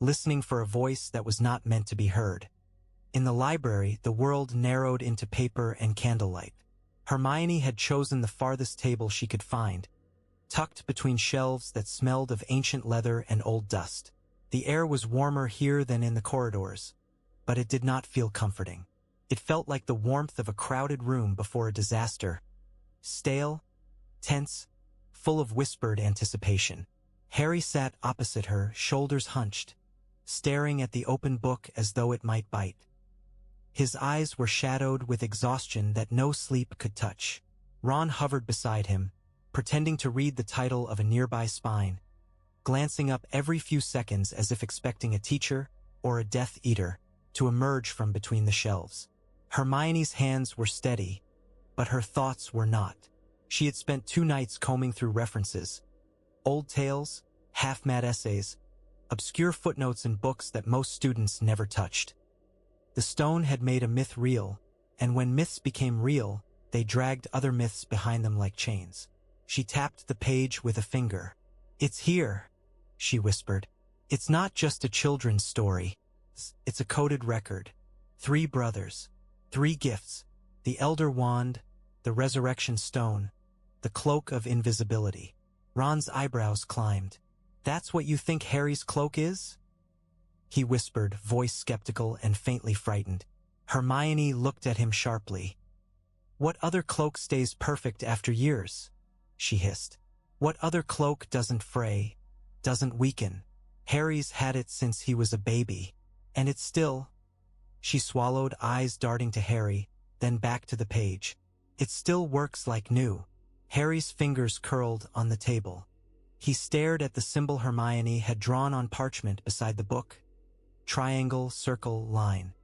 listening for a voice that was not meant to be heard. In the library, the world narrowed into paper and candlelight. Hermione had chosen the farthest table she could find, tucked between shelves that smelled of ancient leather and old dust. The air was warmer here than in the corridors, but it did not feel comforting. It felt like the warmth of a crowded room before a disaster. Stale, tense, full of whispered anticipation. Harry sat opposite her, shoulders hunched, staring at the open book as though it might bite. His eyes were shadowed with exhaustion that no sleep could touch. Ron hovered beside him, pretending to read the title of a nearby spine, glancing up every few seconds as if expecting a teacher or a Death Eater to emerge from between the shelves. Hermione's hands were steady, but her thoughts were not. She had spent 2 nights combing through references, old tales, half-mad essays, obscure footnotes in books that most students never touched. The stone had made a myth real, and when myths became real, they dragged other myths behind them like chains. She tapped the page with a finger. "It's here," she whispered. "It's not just a children's story. It's a coded record. 3 brothers, 3 gifts, the Elder Wand, the Resurrection Stone, the Cloak of Invisibility." Ron's eyebrows climbed. "That's what you think Harry's cloak is?" he whispered, voice skeptical and faintly frightened. Hermione looked at him sharply. "What other cloak stays perfect after years?" she hissed. "What other cloak doesn't fray, doesn't weaken? Harry's had it since he was a baby, and it's still—" She swallowed, eyes darting to Harry, then back to the page. "It still works like new." Harry's fingers curled on the table. He stared at the symbol Hermione had drawn on parchment beside the book. Triangle, circle, line.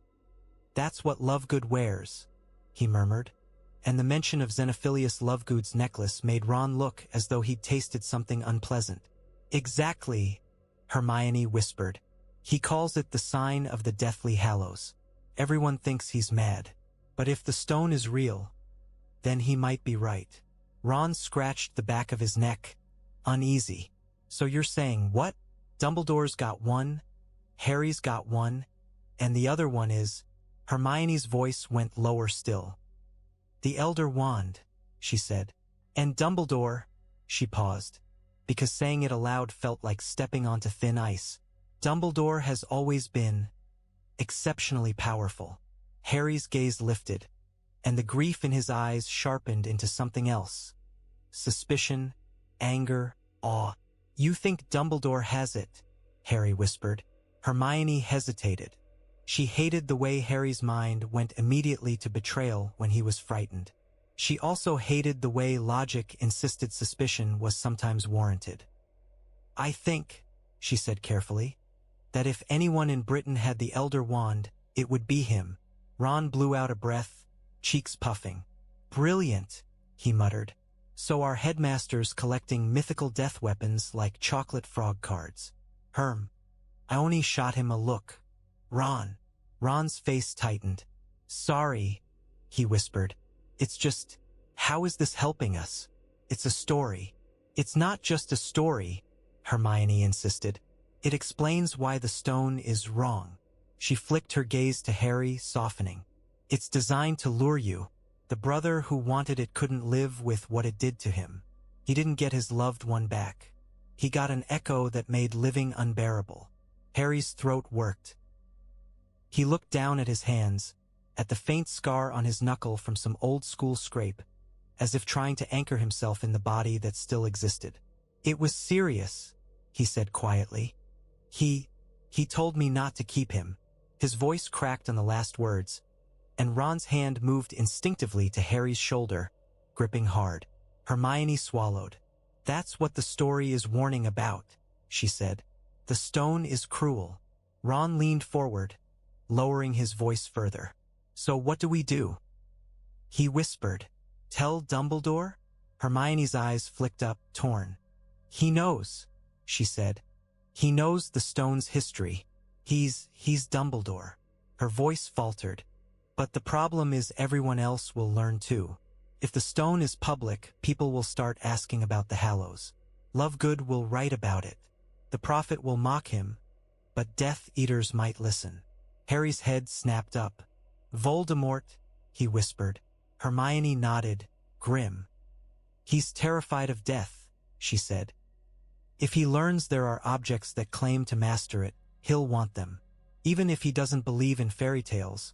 "That's what Lovegood wears," he murmured, and the mention of Xenophilius Lovegood's necklace made Ron look as though he'd tasted something unpleasant. "Exactly," Hermione whispered. "He calls it the sign of the Deathly Hallows. Everyone thinks he's mad. But if the stone is real, then he might be right." Ron scratched the back of his neck, uneasy. "So you're saying what? Dumbledore's got one, Harry's got one, and the other one is—" Hermione's voice went lower still. "The Elder Wand," she said. "And Dumbledore—" She paused, because saying it aloud felt like stepping onto thin ice. "Dumbledore has always been exceptionally powerful." Harry's gaze lifted, and the grief in his eyes sharpened into something else. Suspicion, anger, awe. "You think Dumbledore has it," Harry whispered. Hermione hesitated. She hated the way Harry's mind went immediately to betrayal when he was frightened. She also hated the way logic insisted suspicion was sometimes warranted. "I think," she said carefully, "that if anyone in Britain had the Elder Wand, it would be him." Ron blew out a breath, cheeks puffing. "Brilliant," he muttered. So our headmaster's collecting mythical death weapons like chocolate frog cards. I only shot him a look. Ron's face tightened. Sorry, he whispered. It's just, how is this helping us? It's a story. It's not just a story, Hermione insisted. It explains why the stone is wrong. She flicked her gaze to Harry, softening. It's designed to lure you. The brother who wanted it couldn't live with what it did to him. He didn't get his loved one back. He got an echo that made living unbearable. Harry's throat worked. He looked down at his hands, at the faint scar on his knuckle from some old-school scrape, as if trying to anchor himself in the body that still existed. It was Sirius, he said quietly. He told me not to keep him. His voice cracked on the last words, and Ron's hand moved instinctively to Harry's shoulder, gripping hard. Hermione swallowed. That's what the story is warning about, she said. The stone is cruel. Ron leaned forward, lowering his voice further. So what do we do? He whispered. Tell Dumbledore? Hermione's eyes flicked up, torn. He knows, she said. He knows the stone's history. He's Dumbledore. Her voice faltered. But the problem is everyone else will learn too. If the stone is public, people will start asking about the Hallows. Lovegood will write about it. The prophet will mock him, but Death Eaters might listen. Harry's head snapped up. Voldemort, he whispered. Hermione nodded, grim. He's terrified of death, she said. If he learns there are objects that claim to master it, he'll want them. Even if he doesn't believe in fairy tales,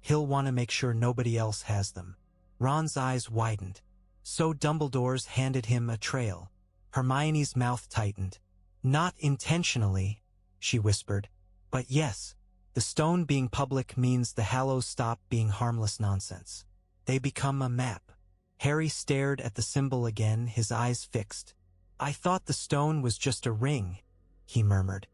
he'll want to make sure nobody else has them. Ron's eyes widened. So Dumbledore's handed him a trail. Hermione's mouth tightened. Not intentionally, she whispered. But yes, the stone being public means the Hallows stop being harmless nonsense. They become a map. Harry stared at the symbol again, his eyes fixed. I thought the stone was just a ring, he murmured.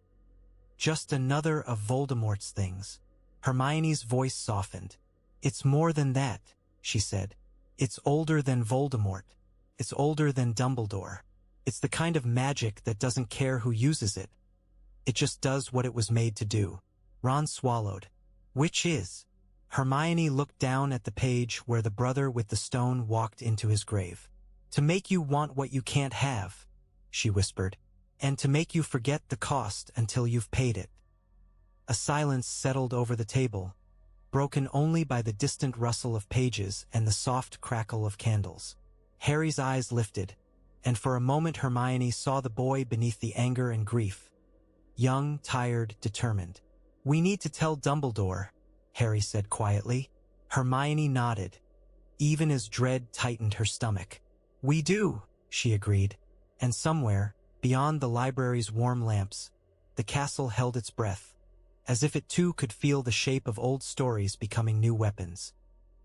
Just another of Voldemort's things. Hermione's voice softened. It's more than that, she said. It's older than Voldemort. It's older than Dumbledore. It's the kind of magic that doesn't care who uses it. It just does what it was made to do. Ron swallowed. Which is? Hermione looked down at the page where the brother with the stone walked into his grave. To make you want what you can't have, she whispered, and to make you forget the cost until you've paid it. A silence settled over the table, broken only by the distant rustle of pages and the soft crackle of candles. Harry's eyes lifted, and for a moment Hermione saw the boy beneath the anger and grief. Young, tired, determined. We need to tell Dumbledore, Harry said quietly. Hermione nodded, even as dread tightened her stomach. We do, she agreed, and somewhere, beyond the library's warm lamps, the castle held its breath, as if it too could feel the shape of old stories becoming new weapons.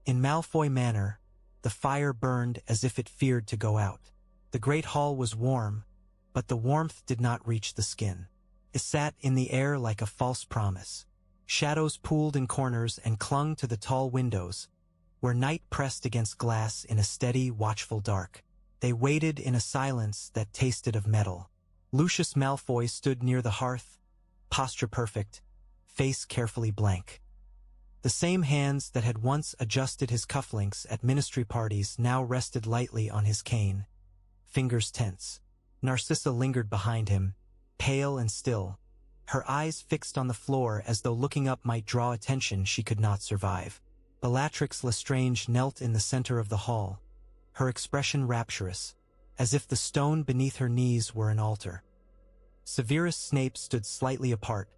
In Malfoy Manor, the fire burned as if it feared to go out. The great hall was warm, but the warmth did not reach the skin. It sat in the air like a false promise. Shadows pooled in corners and clung to the tall windows, where night pressed against glass in a steady, watchful dark. They waited in a silence that tasted of metal. Lucius Malfoy stood near the hearth, posture perfect, face carefully blank. The same hands that had once adjusted his cufflinks at ministry parties now rested lightly on his cane, fingers tense. Narcissa lingered behind him, pale and still, her eyes fixed on the floor as though looking up might draw attention she could not survive. Bellatrix Lestrange knelt in the center of the hall, her expression rapturous, as if the stone beneath her knees were an altar. Severus Snape stood slightly apart,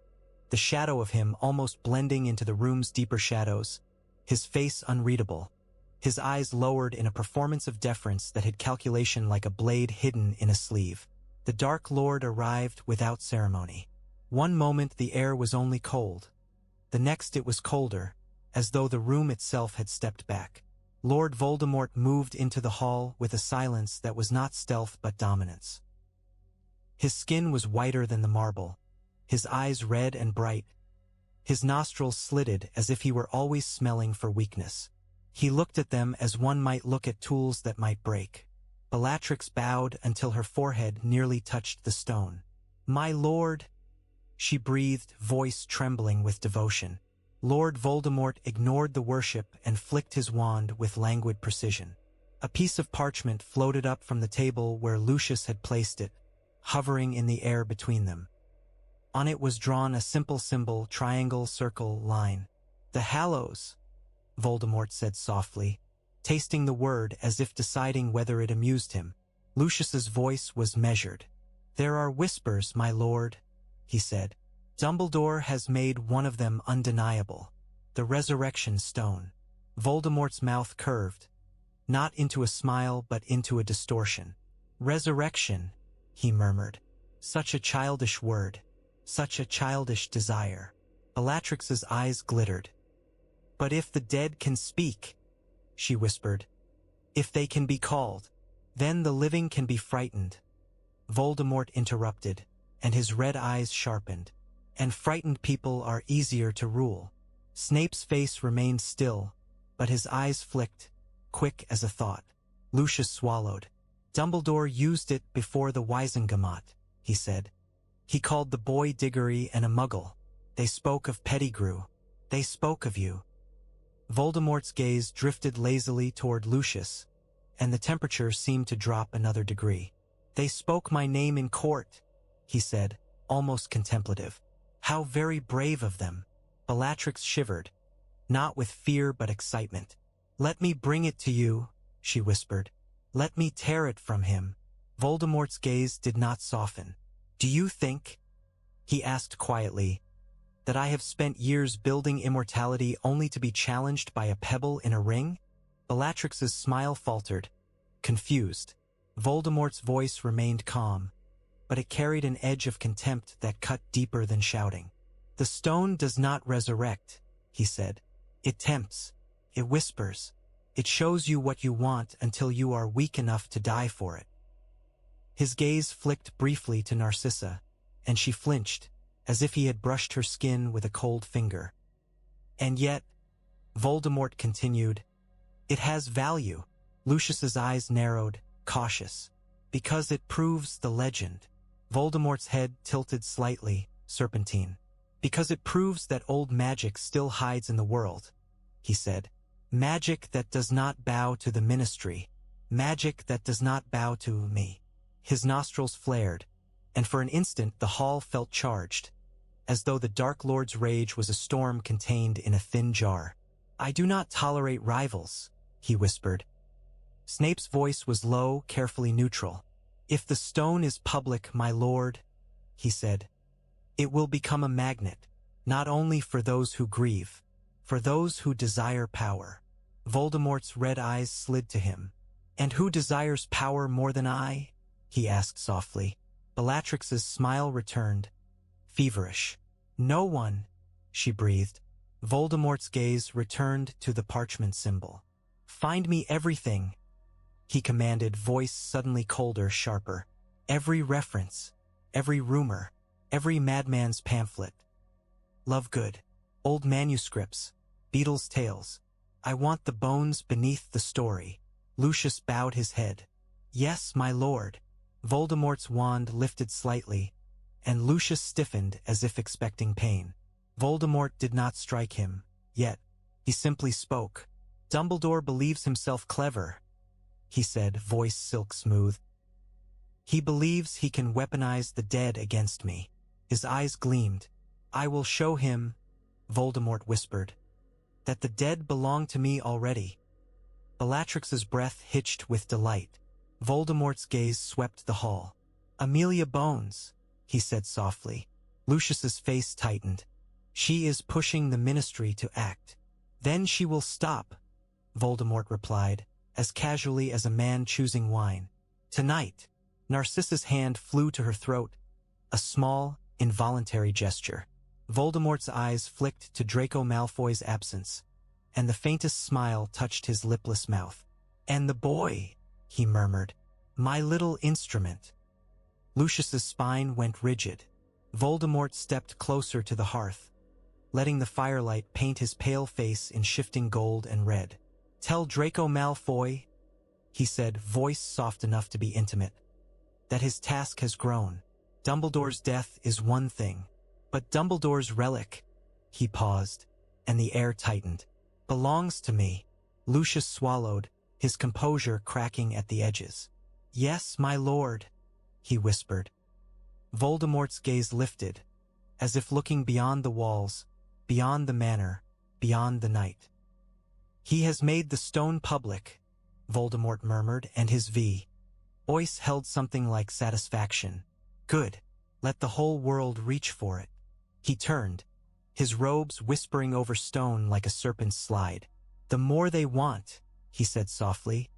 the shadow of him almost blending into the room's deeper shadows, his face unreadable, his eyes lowered in a performance of deference that hid calculation like a blade hidden in a sleeve. The Dark Lord arrived without ceremony. One moment the air was only cold. The next it was colder, as though the room itself had stepped back. Lord Voldemort moved into the hall with a silence that was not stealth but dominance. His skin was whiter than the marble, his eyes red and bright, his nostrils slitted as if he were always smelling for weakness. He looked at them as one might look at tools that might break. Bellatrix bowed until her forehead nearly touched the stone. "My lord," she breathed, voice trembling with devotion. Lord Voldemort ignored the worship and flicked his wand with languid precision. A piece of parchment floated up from the table where Lucius had placed it, hovering in the air between them. On it was drawn a simple symbol, triangle, circle, line. "The Hallows," Voldemort said softly, tasting the word as if deciding whether it amused him. Lucius's voice was measured. "There are whispers, my lord," he said. "Dumbledore has made one of them undeniable. The Resurrection Stone." Voldemort's mouth curved, not into a smile but into a distortion. "Resurrection," he murmured. "Such a childish word. Such a childish desire." Bellatrix's eyes glittered. "But if the dead can speak," she whispered, "if they can be called, then the living can be frightened." Voldemort interrupted, and his red eyes sharpened. "And frightened people are easier to rule." Snape's face remained still, but his eyes flicked, quick as a thought. Lucius swallowed. "Dumbledore used it before the WIZENGAMOT," he said. "He called the boy Diggory and a muggle. They spoke of Pettigrew. They spoke of you." Voldemort's gaze drifted lazily toward Lucius, and the temperature seemed to drop another degree. "They spoke my name in court," he said, almost contemplative. "How very brave of them." Bellatrix shivered, not with fear but excitement. "Let me bring it to you," she whispered. "Let me tear it from him." Voldemort's gaze did not soften. "Do you think," he asked quietly, "that I have spent years building immortality only to be challenged by a pebble in a ring?" Bellatrix's smile faltered, confused. Voldemort's voice remained calm, but it carried an edge of contempt that cut deeper than shouting. "The stone does not resurrect," he said. "It tempts. It whispers. It shows you what you want until you are weak enough to die for it." His gaze flicked briefly to Narcissa, and she flinched, as if he had brushed her skin with a cold finger. "And yet," Voldemort continued, "it has value." Lucius's eyes narrowed, cautious. "Because it proves the legend." Voldemort's head tilted slightly, serpentine. "Because it proves that old magic still hides in the world," he said. "Magic that does not bow to the Ministry. Magic that does not bow to me." His nostrils flared, and for an instant the hall felt charged, as though the Dark Lord's rage was a storm contained in a thin jar. "I do not tolerate rivals," he whispered. Snape's voice was low, carefully neutral. "If the stone is public, my lord," he said, "it will become a magnet, not only for those who grieve, for those who desire power." Voldemort's red eyes slid to him. "And who desires power more than I?" he asked softly. Bellatrix's smile returned, feverish. "No one," she breathed. Voldemort's gaze returned to the parchment symbol. "Find me everything," he commanded, voice suddenly colder, sharper. "Every reference, every rumor, every madman's pamphlet. Lovegood, old manuscripts, Beatles' tales. I want the bones beneath the story." Lucius bowed his head. "Yes, my lord." Voldemort's wand lifted slightly, and Lucius stiffened as if expecting pain. Voldemort did not strike him, yet. He simply spoke. "Dumbledore believes himself clever," he said, voice silk smooth. "He believes he can weaponize the dead against me." His eyes gleamed. "I will show him," Voldemort whispered, "that the dead belong to me already." Bellatrix's breath hitched with delight. Voldemort's gaze swept the hall. "Amelia Bones," he said softly. Lucius's face tightened. "She is pushing the Ministry to act." "Then she will stop," Voldemort replied, as casually as a man choosing wine. "Tonight." Narcissa's hand flew to her throat, a small, involuntary gesture. Voldemort's eyes flicked to Draco Malfoy's absence, and the faintest smile touched his lipless mouth. "And the boy," he murmured, "my little instrument." Lucius's spine went rigid. Voldemort stepped closer to the hearth, letting the firelight paint his pale face in shifting gold and red. "Tell Draco Malfoy," he said, voice soft enough to be intimate. That his task has grown. Dumbledore's death is one thing, but Dumbledore's relic, he paused, and the air tightened, belongs to me. Lucius swallowed, his composure cracking at the edges. Yes, my lord, he whispered. Voldemort's gaze lifted, as if looking beyond the walls, beyond the manor, beyond the night. He has made the stone public, Voldemort murmured, and his voice held something like satisfaction. Good, let the whole world reach for it. He turned, his robes whispering over stone like a serpent's slide. The more they want, he said softly,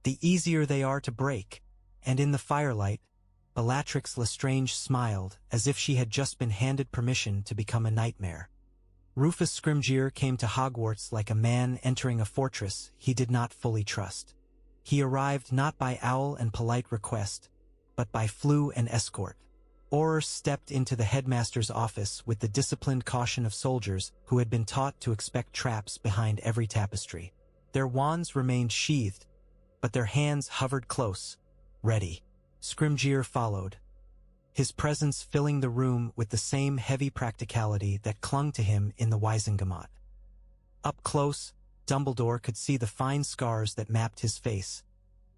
the easier they are to break, and in the firelight, Bellatrix Lestrange smiled as if she had just been handed permission to become a nightmare. Rufus Scrimgeour came to Hogwarts like a man entering a fortress he did not fully trust. He arrived not by owl and polite request, but by flue and escort. Auror stepped into the headmaster's office with the disciplined caution of soldiers who had been taught to expect traps behind every tapestry. Their wands remained sheathed, but their hands hovered close, ready. Scrimgeour followed, his presence filling the room with the same heavy practicality that clung to him in the WIZENGAMOT. Up close, Dumbledore could see the fine scars that mapped his face,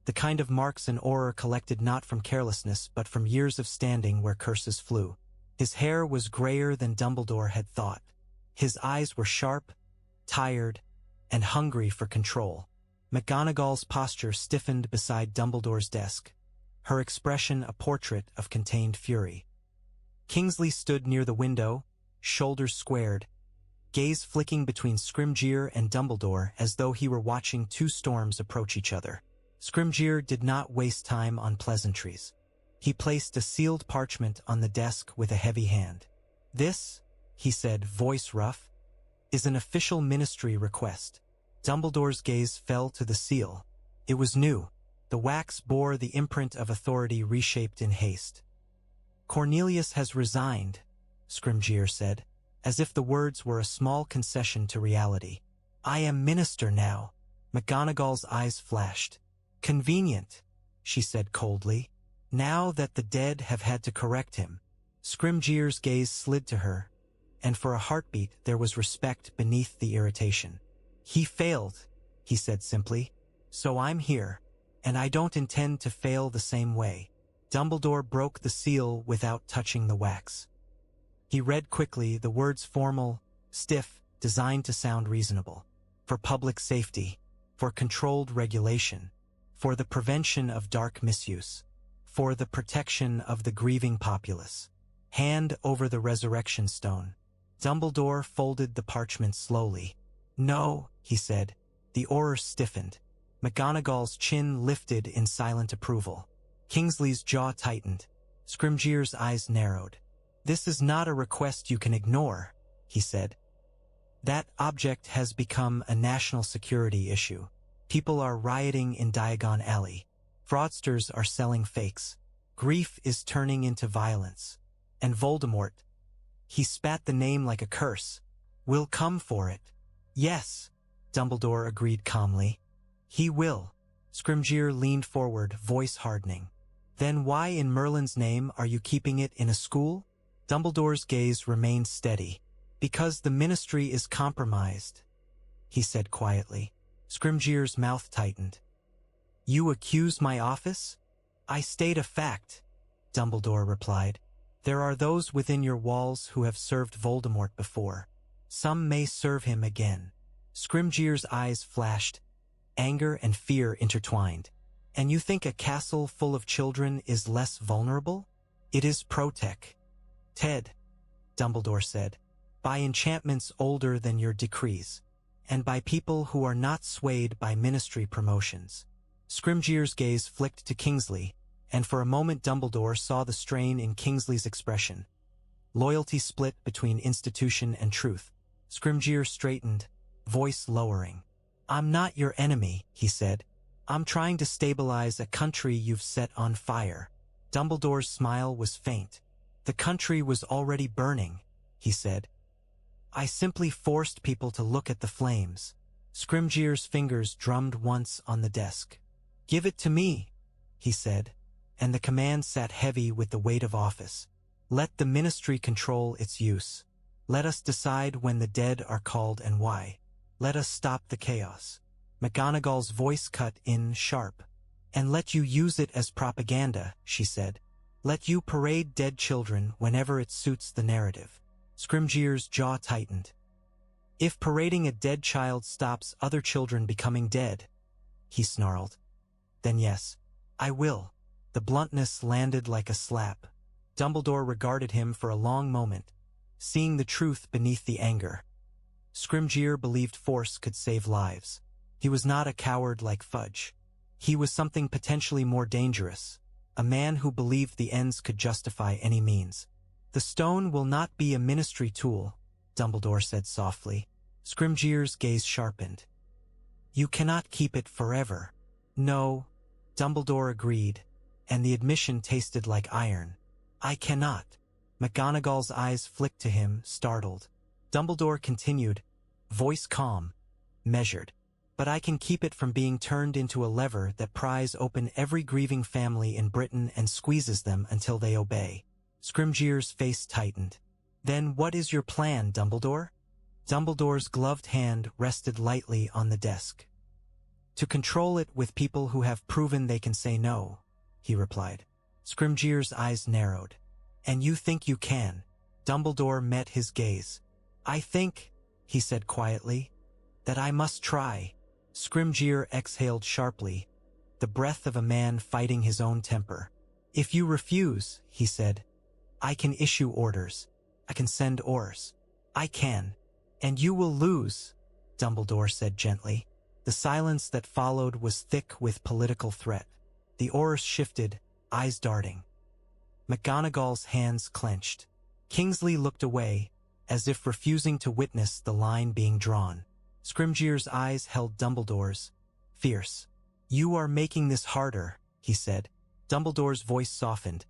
the kind of marks an Auror collected not from carelessness but from years of standing where curses flew. His hair was grayer than Dumbledore had thought. His eyes were sharp, tired, and hungry for control. McGonagall's posture stiffened beside Dumbledore's desk, her expression a portrait of contained fury. Kingsley stood near the window, shoulders squared, gaze flicking between Scrimgeour and Dumbledore as though he were watching two storms approach each other. Scrimgeour did not waste time on pleasantries. He placed a sealed parchment on the desk with a heavy hand. This, he said, voice rough, is an official ministry request. Dumbledore's gaze fell to the seal. It was new. The wax bore the imprint of authority reshaped in haste. Cornelius has resigned, Scrimgeour said, as if the words were a small concession to reality. I am minister now. McGonagall's eyes flashed. Convenient, she said coldly. Now that the dead have had to correct him. Scrimgeour's gaze slid to her, and for a heartbeat there was respect beneath the irritation. He failed, he said simply, so I'm here. And I don't intend to fail the same way. Dumbledore broke the seal without touching the wax. He read quickly, the words formal, stiff, designed to sound reasonable. For public safety, for controlled regulation, for the prevention of dark misuse, for the protection of the grieving populace. Hand over the resurrection stone. Dumbledore folded the parchment slowly. No, he said. The Auror stiffened. McGonagall's chin lifted in silent approval. Kingsley's jaw tightened. Scrimgeour's eyes narrowed. This is not a request you can ignore, he said. That object has become a national security issue. People are rioting in Diagon Alley. Fraudsters are selling fakes. Grief is turning into violence. And Voldemort, he spat the name like a curse, will come for it. Yes, Dumbledore agreed calmly. He will. Scrimgeour leaned forward, voice hardening. Then why in Merlin's name are you keeping it in a school? Dumbledore's gaze remained steady. Because the ministry is compromised, he said quietly. Scrimgeour's mouth tightened. You accuse my office? I state a fact, Dumbledore replied. There are those within your walls who have served Voldemort before. Some may serve him again. Scrimgeour's eyes flashed, anger and fear intertwined. And you think a castle full of children is less vulnerable? It is protect. Ted, Dumbledore said, by enchantments older than your decrees, and by people who are not swayed by ministry promotions. Scrimgeour's gaze flicked to Kingsley, and for a moment Dumbledore saw the strain in Kingsley's expression. Loyalty split between institution and truth. Scrimgeour straightened, voice lowering. I'm not your enemy, he said. I'm trying to stabilize a country you've set on fire. Dumbledore's smile was faint. The country was already burning, he said. I simply forced people to look at the flames. Scrimgeour's fingers drummed once on the desk. "Give it to me," he said, and the command sat heavy with the weight of office. "Let the ministry control its use. Let us decide when the dead are called and why. Let us stop the chaos." McGonagall's voice cut in sharp. "And let you use it as propaganda," she said. "Let you parade dead children whenever it suits the narrative." Scrimgeour's jaw tightened. "If parading a dead child stops other children becoming dead," he snarled, "then yes, I will." The bluntness landed like a slap. Dumbledore regarded him for a long moment, seeing the truth beneath the anger. Scrimgeour believed force could save lives. He was not a coward like Fudge. He was something potentially more dangerous, a man who believed the ends could justify any means. "The stone will not be a ministry tool," Dumbledore said softly. Scrimgeour's gaze sharpened. "You cannot keep it forever." "No," Dumbledore agreed, and the admission tasted like iron. "I cannot." McGonagall's eyes flicked to him, startled. Dumbledore continued, voice calm, measured. "But I can keep it from being turned into a lever that pries open every grieving family in Britain and squeezes them until they obey." Scrimgeour's face tightened. "Then what is your plan, Dumbledore?" Dumbledore's gloved hand rested lightly on the desk. "To control it with people who have proven they can say no," he replied. Scrimgeour's eyes narrowed. "And you think you can?" Dumbledore met his gaze. "I think," he said quietly, "that I must try." Scrimgeour exhaled sharply, the breath of a man fighting his own temper. "If you refuse," he said, "I can issue orders. I can send orders. I can." "And you will lose," Dumbledore said gently. The silence that followed was thick with political threat. The Aurors shifted, eyes darting. McGonagall's hands clenched. Kingsley looked away, as if refusing to witness the line being drawn. Scrimgeour's eyes held Dumbledore's, fierce. "You are making this harder," he said. Dumbledore's voice softened,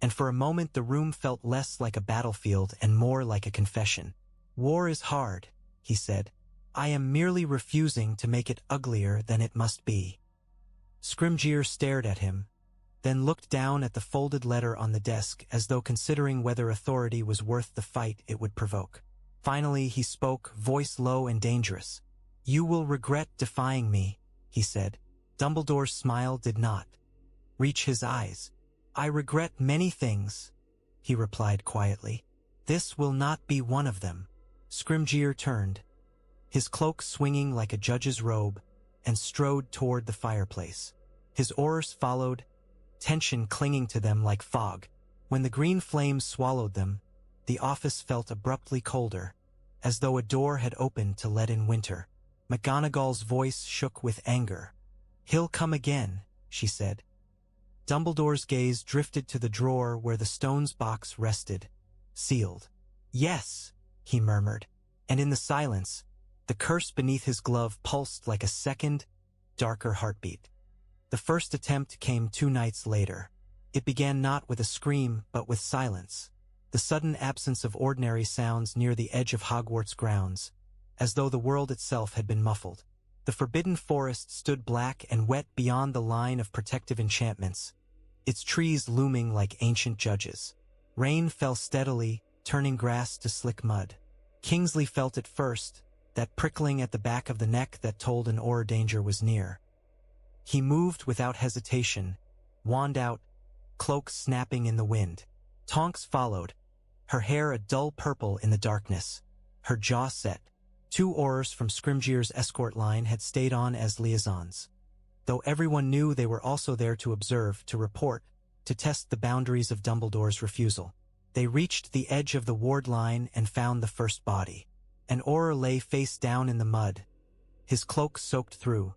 and for a moment the room felt less like a battlefield and more like a confession. "War is hard," he said. "I am merely refusing to make it uglier than it must be." Scrimgeour stared at him, then looked down at the folded letter on the desk as though considering whether authority was worth the fight it would provoke. Finally he spoke, voice low and dangerous. "You will regret defying me," he said. Dumbledore's smile did not reach his eyes. "I regret many things," he replied quietly. "This will not be one of them." Scrimgeour turned, his cloak swinging like a judge's robe, and strode toward the fireplace. His Aurors followed, tension clinging to them like fog. When the green flames swallowed them, the office felt abruptly colder, as though a door had opened to let in winter. McGonagall's voice shook with anger. "He'll come again," she said. Dumbledore's gaze drifted to the drawer where the stone's box rested, sealed. "Yes," he murmured, and in the silence, the curse beneath his glove pulsed like a second, darker heartbeat. The first attempt came 2 nights later. It began not with a scream, but with silence, the sudden absence of ordinary sounds near the edge of Hogwarts grounds, as though the world itself had been muffled. The forbidden forest stood black and wet beyond the line of protective enchantments, its trees looming like ancient judges. Rain fell steadily, turning grass to slick mud. Kingsley felt it first, that prickling at the back of the neck that told an Auror danger was near. He moved without hesitation, wand out, cloak snapping in the wind. Tonks followed, her hair a dull purple in the darkness, her jaw set. 2 Aurors from Scrimgeour's escort line had stayed on as liaisons, though everyone knew they were also there to observe, to report, to test the boundaries of Dumbledore's refusal. They reached the edge of the ward line and found the first body. An Auror lay face down in the mud, his cloak soaked through,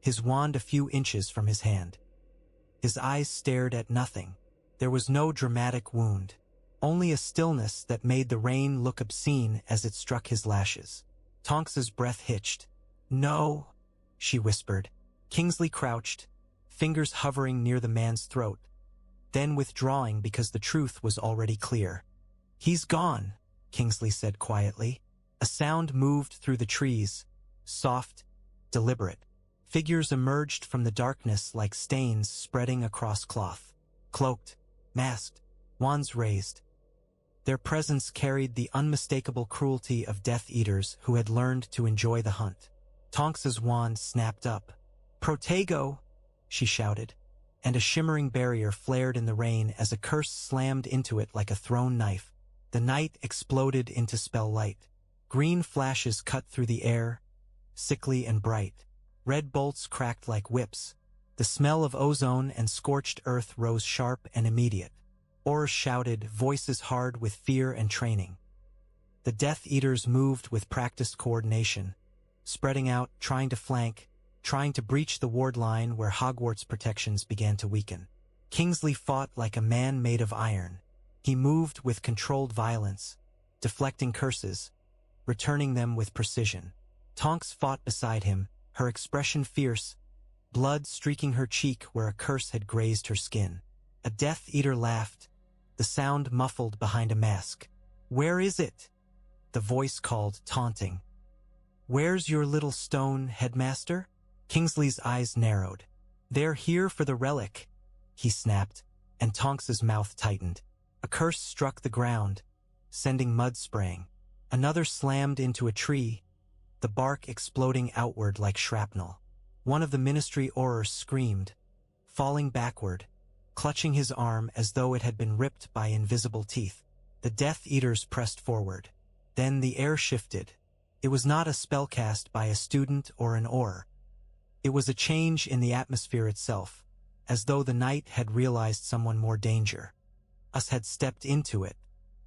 his wand a few inches from his hand. His eyes stared at nothing. There was no dramatic wound, only a stillness that made the rain look obscene as it struck his lashes. Tonks's breath hitched. "No," she whispered. Kingsley crouched, fingers hovering near the man's throat, then withdrawing because the truth was already clear. "He's gone," Kingsley said quietly. A sound moved through the trees, soft, deliberate. Figures emerged from the darkness like stains spreading across cloth. Cloaked, masked, wands raised. Their presence carried the unmistakable cruelty of Death Eaters who had learned to enjoy the hunt. Tonks's wand snapped up. "Protego!" she shouted, and a shimmering barrier flared in the rain as a curse slammed into it like a thrown knife. The night exploded into spell light. Green flashes cut through the air, sickly and bright. Red bolts cracked like whips. The smell of ozone and scorched earth rose sharp and immediate. Aurors shouted, voices hard with fear and training. The Death Eaters moved with practiced coordination, spreading out, trying to flank, trying to breach the ward line where Hogwarts protections began to weaken. Kingsley fought like a man made of iron. He moved with controlled violence, deflecting curses, returning them with precision. Tonks fought beside him, her expression fierce, blood streaking her cheek where a curse had grazed her skin. A Death Eater laughed, the sound muffled behind a mask. "Where is it?" the voice called, taunting. "Where's your little stone, headmaster?" Kingsley's eyes narrowed. "They're here for the relic," he snapped, and Tonks's mouth tightened. A curse struck the ground, sending mud spraying. Another slammed into a tree, the bark exploding outward like shrapnel. One of the Ministry Aurors screamed, falling backward, clutching his arm as though it had been ripped by invisible teeth. The Death Eaters pressed forward. Then the air shifted. It was not a spell cast by a student or an Auror. It was a change in the atmosphere itself, as though the night had realized someone more danger. Us had stepped into it.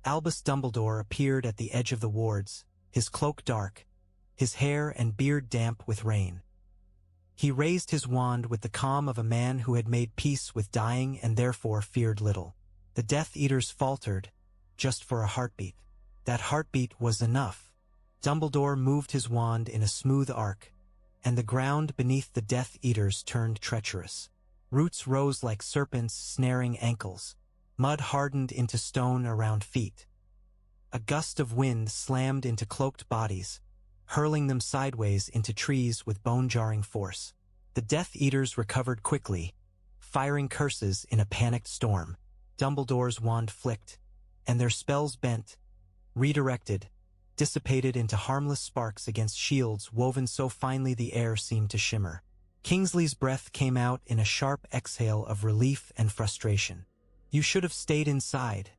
Albus Dumbledore appeared at the edge of the wards, his cloak dark, his hair and beard damp with rain. He raised his wand with the calm of a man who had made peace with dying and therefore feared little. The Death Eaters faltered, just for a heartbeat. That heartbeat was enough. Dumbledore moved his wand in a smooth arc, and the ground beneath the Death Eaters turned treacherous. Roots rose like serpents snaring ankles. Mud hardened into stone around feet. A gust of wind slammed into cloaked bodies, hurling them sideways into trees with bone-jarring force. The Death Eaters recovered quickly, firing curses in a panicked storm. Dumbledore's wand flicked, and their spells bent, redirected, dissipated into harmless sparks against shields woven so finely the air seemed to shimmer. Kingsley's breath came out in a sharp exhale of relief and frustration. "You should have stayed inside,"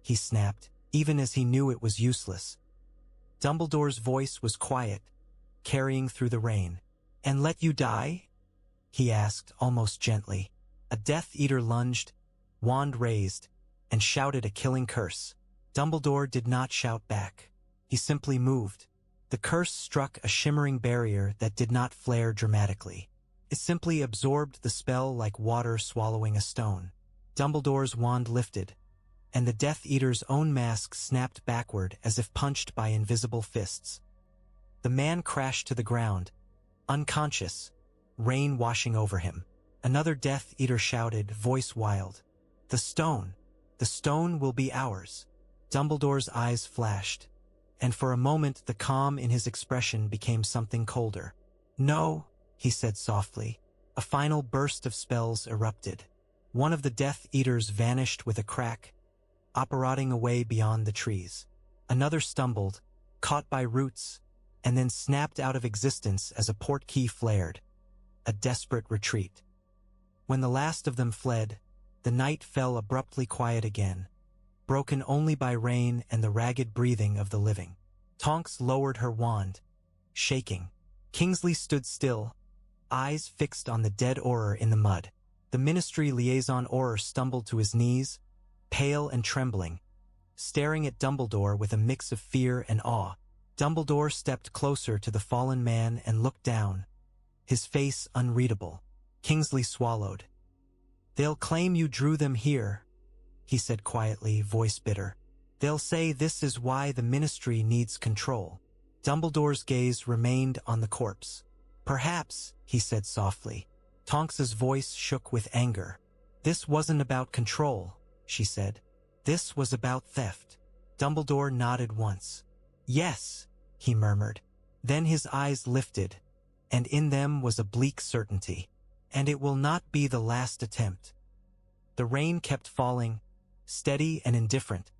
he snapped, even as he knew it was useless. Dumbledore's voice was quiet, carrying through the rain. "And let you die?" he asked, almost gently. A Death Eater lunged, wand raised, and shouted a killing curse. Dumbledore did not shout back. He simply moved. The curse struck a shimmering barrier that did not flare dramatically. It simply absorbed the spell like water swallowing a stone. Dumbledore's wand lifted, and the Death Eater's own mask snapped backward as if punched by invisible fists. The man crashed to the ground, unconscious, rain washing over him. Another Death Eater shouted, voice wild, the stone will be ours." Dumbledore's eyes flashed, and for a moment the calm in his expression became something colder. "No," he said softly. A final burst of spells erupted. One of the Death Eaters vanished with a crack, apparating away beyond the trees. Another stumbled, caught by roots, and then snapped out of existence as a portkey flared. A desperate retreat. When the last of them fled, the night fell abruptly quiet again, broken only by rain and the ragged breathing of the living. Tonks lowered her wand, shaking. Kingsley stood still, eyes fixed on the dead Auror in the mud. The Ministry Liaison Auror stumbled to his knees, pale and trembling, staring at Dumbledore with a mix of fear and awe. Dumbledore stepped closer to the fallen man and looked down, his face unreadable. Kingsley swallowed. "They'll claim you drew them here," he said quietly, voice bitter. "They'll say this is why the Ministry needs control." Dumbledore's gaze remained on the corpse. "Perhaps," he said softly. Tonks's voice shook with anger. "This wasn't about control," she said. "This was about theft." Dumbledore nodded once. "Yes," he murmured. Then his eyes lifted, and in them was a bleak certainty. And it will not be the last attempt. The rain kept falling, steady and indifferent,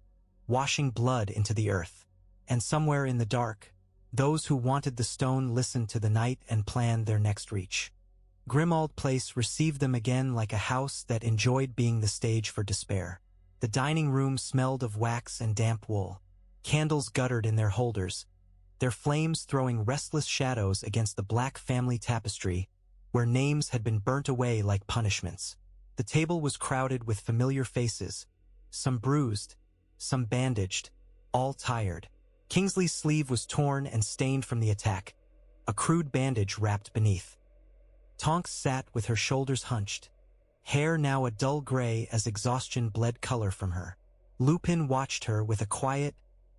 washing blood into the earth. And somewhere in the dark, those who wanted the stone listened to the night and planned their next reach. GRIMMAULD Place received them again like a house that enjoyed being the stage for despair. The dining room smelled of wax and damp wool. Candles guttered in their holders, their flames throwing restless shadows against the black family tapestry, where names had been burnt away like punishments. The table was crowded with familiar faces, some bruised, some bandaged, all tired. Kingsley's sleeve was torn and stained from the attack, a crude bandage wrapped beneath. Tonks sat with her shoulders hunched, hair now a dull gray as exhaustion bled color from her. Lupin watched her with a quiet,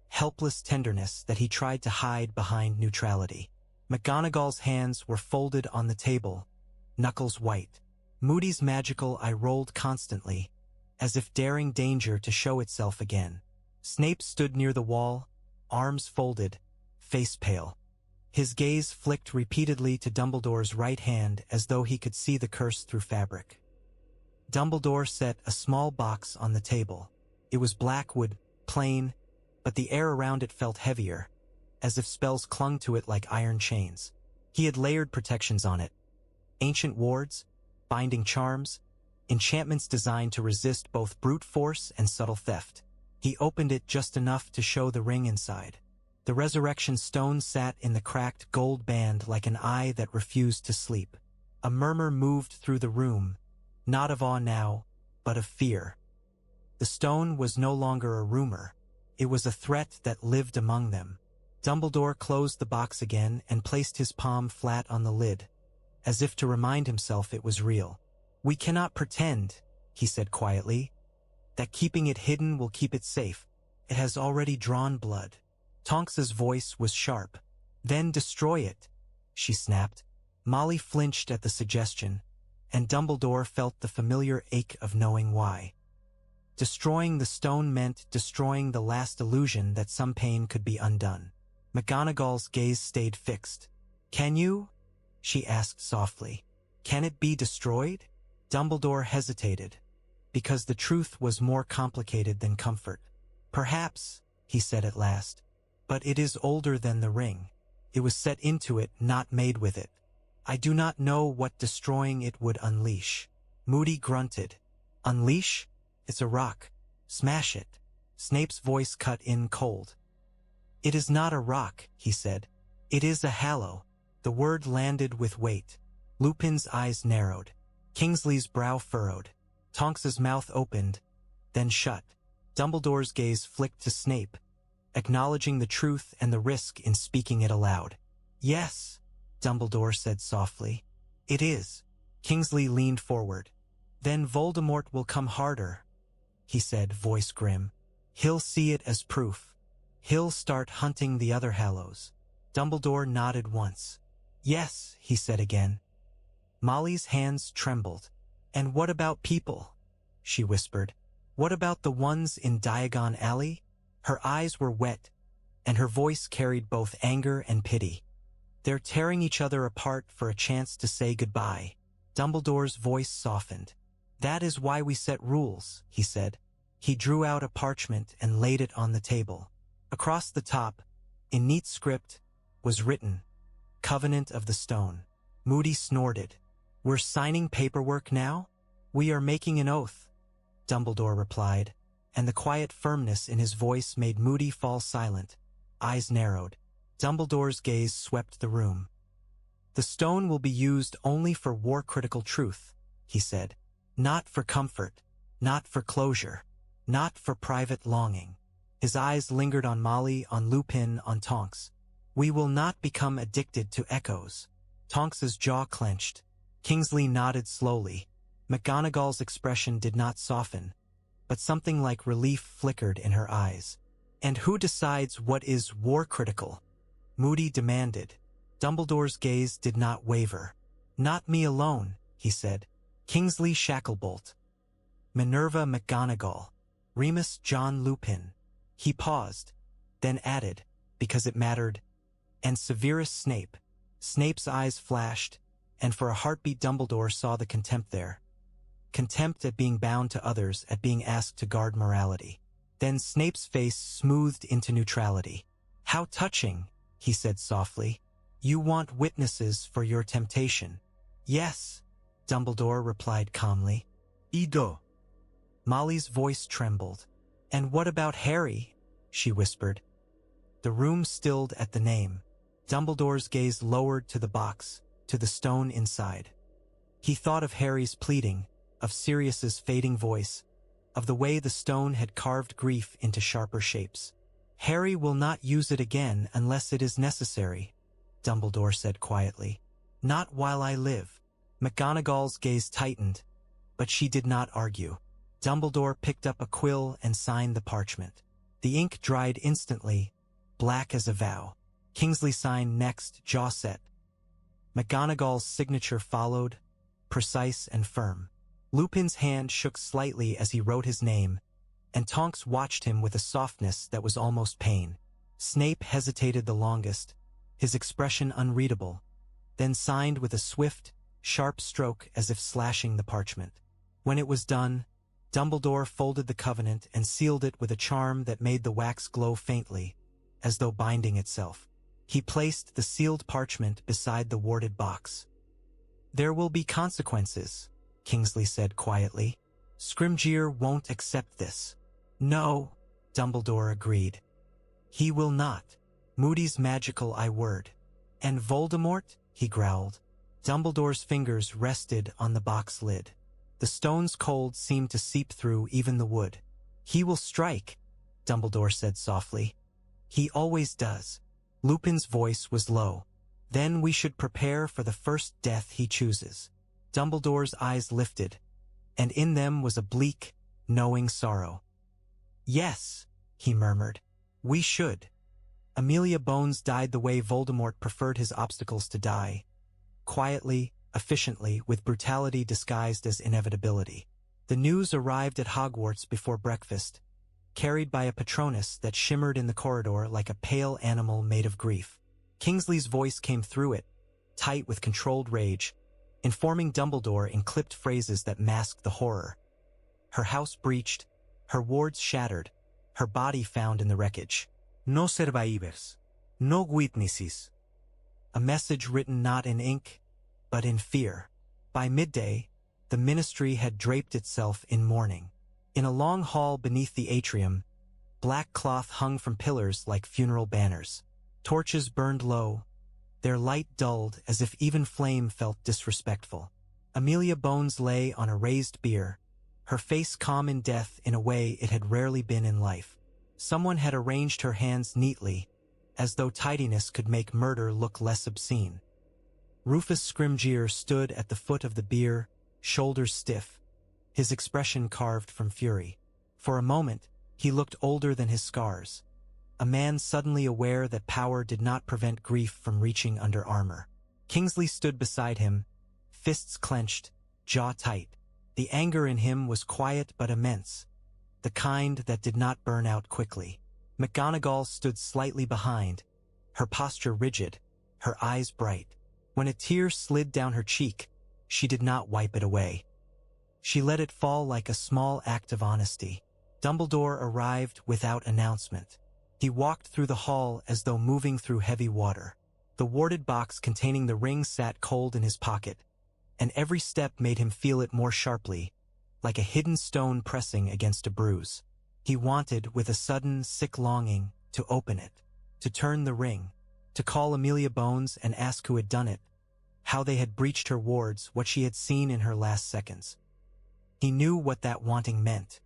helpless tenderness that he tried to hide behind neutrality. McGonagall's hands were folded on the table, knuckles white. Moody's magical eye rolled constantly, as if daring danger to show itself again. Snape stood near the wall, arms folded, face pale. His gaze flicked repeatedly to Dumbledore's right hand as though he could see the curse through fabric. Dumbledore set a small box on the table. It was black wood, plain, but the air around it felt heavier, as if spells clung to it like iron chains. He had layered protections on it. Ancient wards, binding charms, enchantments designed to resist both brute force and subtle theft. He opened it just enough to show the ring inside. The resurrection stone sat in the cracked gold band like an eye that refused to sleep. A murmur moved through the room, not of awe now, but of fear. The stone was no longer a rumor. It was a threat that lived among them. Dumbledore closed the box again and placed his palm flat on the lid, as if to remind himself it was real. "We cannot pretend," he said quietly, "that keeping it hidden will keep it safe. It has already drawn blood." Tonks's voice was sharp. "Then destroy it," she snapped. Molly flinched at the suggestion, and Dumbledore felt the familiar ache of knowing why. Destroying the stone meant destroying the last illusion that some pain could be undone. McGonagall's gaze stayed fixed. "Can you?" she asked softly. "Can it be destroyed?" Dumbledore hesitated, because the truth was more complicated than comfort. "Perhaps," he said at last, "but it is older than the ring. It was set into it, not made with it. I do not know what destroying it would unleash." Moody grunted. "Unleash? It's a rock. Smash it." Snape's voice cut in cold. "It is not a rock," he said. "It is a hallow." The word landed with weight. Lupin's eyes narrowed. Kingsley's brow furrowed. Tonks's mouth opened, then shut. Dumbledore's gaze flicked to Snape, acknowledging the truth and the risk in speaking it aloud. "Yes," Dumbledore said softly. "It is." Kingsley leaned forward. "Then Voldemort will come harder," he said, voice grim. "He'll see it as proof. He'll start hunting the other Hallows." Dumbledore nodded once. "Yes," he said again. Molly's hands trembled. "And what about people?" she whispered. "What about the ones in Diagon Alley?" Her eyes were wet, and her voice carried both anger and pity. "They're tearing each other apart for a chance to say goodbye." Dumbledore's voice softened. "That is why we set rules," he said. He drew out a parchment and laid it on the table. Across the top, in neat script, was written, "Covenant of the Stone." Moody snorted. "We're signing paperwork now?" "We are making an oath," Dumbledore replied, and the quiet firmness in his voice made Moody fall silent. Eyes narrowed. Dumbledore's gaze swept the room. "The stone will be used only for war-critical truth," he said. "Not for comfort, not for closure, not for private longing." His eyes lingered on Molly, on Lupin, on Tonks. "We will not become addicted to echoes." Tonks's jaw clenched. Kingsley nodded slowly. McGonagall's expression did not soften, but something like relief flickered in her eyes. "And who decides what is war-critical?" Moody demanded. Dumbledore's gaze did not waver. "Not me alone," he said. "Kingsley Shacklebolt, Minerva McGonagall, Remus John Lupin." He paused, then added, because it mattered, "and Severus Snape." Snape's eyes flashed, and for a heartbeat Dumbledore saw the contempt there. Contempt at being bound to others, at being asked to guard morality. Then Snape's face smoothed into neutrality. "How touching," he said softly. "You want witnesses for your temptation." "Yes," Dumbledore replied calmly. Ido. Molly's voice trembled. "And what about Harry?" she whispered. The room stilled at the name. Dumbledore's gaze lowered to the box, to the stone inside. He thought of Harry's pleading, of Sirius's fading voice, of the way the stone had carved grief into sharper shapes. "Harry will not use it again unless it is necessary," Dumbledore said quietly. "Not while I live." McGonagall's gaze tightened, but she did not argue. Dumbledore picked up a quill and signed the parchment. The ink dried instantly, black as a vow. Kingsley signed next, jaw set. McGonagall's signature followed, precise and firm. Lupin's hand shook slightly as he wrote his name, and Tonks watched him with a softness that was almost pain. Snape hesitated the longest, his expression unreadable, then signed with a swift, sharp stroke as if slashing the parchment. When it was done, Dumbledore folded the covenant and sealed it with a charm that made the wax glow faintly, as though binding itself. He placed the sealed parchment beside the warded box. "There will be consequences," Kingsley said quietly. "Scrimgeour won't accept this." "No," Dumbledore agreed. "He will not. Moody's magical word." "And Voldemort?" he growled. Dumbledore's fingers rested on the box lid. The stone's cold seemed to seep through even the wood. "He will strike," Dumbledore said softly. "He always does." Lupin's voice was low. "Then we should prepare for the first death he chooses." Dumbledore's eyes lifted, and in them was a bleak, knowing sorrow. "Yes," he murmured, "we should." Amelia Bones died the way Voldemort preferred his obstacles to die. Quietly, efficiently, with brutality disguised as inevitability. The news arrived at Hogwarts before breakfast, carried by a Patronus that shimmered in the corridor like a pale animal made of grief. Kingsley's voice came through it, tight with controlled rage, informing Dumbledore in clipped phrases that masked the horror. Her house breached, her wards shattered, her body found in the wreckage. No survivors. No witnesses. A message written not in ink, but in fear. By midday, the ministry had draped itself in mourning. In a long hall beneath the atrium, black cloth hung from pillars like funeral banners. Torches burned low, their light dulled as if even flame felt disrespectful. Amelia Bones lay on a raised bier, her face calm in death in a way it had rarely been in life. Someone had arranged her hands neatly, as though tidiness could make murder look less obscene. Rufus Scrimgeour stood at the foot of the bier, shoulders stiff, his expression carved from fury. For a moment, he looked older than his scars, a man suddenly aware that power did not prevent grief from reaching under armor. Kingsley stood beside him, fists clenched, jaw tight. The anger in him was quiet but immense, the kind that did not burn out quickly. McGonagall stood slightly behind, her posture rigid, her eyes bright. When a tear slid down her cheek, she did not wipe it away. She let it fall like a small act of honesty. Dumbledore arrived without announcement. He walked through the hall as though moving through heavy water. The warded box containing the ring sat cold in his pocket, and every step made him feel it more sharply, like a hidden stone pressing against a bruise. He wanted, with a sudden, sick longing, to open it, to turn the ring, to call Amelia Bones and ask who had done it, how they had breached her wards, what she had seen in her last seconds. He knew what that wanting meant.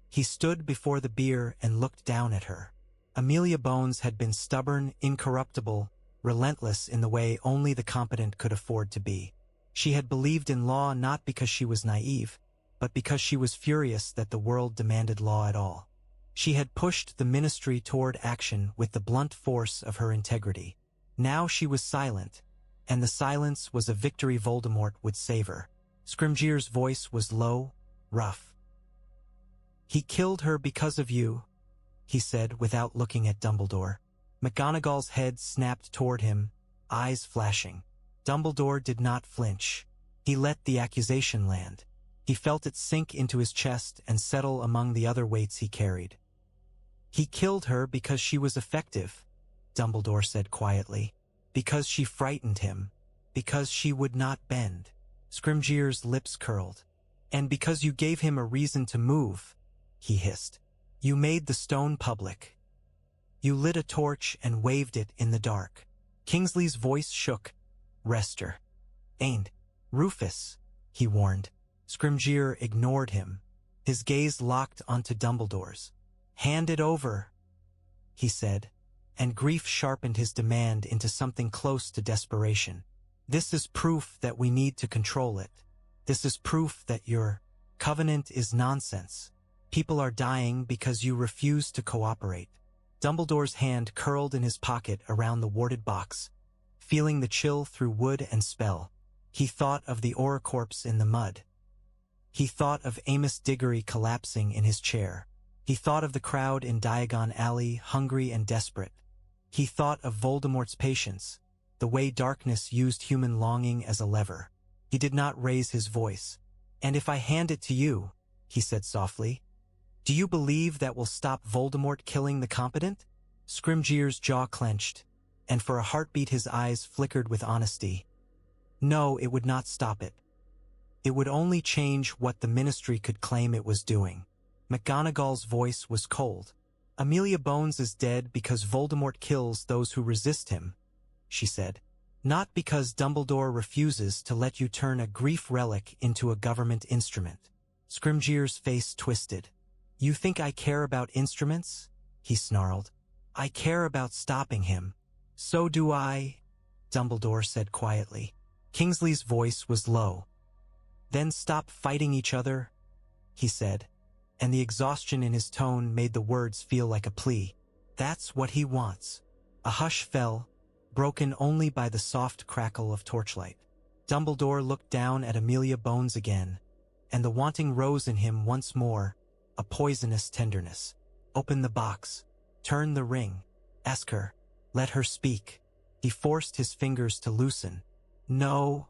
He stood before the bier and looked down at her. Amelia Bones had been stubborn, incorruptible, relentless in the way only the competent could afford to be. She had believed in law not because she was naive, but because she was furious that the world demanded law at all. She had pushed the ministry toward action with the blunt force of her integrity. Now she was silent, and the silence was a victory Voldemort would savor. Scrimgeour's voice was low, rough. "He killed her because of you," he said without looking at Dumbledore. McGonagall's head snapped toward him, eyes flashing. Dumbledore did not flinch. He let the accusation land. He felt it sink into his chest and settle among the other weights he carried. "He killed her because she was effective," Dumbledore said quietly. "Because she frightened him. Because she would not bend." Scrimgeour's lips curled. "And because you gave him a reason to move," he hissed. "You made the stone public. You lit a torch and waved it in the dark." Kingsley's voice shook. "Rester. Ain't. Rufus," he warned. Scrimgeour ignored him. His gaze locked onto Dumbledore's. "Hand it over," he said, and grief sharpened his demand into something close to desperation. "This is proof that we need to control it. This is proof that your covenant is nonsense. People are dying because you refuse to cooperate." Dumbledore's hand curled in his pocket around the warded box, feeling the chill through wood and spell. He thought of the Oricorpse in the mud. He thought of Amos Diggory collapsing in his chair. He thought of the crowd in Diagon Alley, hungry and desperate. He thought of Voldemort's patience, the way darkness used human longing as a lever. He did not raise his voice. "And if I hand it to you," he said softly, "do you believe that will stop Voldemort killing the competent?" Scrimgeour's jaw clenched, and for a heartbeat his eyes flickered with honesty. No, it would not stop it. It would only change what the Ministry could claim it was doing. McGonagall's voice was cold. "Amelia Bones is dead because Voldemort kills those who resist him," she said. "Not because Dumbledore refuses to let you turn a grief relic into a government instrument." Scrimgeour's face twisted. "You think I care about instruments?" he snarled. "I care about stopping him." "So do I," Dumbledore said quietly. Kingsley's voice was low. "Then stop fighting each other," he said, and the exhaustion in his tone made the words feel like a plea. "That's what he wants." A hush fell, broken only by the soft crackle of torchlight. Dumbledore looked down at Amelia Bones again, and the wanting rose in him once more, a poisonous tenderness. "Open the box. Turn the ring. Ask her. Let her speak." He forced his fingers to loosen. "No,"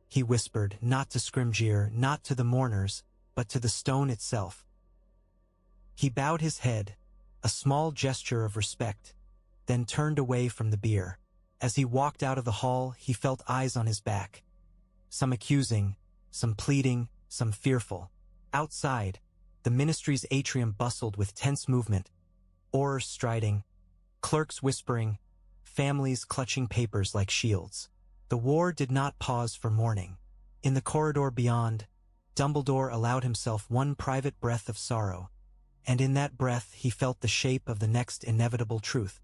he whispered, not to Scrimgeour, not to the mourners, but to the stone itself. He bowed his head, a small gesture of respect, then turned away from the bier. As he walked out of the hall, he felt eyes on his back. Some accusing, some pleading, some fearful. Outside, the Ministry's atrium bustled with tense movement, oars striding, clerks whispering, families clutching papers like shields. The war did not pause for mourning. In the corridor beyond, Dumbledore allowed himself one private breath of sorrow, and in that breath he felt the shape of the next inevitable truth.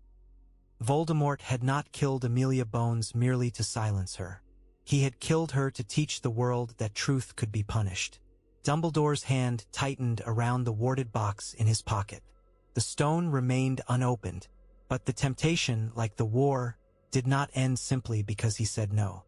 Voldemort had not killed Amelia Bones merely to silence her. He had killed her to teach the world that truth could be punished. Dumbledore's hand tightened around the warded box in his pocket. The stone remained unopened, but the temptation, like the war, did not end simply because he said no.